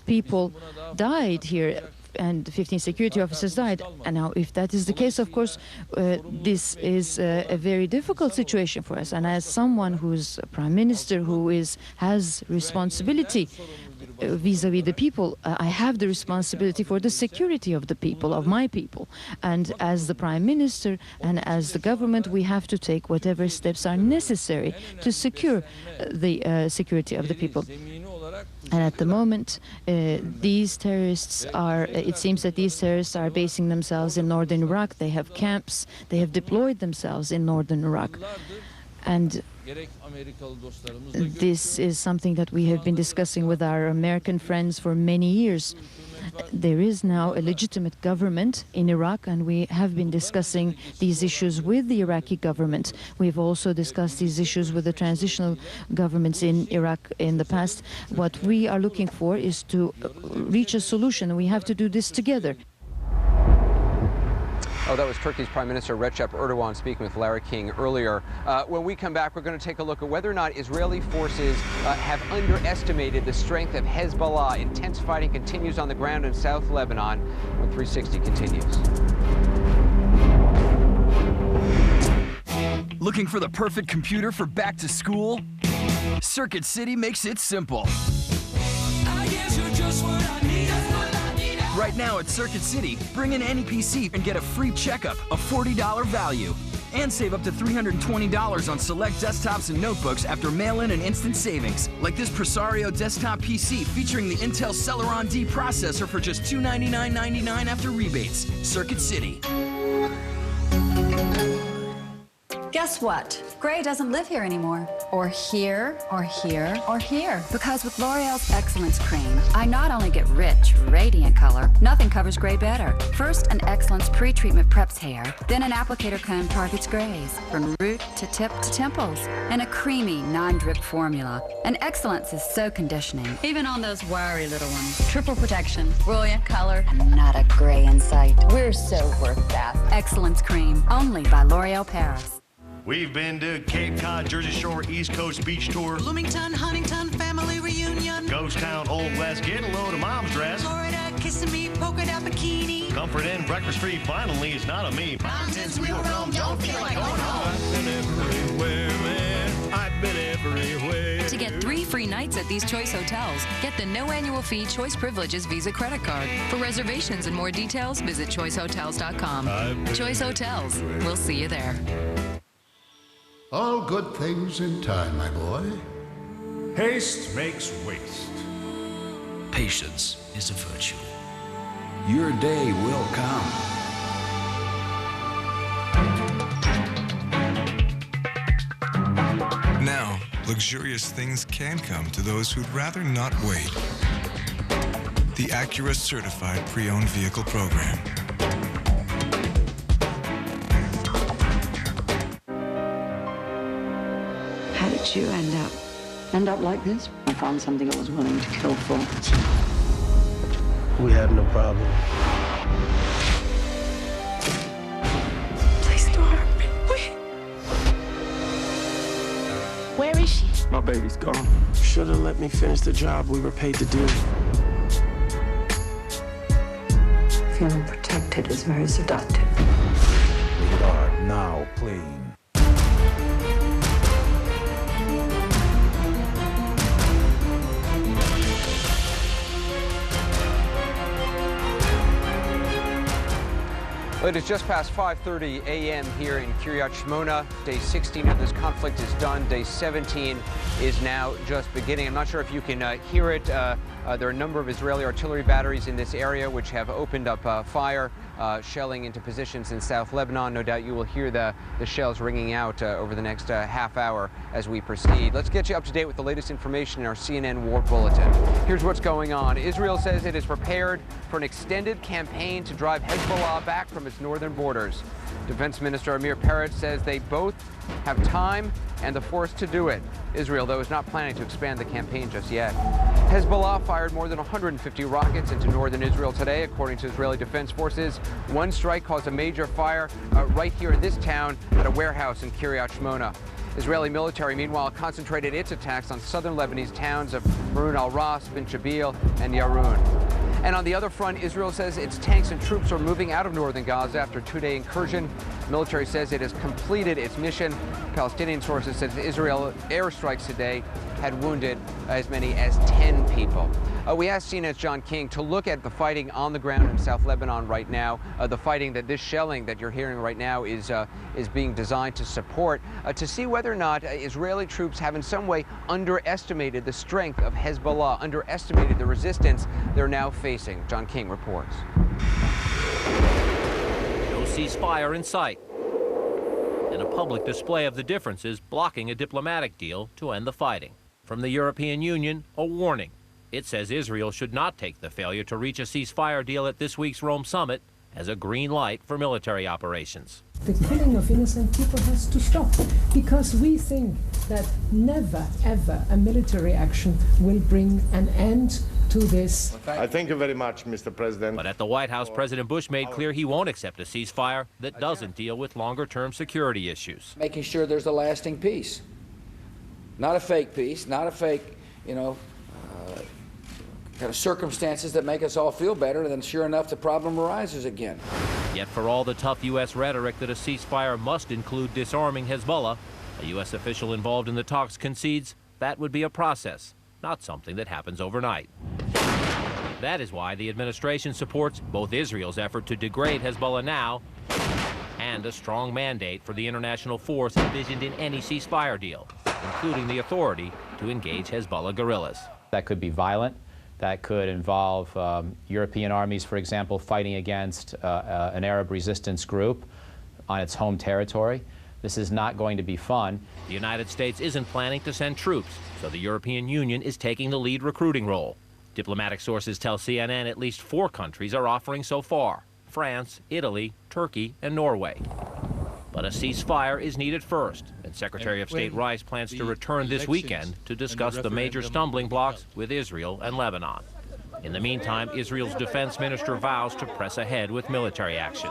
people died here, and 15 security officers died. And now, if that is the case, of course, this is a very difficult situation for us. And as someone who's a prime minister who has responsibility vis-a-vis the people, I have the responsibility for the security of the people, of my people. And as the prime minister and as the government, we have to take whatever steps are necessary to secure the security of the people. And at the moment, these terrorists are, it seems that these terrorists are basing themselves in northern Iraq. They have camps, they have deployed themselves in northern Iraq. And this is something that we have been discussing with our American friends for many years. There is now a legitimate government in Iraq, and we have been discussing these issues with the Iraqi government. We've also discussed these issues with the transitional governments in Iraq in the past. What we are looking for is to reach a solution, and we have to do this together. Oh, that was Turkey's Prime Minister Recep Erdogan speaking with Larry King earlier. When we come back, we're going to take a look at whether or not Israeli forces have underestimated the strength of Hezbollah. Intense fighting continues on the ground in South Lebanon when 360 continues. Looking for the perfect computer for back to school? Circuit City makes it simple. I guess you're just what I need. Right now at Circuit City, bring in any PC and get a free checkup, a $40 value. And save up to $320 on select desktops and notebooks after mail-in and instant savings. Like this Presario desktop PC featuring the Intel Celeron D processor for just $299.99 after rebates. Circuit City. Guess what? Gray doesn't live here anymore. Or here, or here, or here. Because with L'Oreal's Excellence Cream, I not only get rich, radiant color, nothing covers gray better. First, an Excellence pre-treatment preps hair, then an applicator comb targets grays, from root to tip to temples, and a creamy, non-drip formula. And Excellence is so conditioning, even on those wiry little ones. Triple protection, brilliant color, and not a gray in sight. We're so worth that. Excellence Cream, only by L'Oreal Paris. We've been to Cape Cod, Jersey Shore, East Coast Beach Tour, Bloomington, Huntington, family reunion, Ghost Town, Old West, getting a load of mom's dress, Florida, kissing me, polka dot bikini, Comfort Inn, Breakfast Street, finally it's not a me. Mountains we'll roam, don't feel like going home. I've been everywhere, man, I've been everywhere. To get 3 free nights at these Choice hotels, get the no annual fee Choice Privileges Visa credit card. For reservations and more details, visit choicehotels.com. Choice Hotels. We'll see you there. All good things in time, my boy. Haste makes waste. Patience is a virtue. Your day will come. Now, luxurious things can come to those who'd rather not wait. The Acura Certified Pre-Owned Vehicle Program. How did you end up like this? I found something I was willing to kill for. We had no problem. Please don't hurt me. Wait. Where is she? My baby's gone. Should have let me finish the job we were paid to do. Feeling protected is very seductive. Rated R, now playing. Well, it is just past 5:30 a.m. here in Kiryat Shmona. Day 16 of this conflict is done. Day 17 is now just beginning. I'm not sure if you can hear it. There are a number of Israeli artillery batteries in this area which have opened up fire, shelling into positions in South Lebanon. No doubt you will hear the shells ringing out over the next half hour as we proceed. Let's get you up to date with the latest information in our CNN War Bulletin. Here's what's going on. Israel says it is prepared for an extended campaign to drive Hezbollah back from its northern borders. Defense Minister Amir Peretz says they both have time and the force to do it. Israel, though, is not planning to expand the campaign just yet. Hezbollah fired more than 150 rockets into northern Israel today, according to Israeli Defense Forces. One strike caused a major fire right here in this town at a warehouse in Kiryat Shmona. Israeli military, meanwhile, concentrated its attacks on southern Lebanese towns of Marun al-Ras, Bin Jabil, and Yarun. And on the other front, Israel says its tanks and troops are moving out of northern Gaza after a 2-day incursion. The military says it has completed its mission. Palestinian sources said Israel airstrikes today had wounded as many as 10 people. We asked CNN's John King to look at the fighting on the ground in South Lebanon right now, the fighting that this shelling that you're hearing right now is being designed to support, to see whether or not Israeli troops have in some way underestimated the strength of Hezbollah, underestimated the resistance they're now facing. John King reports. No ceasefire in sight, and a public display of the differences blocking a diplomatic deal to end the fighting. From the European Union, a warning. It says Israel should not take the failure to reach a ceasefire deal at this week's Rome summit as a green light for military operations. The killing of innocent people has to stop, because we think that never, ever a military action will bring an end to this. I thank you very much, Mr. President. But at the White House, President Bush made clear he won't accept a ceasefire that doesn't deal with longer-term security issues. Making sure there's a lasting peace. Not a fake peace, not a fake, kind of circumstances that make us all feel better, and then sure enough the problem arises again. Yet for all the tough U.S. rhetoric that a ceasefire must include disarming Hezbollah, a U.S. official involved in the talks concedes that would be a process, not something that happens overnight. That is why the administration supports both Israel's effort to degrade Hezbollah now and a strong mandate for the international force envisioned in any ceasefire deal, including the authority to engage Hezbollah guerrillas. That could be violent. That could involve European armies, for example, fighting against an Arab resistance group on its home territory. This is not going to be fun. The United States isn't planning to send troops, so the European Union is taking the lead recruiting role. Diplomatic sources tell CNN at least 4 countries are offering so far: France, Italy, Turkey, and Norway. But a ceasefire is needed first, and Secretary of State Rice plans to return this weekend to discuss the major stumbling blocks with Israel and Lebanon. In the meantime, Israel's defense minister vows to press ahead with military action.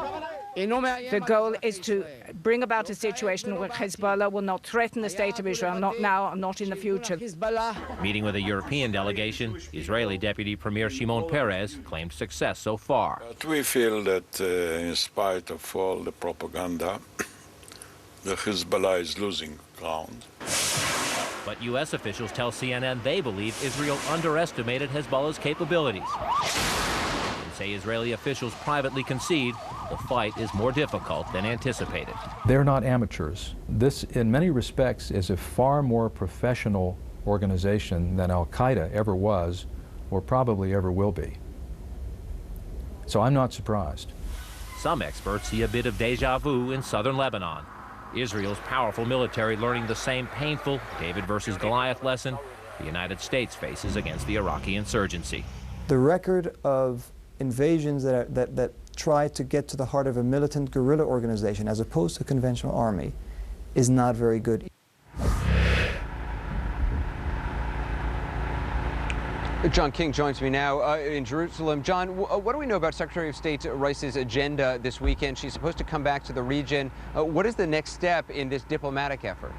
The goal is to bring about a situation where Hezbollah will not threaten the state of Israel, not now and not in the future. Meeting with a European delegation, Israeli Deputy Premier Shimon Peres claimed success so far. But we feel that in spite of all the propaganda, the Hezbollah is losing ground. But U.S. officials tell CNN they believe Israel underestimated Hezbollah's capabilities. And say Israeli officials privately concede the fight is more difficult than anticipated. They're not amateurs. This, in many respects, is a far more professional organization than Al-Qaeda ever was, or probably ever will be. So I'm not surprised. Some experts see a bit of deja vu in southern Lebanon. Israel's powerful military learning the same painful David versus Goliath lesson the United States faces against the Iraqi insurgency. The record of invasions that try to get to the heart of a militant guerrilla organization as opposed to a conventional army is not very good. John King joins me now in Jerusalem. John, what do we know about Secretary of State Rice's agenda this weekend? She's supposed to come back to the region. What is the next step in this diplomatic effort?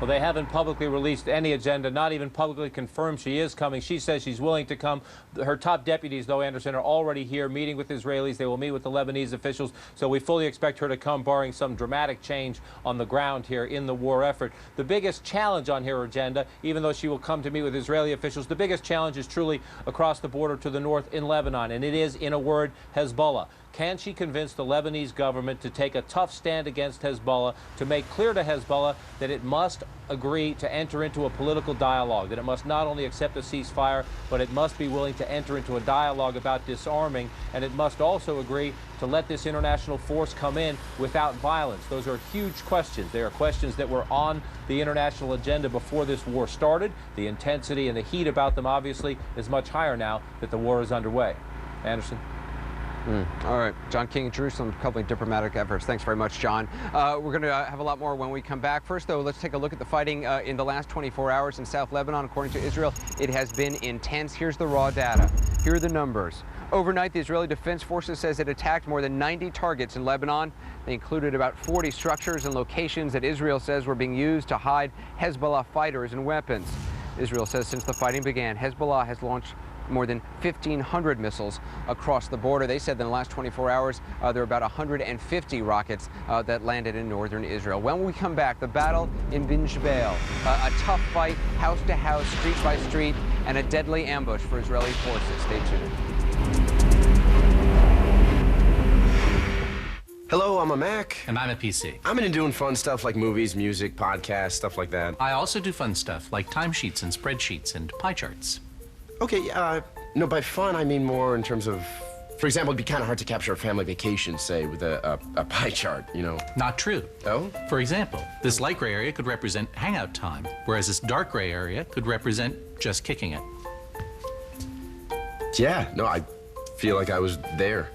Well, they haven't publicly released any agenda, not even publicly confirmed she is coming. She says she's willing to come. Her top deputies, though, Anderson, are already here meeting with Israelis. They will meet with the Lebanese officials, so we fully expect her to come, barring some dramatic change on the ground here in the war effort. The biggest challenge on her agenda, even though she will come to meet with Israeli officials, the biggest challenge is truly across the border to the north in Lebanon, and it is, in a word, Hezbollah. Can she convince the Lebanese government to take a tough stand against Hezbollah, to make clear to Hezbollah that it must agree to enter into a political dialogue, that it must not only accept a ceasefire, but it must be willing to enter into a dialogue about disarming, and it must also agree to let this international force come in without violence? Those are huge questions. They are questions that were on the international agenda before this war started. The intensity and the heat about them, obviously, is much higher now that the war is underway. Anderson? All right, John King in Jerusalem, covering diplomatic efforts. Thanks very much, John. We're going to have a lot more when we come back. First, though, let's take a look at the fighting in the last 24 hours in South Lebanon. According to Israel, it has been intense. Here's the raw data. Here are the numbers. Overnight, the Israeli Defense Forces says it attacked more than 90 targets in Lebanon. They included about 40 structures and locations that Israel says were being used to hide Hezbollah fighters and weapons. Israel says since the fighting began, Hezbollah has launched more than 1,500 missiles across the border. They said in the last 24 hours, there were about 150 rockets that landed in northern Israel. When we come back, the battle in Bin Jbeil, a tough fight, house to house, street by street, and a deadly ambush for Israeli forces. Stay tuned. Hello, I'm a Mac. And I'm a PC. I'm into doing fun stuff like movies, music, podcasts, stuff like that. I also do fun stuff like timesheets and spreadsheets and pie charts. Okay, no, by fun, I mean more in terms of, for example, it'd be kind of hard to capture a family vacation, say, with a pie chart, you know? Not true. Oh? For example, this light gray area could represent hangout time, whereas this dark gray area could represent just kicking it. Yeah, no, I feel like I was there.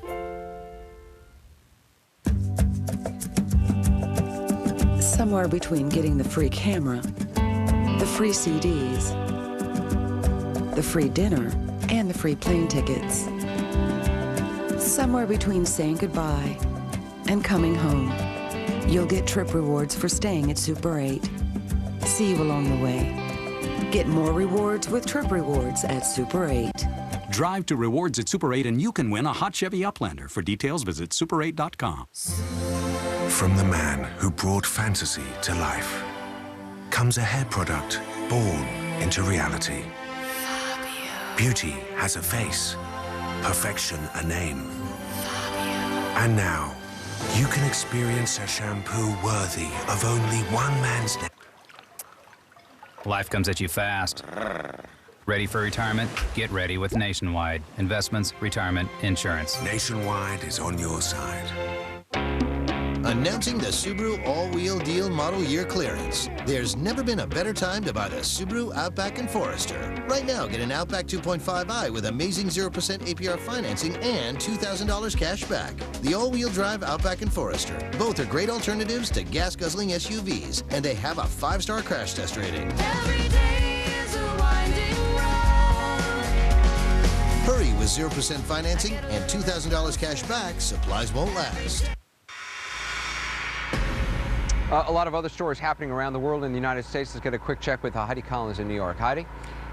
Somewhere between getting the free camera, the free CDs, the free dinner, and the free plane tickets. Somewhere between saying goodbye and coming home, you'll get trip rewards for staying at Super 8. See you along the way. Get more rewards with Trip Rewards at Super 8. Drive to Rewards at Super 8 and you can win a hot Chevy Uplander. For details, visit super8.com. From the man who brought fantasy to life comes a hair product born into reality. Beauty has a face, perfection a name. And now, you can experience a shampoo worthy of only one man's name. Life comes at you fast. Ready for retirement? Get ready with Nationwide. Investments, retirement, insurance. Nationwide is on your side. Announcing the Subaru All-Wheel Deal Model Year Clearance. There's never been a better time to buy the Subaru Outback and Forester. Right now, get an Outback 2.5i with amazing 0% APR financing and $2,000 cash back. The all-wheel drive Outback and Forester. Both are great alternatives to gas-guzzling SUVs, and they have a 5-star crash test rating. Every day is a winding road. Hurry with 0% financing and $2,000 cash back. Supplies won't last. A lot of other stories happening around the world in the United States. Let's get a quick check with Heidi Collins in New York. Heidi?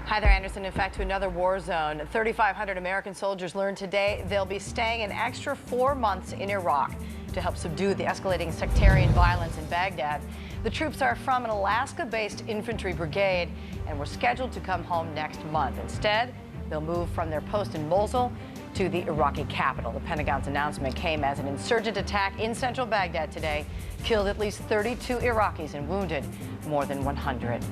Hi there, Anderson. In fact, to another war zone. 3,500 American soldiers learned today they'll be staying an extra 4 months in Iraq to help subdue the escalating sectarian violence in Baghdad. The troops are from an Alaska-based infantry brigade and were scheduled to come home next month. Instead, they'll move from their post in Mosul to the Iraqi capital. The Pentagon's announcement came as an insurgent attack in central Baghdad today killed at least 32 Iraqis and wounded more than 100.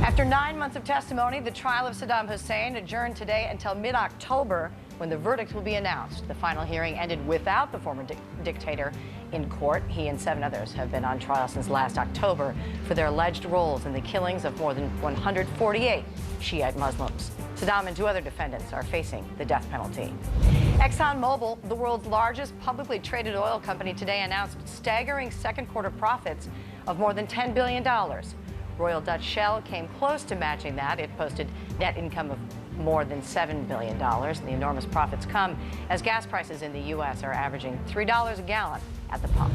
After 9 months of testimony, the trial of Saddam Hussein adjourned today until mid-October when the verdict will be announced. The final hearing ended without the former dictator in court. He and 7 others have been on trial since last October for their alleged roles in the killings of more than 148 Shiite Muslims. Saddam and 2 other defendants are facing the death penalty. ExxonMobil, the world's largest publicly traded oil company, today announced staggering second-quarter profits of more than $10 billion. Royal Dutch Shell came close to matching that. It posted net income of more than $7 billion. The enormous profits come as gas prices in the U.S. are averaging $3 a gallon at the pump.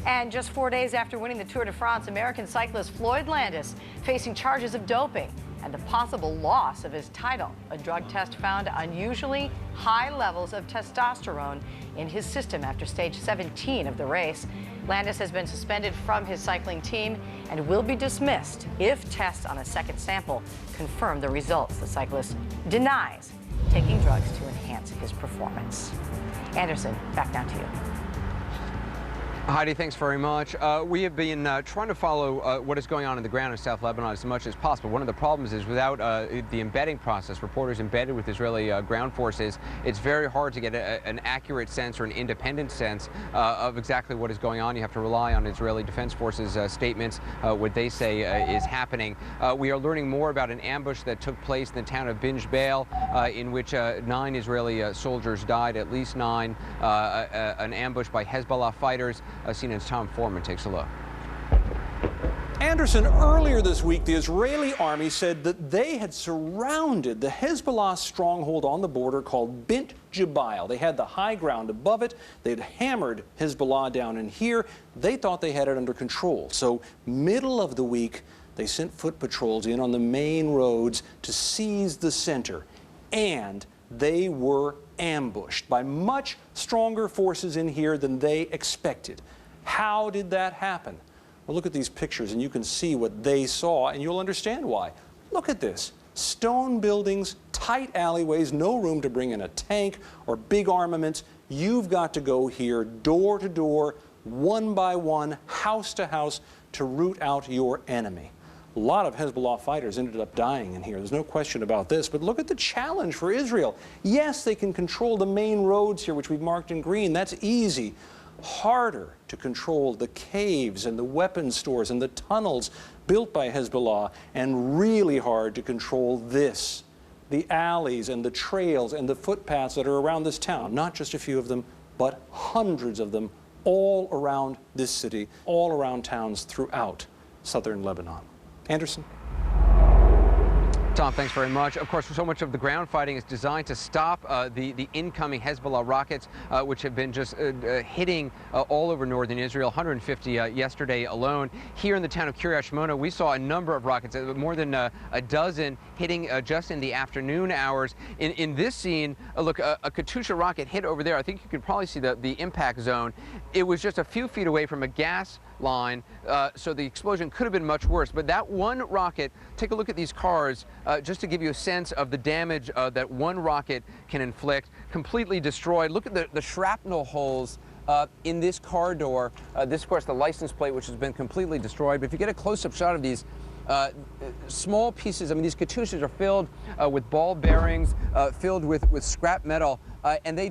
And just 4 days after winning the Tour de France, American cyclist Floyd Landis facing charges of doping and the possible loss of his title. A drug test found unusually high levels of testosterone in his system after stage 17 of the race. Landis has been suspended from his cycling team and will be dismissed if tests on a second sample confirm the results. The cyclist denies taking drugs to enhance his performance. Anderson, back down to you. Heidi, thanks very much. We have been trying to follow what is going on in the ground in South Lebanon as much as possible. One of the problems is without the embedding process, reporters embedded with Israeli ground forces, it's very hard to get an accurate sense or an independent sense of exactly what is going on. You have to rely on Israeli Defense Forces statements, what they say is happening. We are learning more about an ambush that took place in the town of Binj Bail, in which 9 Israeli soldiers died, at least 9, an ambush by Hezbollah fighters. CNN's Tom Foreman takes a look. Anderson, earlier this week, the Israeli army said that they had surrounded the Hezbollah stronghold on the border called Bint Jbeil. They had the high ground above it. They'd hammered Hezbollah down in here. They thought they had it under control. So middle of the week, they sent foot patrols in on the main roads to seize the center. And they were ambushed by much stronger forces in here than they expected. How did that happen? Well, look at these pictures and you can see what they saw and you'll understand why. Look at this. Stone buildings, tight alleyways, no room to bring in a tank or big armaments. You've got to go here door to door, one by one, house to house to root out your enemy. A lot of Hezbollah fighters ended up dying in here. There's no question about this. But look at the challenge for Israel. Yes, they can control the main roads here, which we've marked in green. That's easy. Harder to control the caves and the weapons stores and the tunnels built by Hezbollah, and really hard to control this, the alleys and the trails and the footpaths that are around this town. Not just a few of them, but hundreds of them all around this city, all around towns throughout southern Lebanon. Anderson? Tom, thanks very much. Of course, so much of the ground fighting is designed to stop the incoming Hezbollah rockets, which have been just hitting all over northern Israel, 150 yesterday alone. Here in the town of Kiryat Shmona, we saw a number of rockets, more than a dozen, hitting just in the afternoon hours. In this scene, look, a Katyusha rocket hit over there. I think you can probably see the impact zone. It was just a few feet away from a gas line, so the explosion could have been much worse. But that one rocket, take a look at these cars, just to give you a sense of the damage that one rocket can inflict. Completely destroyed. Look at the shrapnel holes in this car door. This, of course, the license plate, which has been completely destroyed. But if you get a close-up shot of these small pieces, I mean, these Katyushas are filled with ball bearings, filled with scrap metal. And they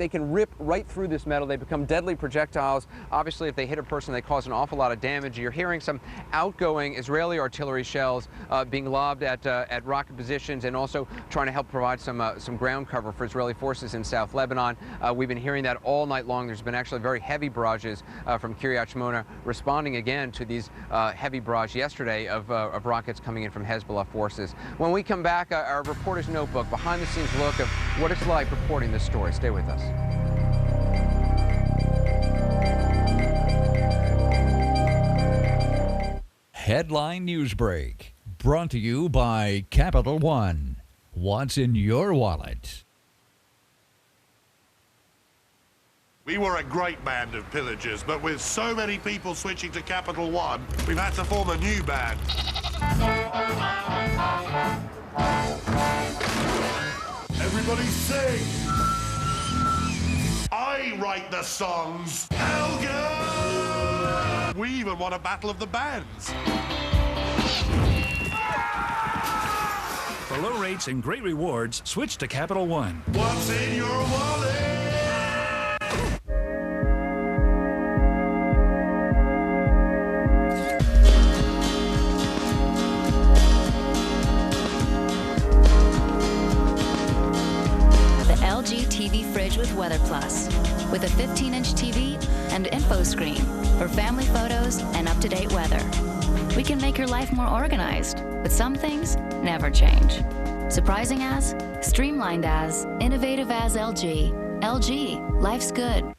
can rip right through this metal. They become deadly projectiles. Obviously, if they hit a person, they cause an awful lot of damage. You're hearing some outgoing Israeli artillery shells being lobbed at rocket positions, and also trying to help provide some ground cover for Israeli forces in South Lebanon. We've been hearing that all night long. There's been actually very heavy barrages from Kiryat Shmona, responding again to these heavy barrage yesterday of rockets coming in from Hezbollah forces. When we come back, our reporter's notebook, behind-the-scenes look of what it's like reporting this story. Stay with us. Headline News Break, brought to you by Capital One. What's in your wallet? We were a great band of pillagers, but with so many people switching to Capital One, we've had to form a new band. Everybody sing! I write the songs. Helga! We even won a battle of the bands. For low rates and great rewards, switch to Capital One. What's in your wallet? LG TV fridge with Weather Plus, with a 15-inch TV and info screen for family photos and up-to-date weather. We can make your life more organized, but some things never change. Surprising as, streamlined as, innovative as LG. LG, life's good.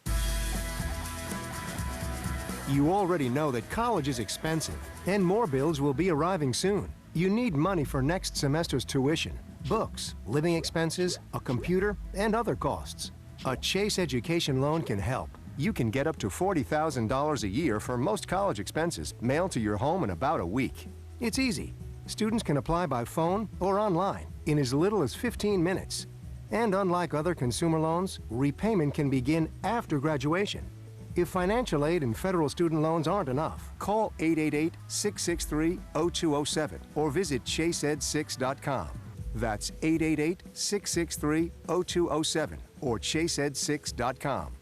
You already know that college is expensive, and more bills will be arriving soon. You need money for next semester's tuition, books, living expenses, a computer, and other costs. A Chase Education loan can help. You can get up to $40,000 a year for most college expenses mailed to your home in about a week. It's easy. Students can apply by phone or online in as little as 15 minutes. And unlike other consumer loans, repayment can begin after graduation. If financial aid and federal student loans aren't enough, call 888-663-0207 or visit chaseed6.com. That's 888-663-0207 or chaseed6.com.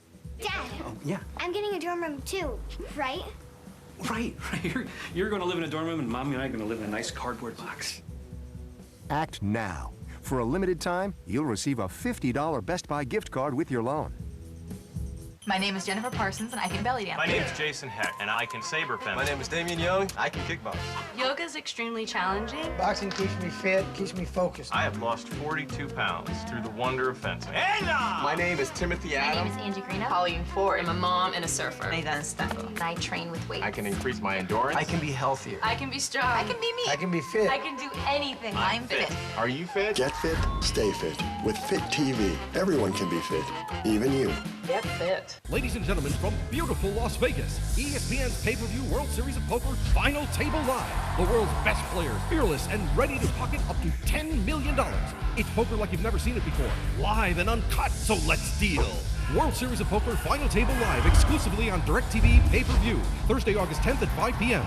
Dad! Oh, yeah? I'm getting a dorm room too, right? Right. You're going to live in a dorm room, and Mommy and I are going to live in a nice cardboard box. Act now. For a limited time, you'll receive a $50 Best Buy gift card with your loan. My name is Jennifer Parsons, and I can belly dance. My name is Jason Heck, and I can saber fence. My name is Damian Young. I can kickbox. Yoga is extremely challenging. Boxing keeps me fit, keeps me focused. I have lost 42 pounds through the wonder of fencing. My name is Timothy My Adams. name is Angie Greeno. Pauline Ford. I'm a mom and a surfer. Megan Steffel. And I train with weights. I can increase my endurance. I can be healthier. I can be strong. I can be me. I can be fit. I can do anything. I'm fit. Are you fit? Get fit, stay fit. With Fit TV, everyone can be fit, even you. Get fit. Ladies and gentlemen, from beautiful Las Vegas, ESPN's pay-per-view World Series of Poker Final Table Live. The world's best players, fearless and ready to pocket up to $10 million. It's poker like you've never seen it before, live and uncut, so let's deal. World Series of Poker Final Table Live, exclusively on DirecTV pay-per-view, Thursday, August 10th at 5 p.m.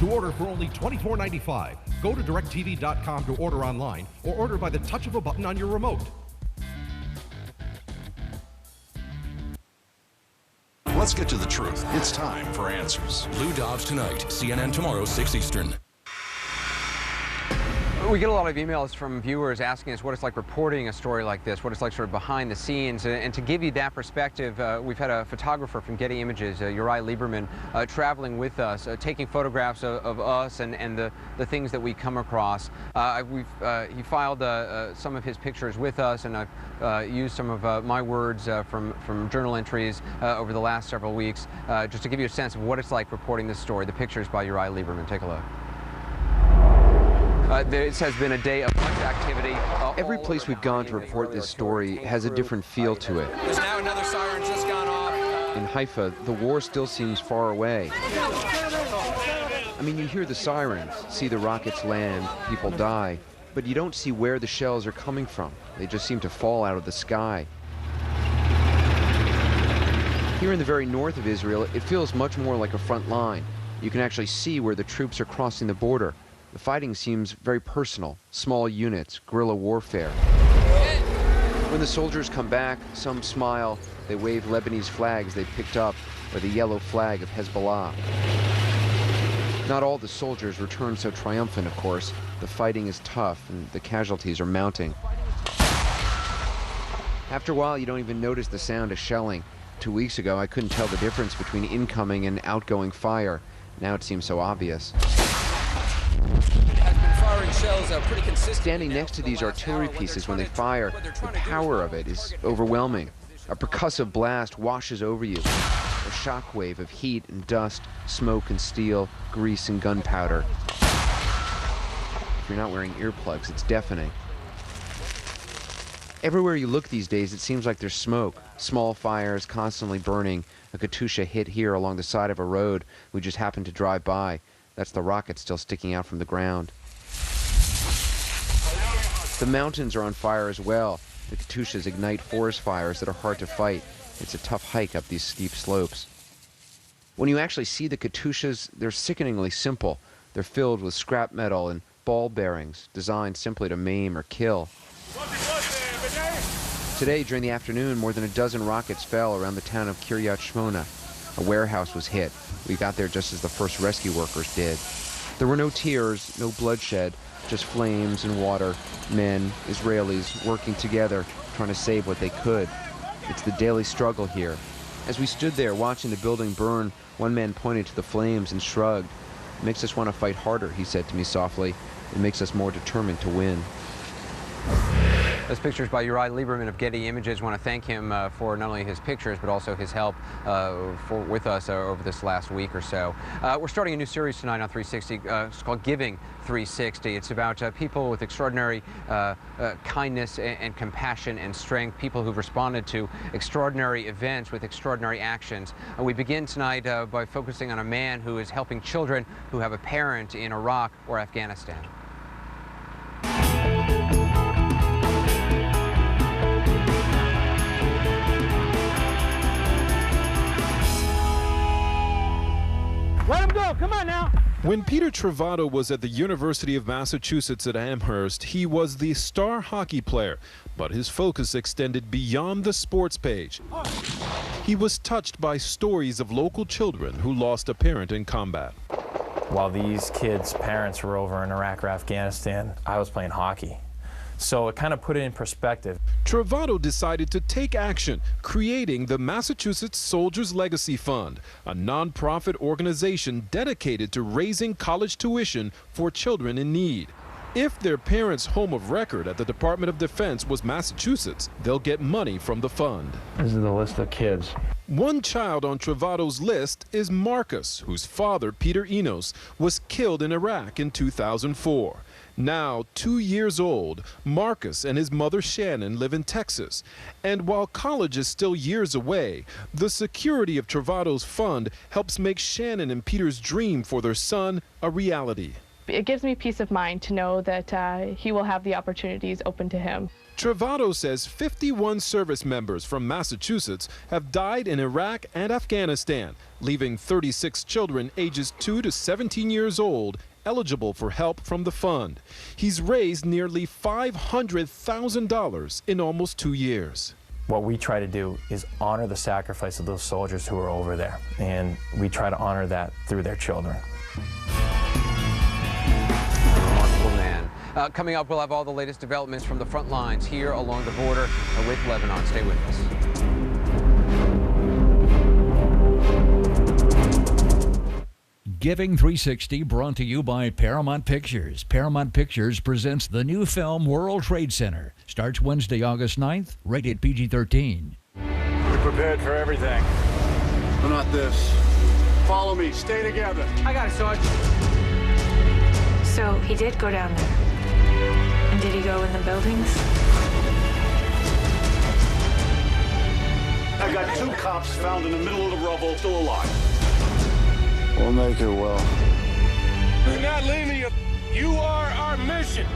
To order for only $24.95, go to DirecTV.com to order online or order by the touch of a button on your remote. Let's get to the truth. It's time for Answers. Lou Dobbs tonight, CNN tomorrow, 6 Eastern. We get a lot of emails from viewers asking us what it's like reporting a story like this, what it's like sort of behind the scenes. And to give you that perspective, we've had a photographer from Getty Images, Uri Lieberman, traveling with us, taking photographs of us and the things that we come across. He filed some of his pictures with us, and I've used some of my words from journal entries over the last several weeks, just to give you a sense of what it's like reporting this story. The pictures by Uri Lieberman. Take a look. This has been a day of much activity. Every place we've gone to report this story has a different feel to it. There's now another siren just gone off. In Haifa, the war still seems far away. I mean, you hear the sirens, see the rockets land, people die, but you don't see where the shells are coming from. They just seem to fall out of the sky. Here in the very north of Israel, it feels much more like a front line. You can actually see where the troops are crossing the border. The fighting seems very personal, small units, guerrilla warfare. When the soldiers come back, some smile, they wave Lebanese flags they picked up, or the yellow flag of Hezbollah. Not all the soldiers return so triumphant, of course. The fighting is tough, and the casualties are mounting. After a while, you don't even notice the sound of shelling. 2 weeks ago, I couldn't tell the difference between incoming and outgoing fire. Now it seems so obvious. Standing next to these artillery pieces when they fire, the power of it is overwhelming. A percussive blast washes over you. A shockwave of heat and dust, smoke and steel, grease and gunpowder. If you're not wearing earplugs, it's deafening. Everywhere you look these days, it seems like there's smoke. Small fires constantly burning. A Katyusha hit here along the side of a road we just happened to drive by. That's the rocket still sticking out from the ground. The mountains are on fire as well. The Katyushas ignite forest fires that are hard to fight. It's a tough hike up these steep slopes. When you actually see the Katyushas, they're sickeningly simple. They're filled with scrap metal and ball bearings, designed simply to maim or kill. Today, during the afternoon, more than a dozen rockets fell around the town of Kiryat Shmona. A warehouse was hit. We got there just as the first rescue workers did. There were no tears, no bloodshed, just flames and water, men, Israelis, working together, trying to save what they could. It's the daily struggle here. As we stood there watching the building burn, one man pointed to the flames and shrugged. It makes us want to fight harder, he said to me softly. It makes us more determined to win. Those pictures by Uri Lieberman of Getty Images. I want to thank him for not only his pictures, but also his help with us over this last week or so. We're starting a new series tonight on 360. It's called Giving 360. It's about people with extraordinary kindness and compassion and strength, people who've responded to extraordinary events with extraordinary actions. We begin tonight by focusing on a man who is helping children who have a parent in Iraq or Afghanistan. Let him go, come on now. When Peter Travato was at the University of Massachusetts at Amherst, he was the star hockey player, but his focus extended beyond the sports page. He was touched by stories of local children who lost a parent in combat. While these kids' parents were over in Iraq or Afghanistan, I was playing hockey. So it kind of put it in perspective. Travato decided to take action, creating the Massachusetts Soldiers Legacy Fund, a nonprofit organization dedicated to raising college tuition for children in need. If their parents' home of record at the Department of Defense was Massachusetts, they'll get money from the fund. This is the list of kids. One child on Travato's list is Marcus, whose father, Peter Enos, was killed in Iraq in 2004. Now 2 years old, Marcus and his mother Shannon live in Texas. And while college is still years away, the security of Travato's fund helps make Shannon and Peter's dream for their son a reality. It gives me peace of mind to know that he will have the opportunities open to him. Travato says 51 service members from Massachusetts have died in Iraq and Afghanistan, leaving 36 children ages 2 to 17 years old eligible for help from the fund. He's raised nearly $500,000 in almost 2 years. What we try to do is honor the sacrifice of those soldiers who are over there, and we try to honor that through their children. A remarkable man. Coming up, we'll have all the latest developments from the front lines here along the border with Lebanon. Stay with us. Giving 360 brought to you by Paramount Pictures. Paramount Pictures presents the new film World Trade Center. Starts Wednesday, August 9th, rated PG-13. We're prepared for everything. But not this. Follow me. Stay together. I got it, Sarge. So he did go down there. And did he go in the buildings? I got 2 cops found in the middle of the rubble, still alive. We'll make it well. We're not leaving you. You are our mission.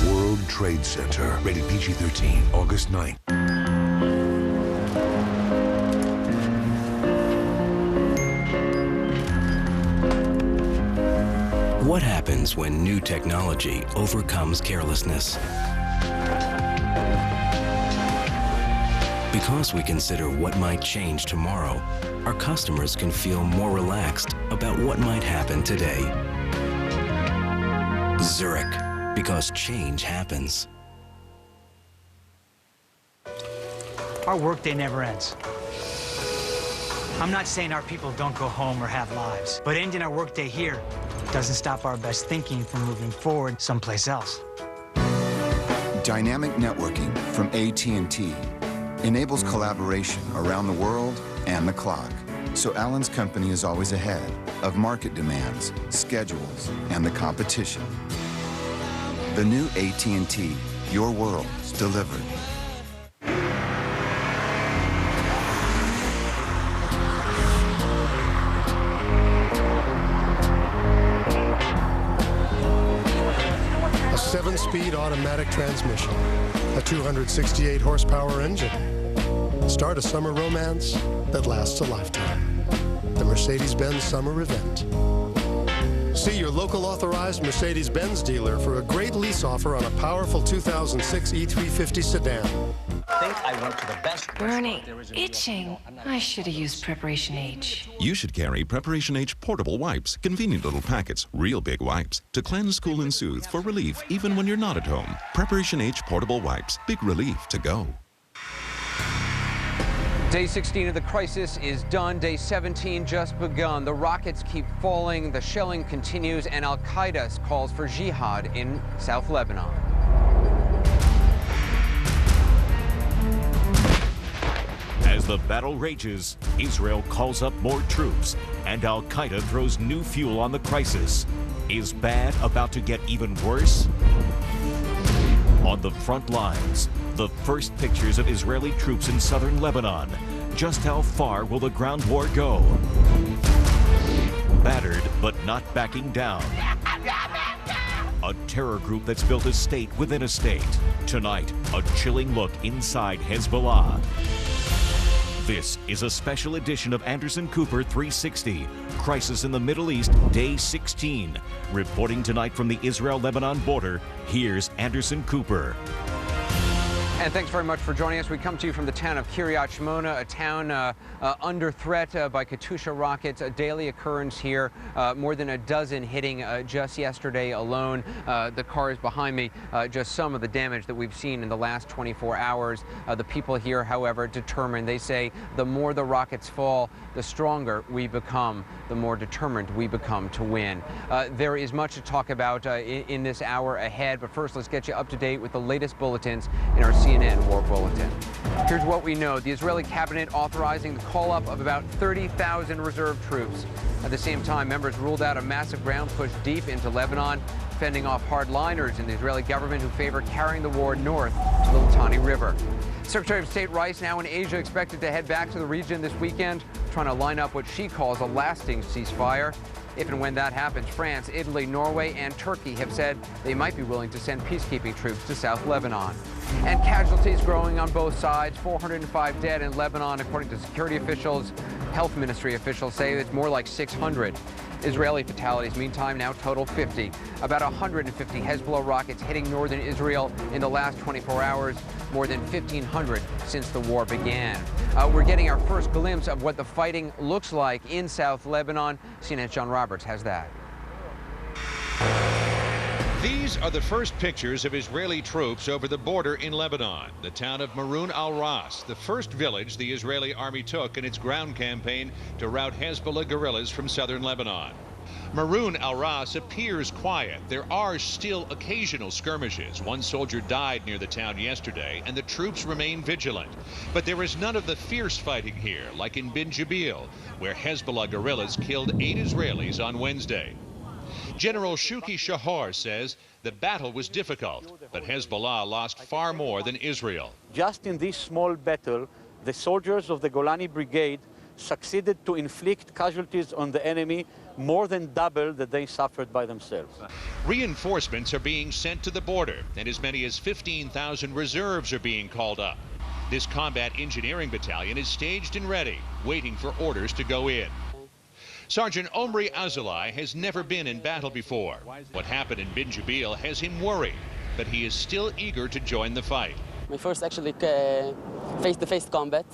World Trade Center, rated PG-13, August 9th. What happens when new technology overcomes carelessness? Because we consider what might change tomorrow, our customers can feel more relaxed about what might happen today. Zurich, because change happens. Our workday never ends. I'm not saying our people don't go home or have lives, but ending our workday here doesn't stop our best thinking from moving forward someplace else. Dynamic networking from AT&T enables collaboration around the world and the clock, so Allen's company is always ahead of market demands, schedules, and the competition. The new AT&T, your world's delivered. A 7-speed automatic transmission, a 268 horsepower engine. Start a summer romance that lasts a lifetime. The Mercedes-Benz Summer Event. See your local authorized Mercedes-Benz dealer for a great lease offer on a powerful 2006 E350 sedan. I think I went to the best. Bernie, itching. I should have used Preparation H. You should carry Preparation H portable wipes, convenient little packets, real big wipes, to cleanse, cool, and soothe for relief even when you're not at home. Preparation H portable wipes, big relief to go. Day 16 of the crisis is done. Day 17 just begun. The rockets keep falling, the shelling continues, and Al-Qaeda calls for jihad in South Lebanon. As the battle rages, Israel calls up more troops, and Al-Qaeda throws new fuel on the crisis. Is bad about to get even worse? On the front lines, the first pictures of Israeli troops in southern Lebanon. Just how far will the ground war go? Battered, but not backing down. A terror group that's built a state within a state. Tonight, a chilling look inside Hezbollah. This is a special edition of Anderson Cooper 360. Crisis in the Middle East, Day 16. Reporting tonight from the Israel-Lebanon border, here's Anderson Cooper. And thanks very much for joining us. We come to you from the town of Kiryat Shmona, a town under threat by Katyusha rockets, a daily occurrence here, more than a dozen hitting just yesterday alone. The cars behind me, just some of the damage that we've seen in the last 24 hours. The people here, however, determined. They say the more the rockets fall, the stronger we become, the more determined we become to win. There is much to talk about in this hour ahead, but first let's get you up to date with the latest bulletins in our CNN War Bulletin. Here's what we know. The Israeli cabinet authorizing the call-up of about 30,000 reserve troops. At the same time, members ruled out a massive ground push deep into Lebanon, fending off hardliners in the Israeli government who favor carrying the war north to the Litani River. Secretary of State Rice now in Asia, expected to head back to the region this weekend, trying to line up what she calls a lasting ceasefire. If and when that happens, France, Italy, Norway, and Turkey have said they might be willing to send peacekeeping troops to South Lebanon. And casualties growing on both sides, 405 dead in Lebanon, according to security officials. Health ministry officials say it's more like 600. Israeli fatalities, meantime, now total 50. About 150 Hezbollah rockets hitting northern Israel in the last 24 hours, more than 1,500 since the war began. We're getting our first glimpse of what the fighting looks like in South Lebanon. CNN's John Roberts has that. These are the first pictures of Israeli troops over the border in Lebanon, the town of Maroun al-Ras, the first village the Israeli army took in its ground campaign to rout Hezbollah guerrillas from southern Lebanon. Maroun al-Ras appears quiet. There are still occasional skirmishes. One soldier died near the town yesterday, and the troops remain vigilant. But there is none of the fierce fighting here, like in Bin Jubil, where Hezbollah guerrillas killed 8 Israelis on Wednesday. General Shuki Shahar says the battle was difficult, but Hezbollah lost far more than Israel. Just in this small battle, the soldiers of the Golani Brigade succeeded to inflict casualties on the enemy more than double that they suffered by themselves. Reinforcements are being sent to the border, and as many as 15,000 reserves are being called up. This combat engineering battalion is staged and ready, waiting for orders to go in. Sergeant Omri Azalai has never been in battle before. What happened in Bin Jubil has him worried, but he is still eager to join the fight. My first actually face-to-face combat,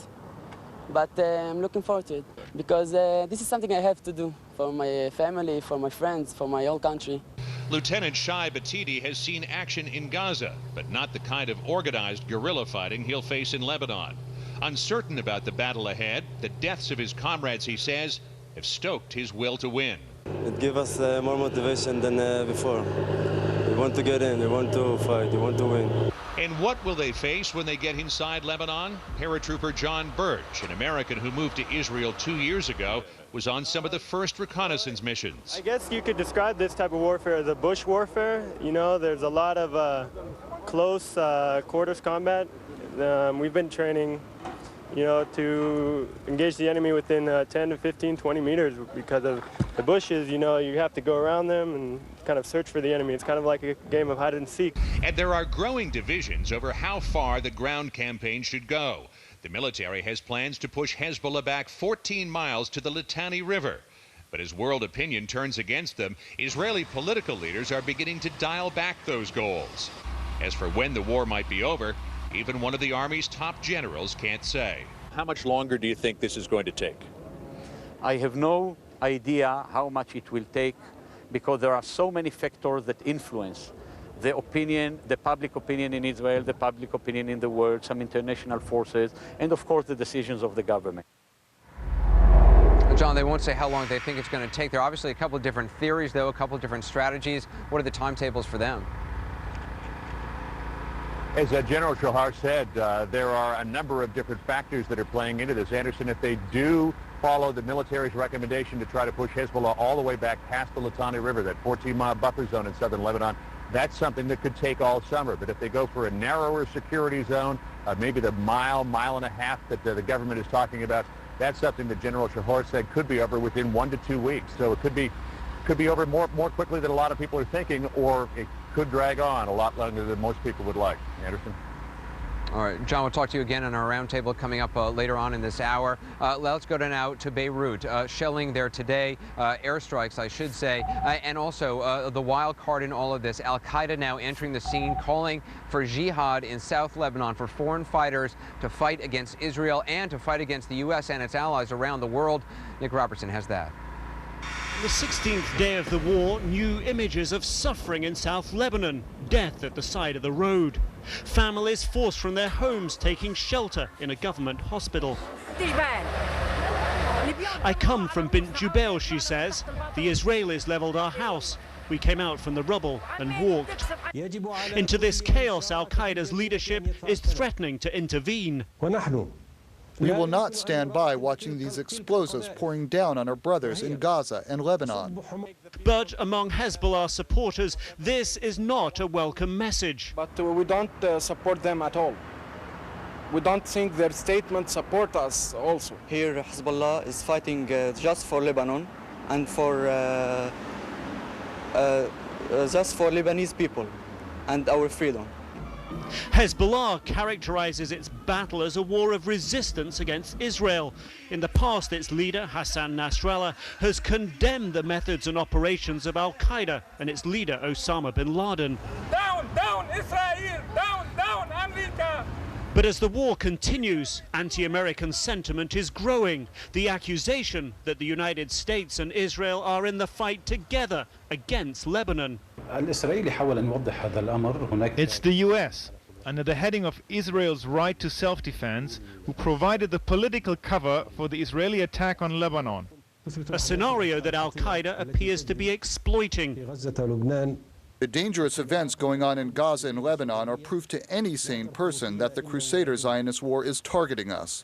but I'm looking forward to it because this is something I have to do for my family, for my friends, for my whole country. Lieutenant Shai Batidi has seen action in Gaza, but not the kind of organized guerrilla fighting he'll face in Lebanon. Uncertain about the battle ahead, the deaths of his comrades, he says, have stoked his will to win. It gives us more motivation than before. We want to get in, we want to fight, we want to win. And what will they face when they get inside Lebanon? Paratrooper John Birch, an American who moved to Israel 2 years ago, was on some of the first reconnaissance missions. I guess you could describe this type of warfare as a bush warfare. You know, there's a lot of close quarters combat. We've been training, you know, to engage the enemy within 10 to 15, 20 meters because of the bushes. You know, you have to go around them and kind of search for the enemy. It's kind of like a game of hide and seek. And there are growing divisions over how far the ground campaign should go. The military has plans to push Hezbollah back 14 miles to the Litani River. But as world opinion turns against them, Israeli political leaders are beginning to dial back those goals. As for when the war might be over, even one of the Army's top generals can't say. How much longer do you think this is going to take? I have no idea how much it will take because there are so many factors that influence the opinion, the public opinion in Israel, the public opinion in the world, some international forces, and of course the decisions of the government. John, they won't say how long they think it's going to take. There are obviously a couple of different theories, though, a couple of different strategies. What are the timetables for them? As General Shahar said, there are a number of different factors that are playing into this. Anderson, if they do follow the military's recommendation to try to push Hezbollah all the way back past the Litani River, that 14-mile buffer zone in southern Lebanon, that's something that could take all summer. But if they go for a narrower security zone, maybe the mile and a half that the government is talking about, that's something that General Shahar said could be over within 1 to 2 weeks. So it could be over more quickly than a lot of people are thinking, or it could drag on a lot longer than most people would like. Anderson? All right, John, we'll talk to you again on our roundtable coming up later on in this hour. Let's go now to Beirut. Shelling there today, airstrikes, I should say, and also the wild card in all of this, Al-Qaeda now entering the scene, calling for jihad in South Lebanon, for foreign fighters to fight against Israel and to fight against the U.S. and its allies around the world. Nick Robertson has that. The 16th day of the war, new images of suffering in South Lebanon, death at the side of the road. Families forced from their homes taking shelter in a government hospital. I come from Bint Jubail, she says. The Israelis leveled our house. We came out from the rubble and walked. Into this chaos, Al-Qaeda's leadership is threatening to intervene. We will not stand by watching these explosives pouring down on our brothers in Gaza and Lebanon. But among Hezbollah supporters, this is not a welcome message. But we don't support them at all. We don't think their statements support us also. Here, Hezbollah is fighting just for Lebanon and for just for Lebanese people and our freedom. Hezbollah characterizes its battle as a war of resistance against Israel. In the past, its leader, Hassan Nasrallah, has condemned the methods and operations of Al-Qaeda and its leader, Osama bin Laden. Down, down, Israel! Down, down, America! But as the war continues, anti-American sentiment is growing. The accusation that the United States and Israel are in the fight together against Lebanon. It's the US, under the heading of Israel's right to self-defense, who provided the political cover for the Israeli attack on Lebanon. A scenario that Al-Qaeda appears to be exploiting. The dangerous events going on in Gaza and Lebanon are proof to any sane person that the Crusader Zionist war is targeting us.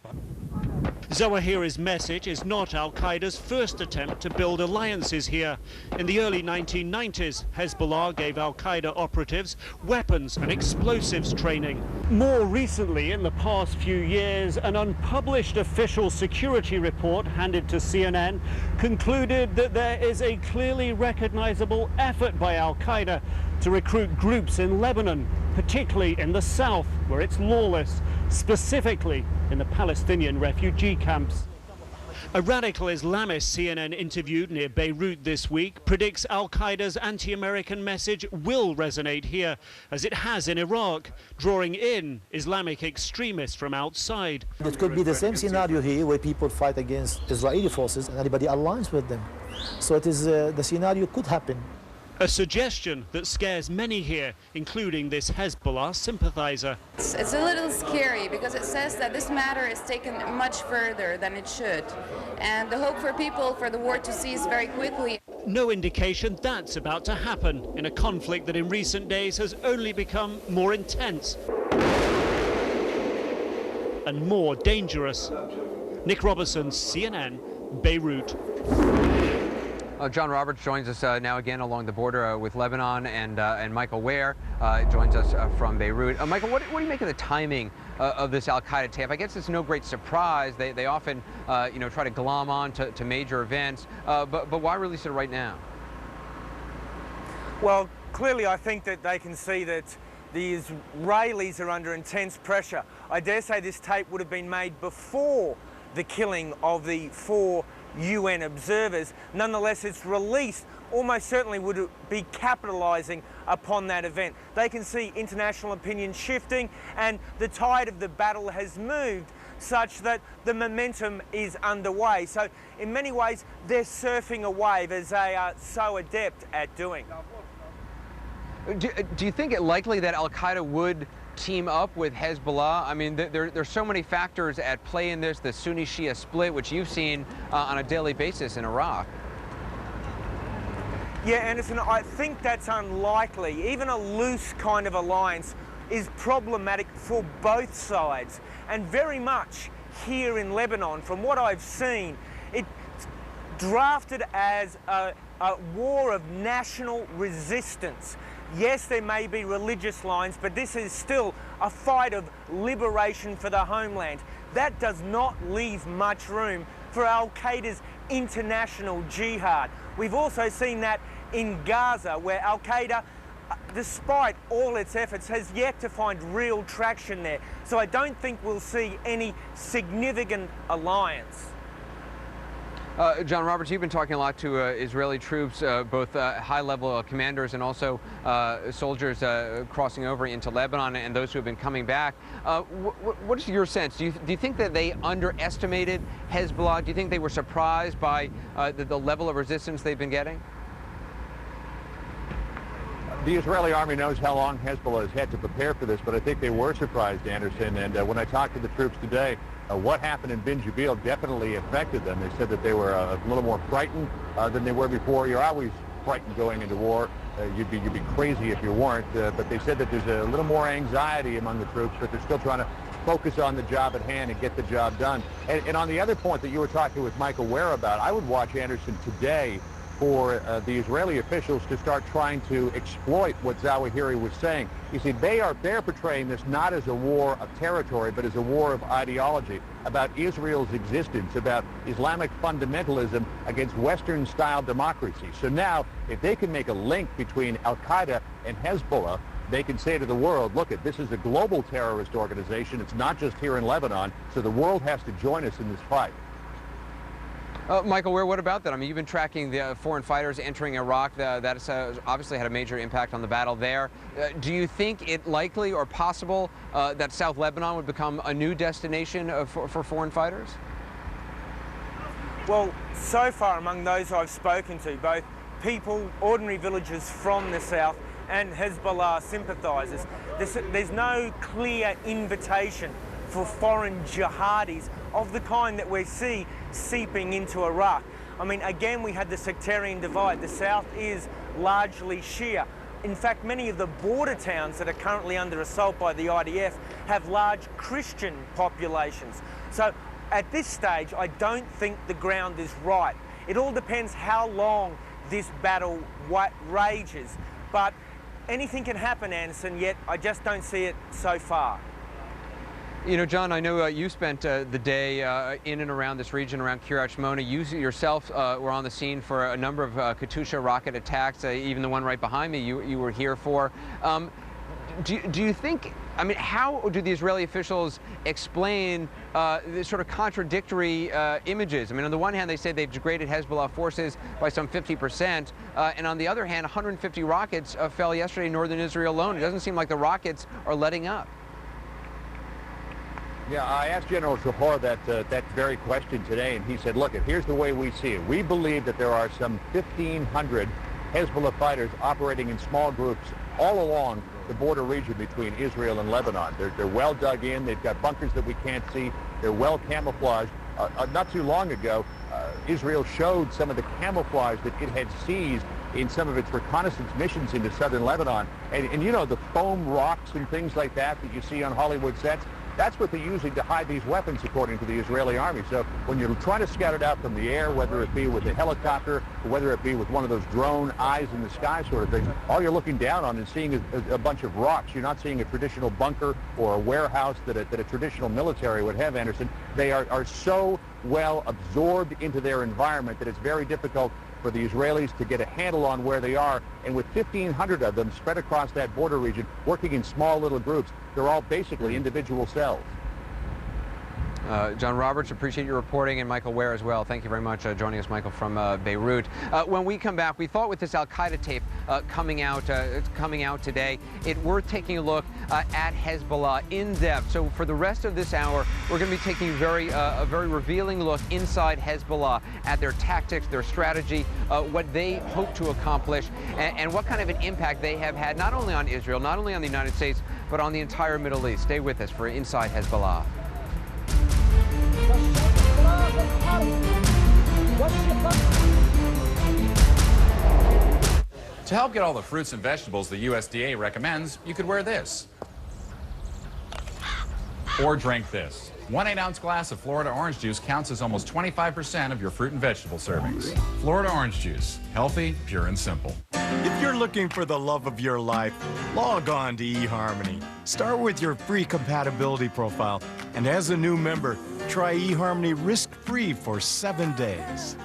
Zawahiri's message is not Al-Qaeda's first attempt to build alliances here. In the early 1990s, Hezbollah gave Al-Qaeda operatives weapons and explosives training. More recently, in the past few years, an unpublished official security report handed to CNN concluded that there is a clearly recognizable effort by Al-Qaeda to recruit groups in Lebanon, particularly in the south, where it's lawless, specifically in the Palestinian refugee camps. A radical Islamist CNN interviewed near Beirut this week predicts Al-Qaeda's anti-American message will resonate here, as it has in Iraq, drawing in Islamic extremists from outside. It could be the same scenario here, where people fight against Israeli forces and anybody aligns with them. So it is the scenario could happen. A suggestion that scares many here, including this Hezbollah sympathizer. It's a little scary because it says that this matter is taken much further than it should. And the hope for people for the war to cease very quickly. No indication that's about to happen in a conflict that in recent days has only become more intense and more dangerous. Nick Robertson, CNN, Beirut. John Roberts joins us now again along the border with Lebanon, and Michael Ware joins us from Beirut. Michael, what do you make of the timing of this Al-Qaeda tape? I guess it's no great surprise. They often try to glom on to major events, but why release it right now? Well, clearly I think that they can see that the Israelis are under intense pressure. I dare say this tape would have been made before the killing of the 4 UN observers. Nonetheless, its release almost certainly would be capitalising upon that event. They can see international opinion shifting, and the tide of the battle has moved such that the momentum is underway. So in many ways, they're surfing a wave, as they are so adept at doing. Do you think it likely that Al-Qaeda would team up with Hezbollah? I mean, there's so many factors at play in this, the Sunni-Shia split, which you've seen on a daily basis in Iraq. Yeah, Anderson, I think that's unlikely. Even a loose kind of alliance is problematic for both sides. And very much here in Lebanon, from what I've seen, it's drafted as a war of national resistance. Yes, there may be religious lines, but this is still a fight of liberation for the homeland. That does not leave much room for Al-Qaeda's international jihad. We've also seen that in Gaza, where Al-Qaeda, despite all its efforts, has yet to find real traction there. So I don't think we'll see any significant alliance. John Roberts, you've been talking a lot to Israeli troops, both high-level commanders and also soldiers crossing over into Lebanon, and those who have been coming back. What is your sense? Do you think that they underestimated Hezbollah? Do you think they were surprised by the level of resistance they've been getting? The Israeli army knows how long Hezbollah has had to prepare for this, but I think they were surprised, Anderson. And when I talked to the troops today, what happened in Bin Jubail definitely affected them. They said that they were a little more frightened than they were before. You're always frightened going into war. You'd be crazy if you weren't. But they said that there's a little more anxiety among the troops, but they're still trying to focus on the job at hand and get the job done. And on the other point that you were talking with Michael Ware about, I would watch, Anderson, today for the Israeli officials to start trying to exploit what Zawahiri was saying. You see, they're portraying this not as a war of territory, but as a war of ideology, about Israel's existence, about Islamic fundamentalism against Western-style democracy. So now, if they can make a link between Al-Qaeda and Hezbollah, they can say to the world, look, this is a global terrorist organization. It's not just here in Lebanon, so the world has to join us in this fight. Michael Ware, what about that? I mean, you've been tracking the foreign fighters entering Iraq. That has obviously had a major impact on the battle there. Do you think it likely or possible that South Lebanon would become a new destination for foreign fighters? Well, so far among those I've spoken to, both people, ordinary villagers from the south, and Hezbollah sympathisers. There's no clear invitation for foreign jihadis of the kind that we see seeping into Iraq. I mean, again, we had the sectarian divide. The south is largely Shia. In fact, many of the border towns that are currently under assault by the IDF have large Christian populations. So at this stage, I don't think the ground is right. It all depends how long this battle rages. But anything can happen, Anderson, yet I just don't see it so far. You know, John, I know you spent the day in and around this region, around Kiryat Shmona. You yourself were on the scene for a number of Katyusha rocket attacks, even the one right behind me you were here for. Do you think, I mean, how do the Israeli officials explain the sort of contradictory images? I mean, on the one hand, they say they've degraded Hezbollah forces by some 50%, and on the other hand, 150 rockets fell yesterday in northern Israel alone. It doesn't seem like the rockets are letting up. Yeah, I asked General Shahor that very question today, and he said, look, here's the way we see it. We believe that there are some 1,500 Hezbollah fighters operating in small groups all along the border region between Israel and Lebanon. They're well dug in. They've got bunkers that we can't see. They're well camouflaged. Not too long ago, Israel showed some of the camouflage that it had seized in some of its reconnaissance missions into southern Lebanon. And you know, the foam rocks and things like that you see on Hollywood sets, that's what they're using to hide these weapons, according to the Israeli army. So when you're trying to scout it out from the air, whether it be with a helicopter, or whether it be with one of those drone eyes in the sky sort of thing, all you're looking down on and seeing is a bunch of rocks. You're not seeing a traditional bunker or a warehouse that a traditional military would have, Anderson. They are so well absorbed into their environment that it's very difficult for the Israelis to get a handle on where they are. And with 1,500 of them spread across that border region, working in small little groups, they're all basically individual cells. John Roberts, appreciate your reporting, and Michael Ware as well. Thank you very much joining us, Michael, from Beirut. When we come back, we thought with this Al-Qaeda tape coming out today, it worth taking a look at Hezbollah in depth. So for the rest of this hour, we're going to be taking a very revealing look inside Hezbollah at their tactics, their strategy, what they hope to accomplish, and what kind of an impact they have had not only on Israel, not only on the United States, but on the entire Middle East. Stay with us for Inside Hezbollah. To help get all the fruits and vegetables the USDA recommends, you could wear this. Or drink this. 1 8-ounce glass of Florida orange juice counts as almost 25% of your fruit and vegetable servings. Florida orange juice. Healthy, pure, and simple. If you're looking for the love of your life, log on to eHarmony. Start with your free compatibility profile, and as a new member, try eHarmony risk-free for 7 days.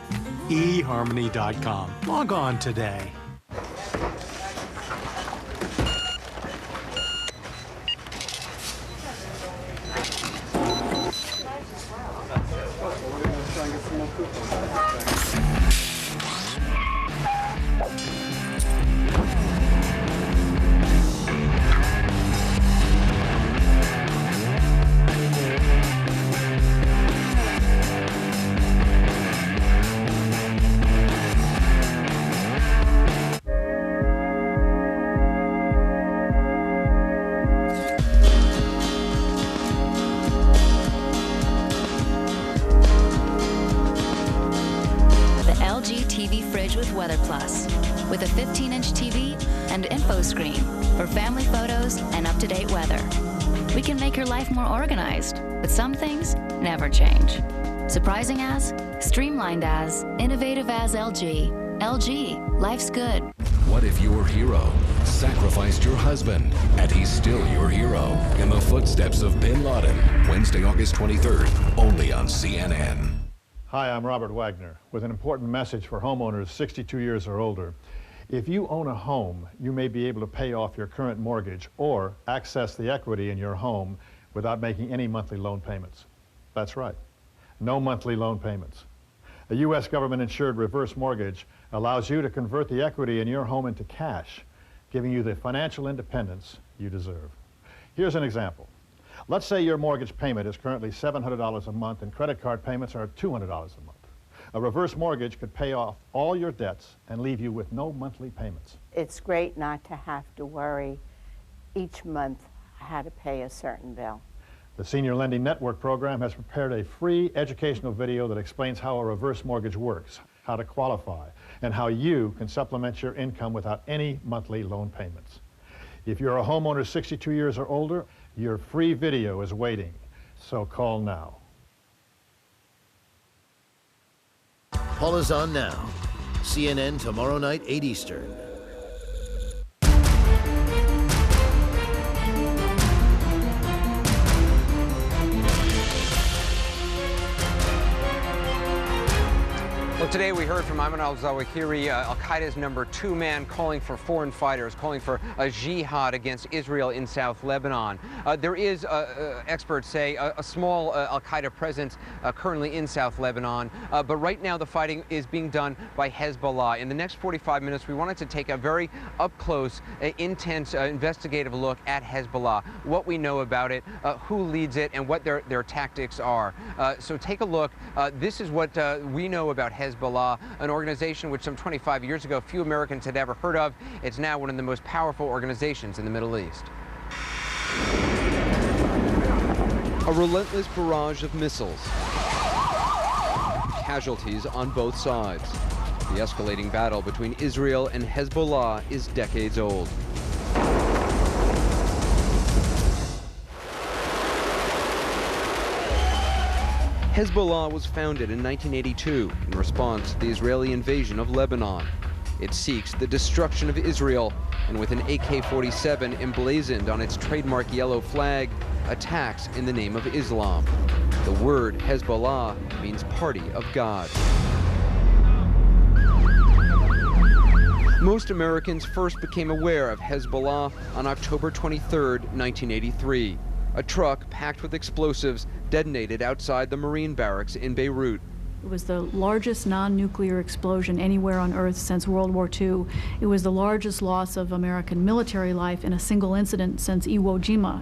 eHarmony.com. Log on today. Weather Plus, with a 15-inch TV and info screen for family photos and up-to-date weather. We can make your life more organized, but some things never change. Surprising as, streamlined as, innovative as LG. LG, life's good. What if your hero sacrificed your husband and he's still your hero? In the footsteps of Bin Laden, Wednesday, August 23rd, only on CNN. Hi, I'm Robert Wagner with an important message for homeowners 62 years or older. If you own a home, you may be able to pay off your current mortgage or access the equity in your home without making any monthly loan payments. That's right, no monthly loan payments. A U.S. government-insured reverse mortgage allows you to convert the equity in your home into cash, giving you the financial independence you deserve. Here's an example. Let's say your mortgage payment is currently $700 a month and credit card payments are $200 a month. A reverse mortgage could pay off all your debts and leave you with no monthly payments. It's great not to have to worry each month how to pay a certain bill. The Senior Lending Network program has prepared a free educational video that explains how a reverse mortgage works, how to qualify, and how you can supplement your income without any monthly loan payments. If you're a homeowner 62 years or older, your free video is waiting, so call now. Paula's on now. CNN tomorrow night, 8 Eastern. Well, today we heard from Ayman al-Zawahiri, al-Qaeda's #2 man, calling for foreign fighters, calling for a jihad against Israel in South Lebanon. There is, experts say, a small al-Qaeda presence currently in South Lebanon, but right now the fighting is being done by Hezbollah. In the next 45 minutes, we wanted to take a very up-close, intense, investigative look at Hezbollah, what we know about it, who leads it, and what their tactics are. So take a look. This is what we know about Hezbollah, an organization which some 25 years ago few Americans had ever heard of. It's now one of the most powerful organizations in the Middle East. A relentless barrage of missiles. Casualties on both sides. The escalating battle between Israel and Hezbollah is decades old. Hezbollah was founded in 1982 in response to the Israeli invasion of Lebanon. It seeks the destruction of Israel, and with an AK-47 emblazoned on its trademark yellow flag, attacks in the name of Islam. The word Hezbollah means Party of God. Most Americans first became aware of Hezbollah on October 23, 1983. A truck packed with explosives detonated outside the Marine barracks in Beirut. It was the largest non-nuclear explosion anywhere on Earth since World War II. It was the largest loss of American military life in a single incident since Iwo Jima.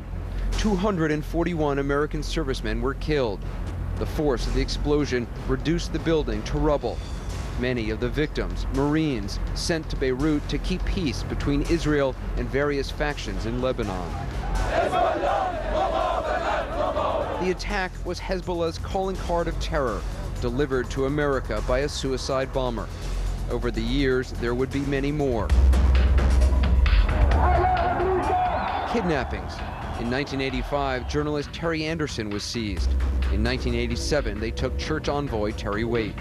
241 American servicemen were killed. The force of the explosion reduced the building to rubble. Many of the victims, Marines, sent to Beirut to keep peace between Israel and various factions in Lebanon. The attack was Hezbollah's calling card of terror, delivered to America by a suicide bomber. Over the years, there would be many more. Kidnappings. In 1985, journalist Terry Anderson was seized. In 1987, they took church envoy Terry Waite.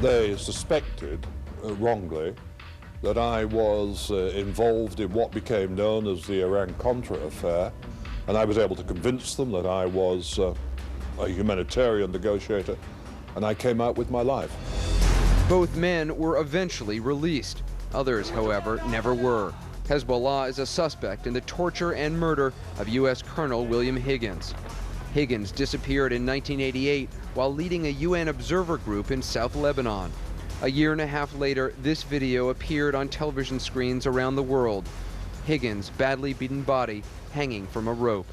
They suspected, wrongly, that I was involved in what became known as the Iran-Contra affair, and I was able to convince them that I was a humanitarian negotiator, and I came out with my life. Both men were eventually released. Others, however, never were. Hezbollah is a suspect in the torture and murder of U.S. Colonel William Higgins. Higgins disappeared in 1988 while leading a UN observer group in South Lebanon. A year and a half later, this video appeared on television screens around the world. Higgins' badly beaten body hanging from a rope.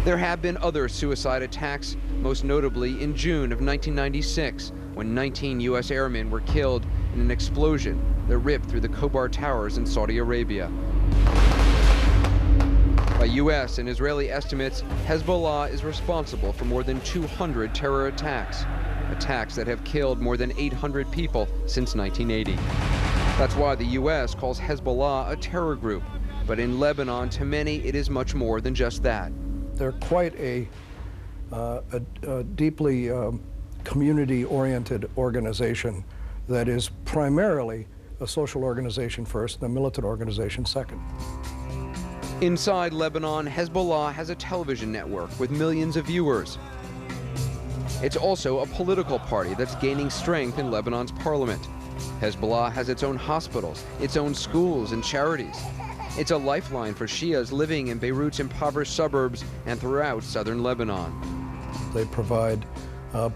There have been other suicide attacks, most notably in June of 1996, when 19 U.S. airmen were killed in an explosion that ripped through the Khobar Towers in Saudi Arabia. By U.S. and Israeli estimates, Hezbollah is responsible for more than 200 terror attacks, attacks that have killed more than 800 people since 1980. That's why the U.S. calls Hezbollah a terror group, but in Lebanon, to many, it is much more than just that. They're quite a deeply community-oriented organization that is primarily a social organization first and a militant organization second. Inside Lebanon, Hezbollah has a television network with millions of viewers. It's also a political party that's gaining strength in Lebanon's parliament. Hezbollah has its own hospitals, its own schools and charities. It's a lifeline for Shias living in Beirut's impoverished suburbs and throughout southern Lebanon. They provide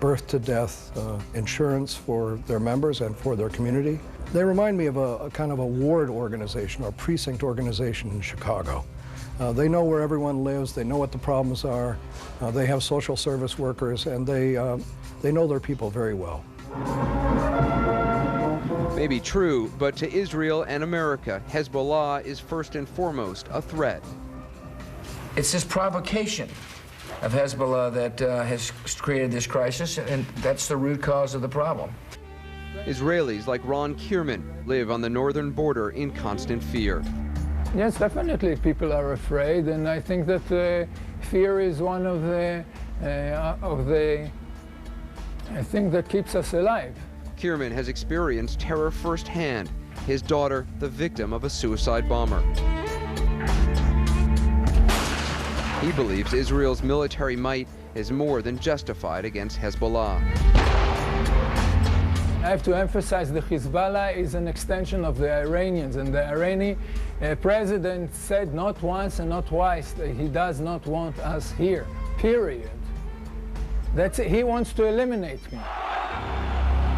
birth-to-death insurance for their members and for their community. They remind me of a kind of a ward organization or precinct organization in Chicago. They know where everyone lives, they know what the problems are, they have social service workers, and they know their people very well. May be true, but to Israel and America, Hezbollah is first and foremost a threat. It's this provocation of Hezbollah that has created this crisis, and that's the root cause of the problem. Israelis like Ron Kierman live on the northern border in constant fear. Yes, definitely people are afraid, and I think that fear is one of the thing that keeps us alive. Kierman has experienced terror firsthand, his daughter the victim of a suicide bomber. He believes Israel's military might is more than justified against Hezbollah. I have to emphasize that Hezbollah is an extension of the Iranians, and the Iranian president said not once and not twice that he does not want us here, period. That's it. He wants to eliminate me.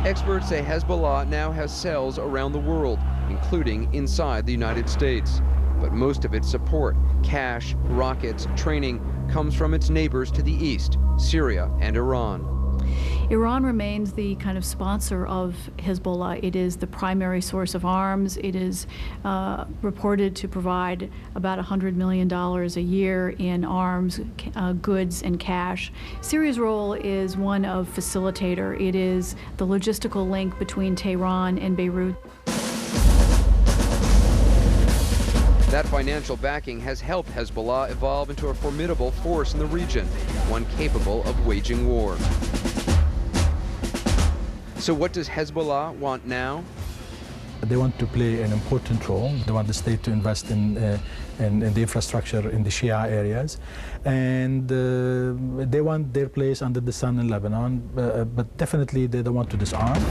Experts say Hezbollah now has cells around the world, including inside the United States. But most of its support, cash, rockets, training, comes from its neighbors to the east, Syria and Iran. Iran remains the kind of sponsor of Hezbollah. It is the primary source of arms. It is reported to provide about $100 million a year in arms, goods, and cash. Syria's role is one of facilitator. It is the logistical link between Tehran and Beirut. That financial backing has helped Hezbollah evolve into a formidable force in the region, one capable of waging war. So what does Hezbollah want now? They want to play an important role. They want the state to invest in the infrastructure in the Shia areas. And they want their place under the sun in Lebanon, but definitely they don't want to disarm.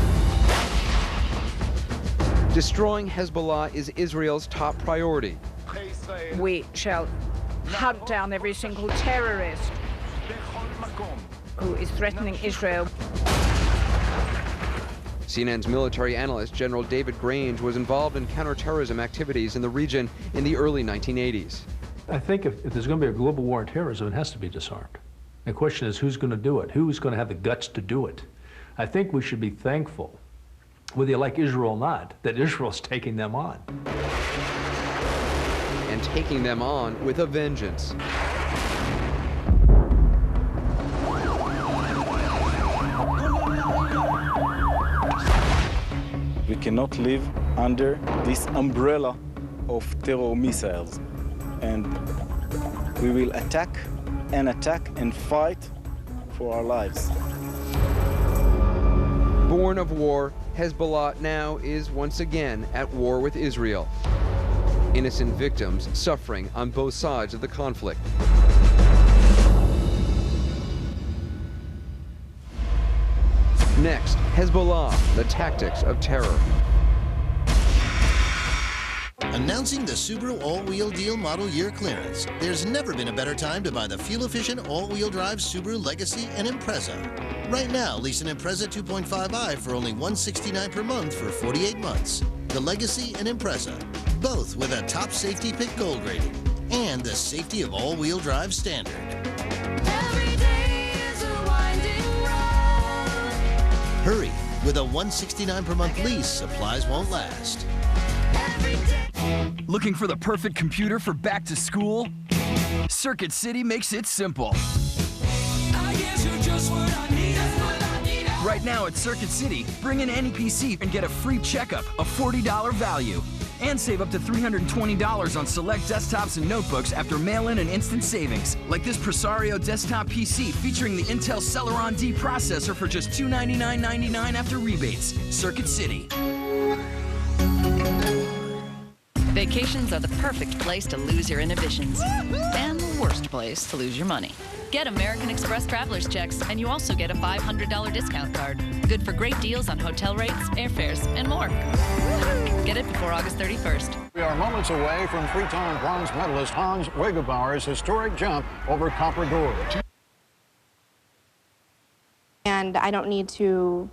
Destroying Hezbollah is Israel's top priority. We shall hunt down every single terrorist who is threatening Israel. CNN's military analyst, General David Grange, was involved in counterterrorism activities in the region in the early 1980s. I think if there's going to be a global war on terrorism, it has to be disarmed. The question is, who's going to do it? Who's going to have the guts to do it? I think we should be thankful, whether you like Israel or not, that Israel's taking them on. And taking them on with a vengeance. We cannot live under this umbrella of terror missiles. And we will attack and fight for our lives. Born of war, Hezbollah now is once again at war with Israel. Innocent victims suffering on both sides of the conflict. Next, Hezbollah, the tactics of terror. Announcing the Subaru all-wheel deal model year clearance. There's never been a better time to buy the fuel-efficient all-wheel drive Subaru Legacy and Impreza. Right now, lease an Impreza 2.5i for only $169 per month for 48 months. The Legacy and Impreza, both with a top safety pick gold rating and the safety of all-wheel drive standard. Every day is a winding road. Hurry, with a $169 per month lease, supplies won't last. Looking for the perfect computer for back to school? Circuit City makes it simple. I guess you're just what I need. Right now at Circuit City, bring in any PC and get a free checkup, a $40 value. And save up to $320 on select desktops and notebooks after mail-in and instant savings. Like this Presario desktop PC featuring the Intel Celeron D processor for just $299.99 after rebates. Circuit City. Vacations are the perfect place to lose your inhibitions. And the worst place to lose your money. Get American Express Traveler's Checks, and you also get a $500 discount card. Good for great deals on hotel rates, airfares, and more. Get it before August 31st. We are moments away from three-time bronze medalist Hans Wegebauer's historic jump over Copper Gorge. And I don't need to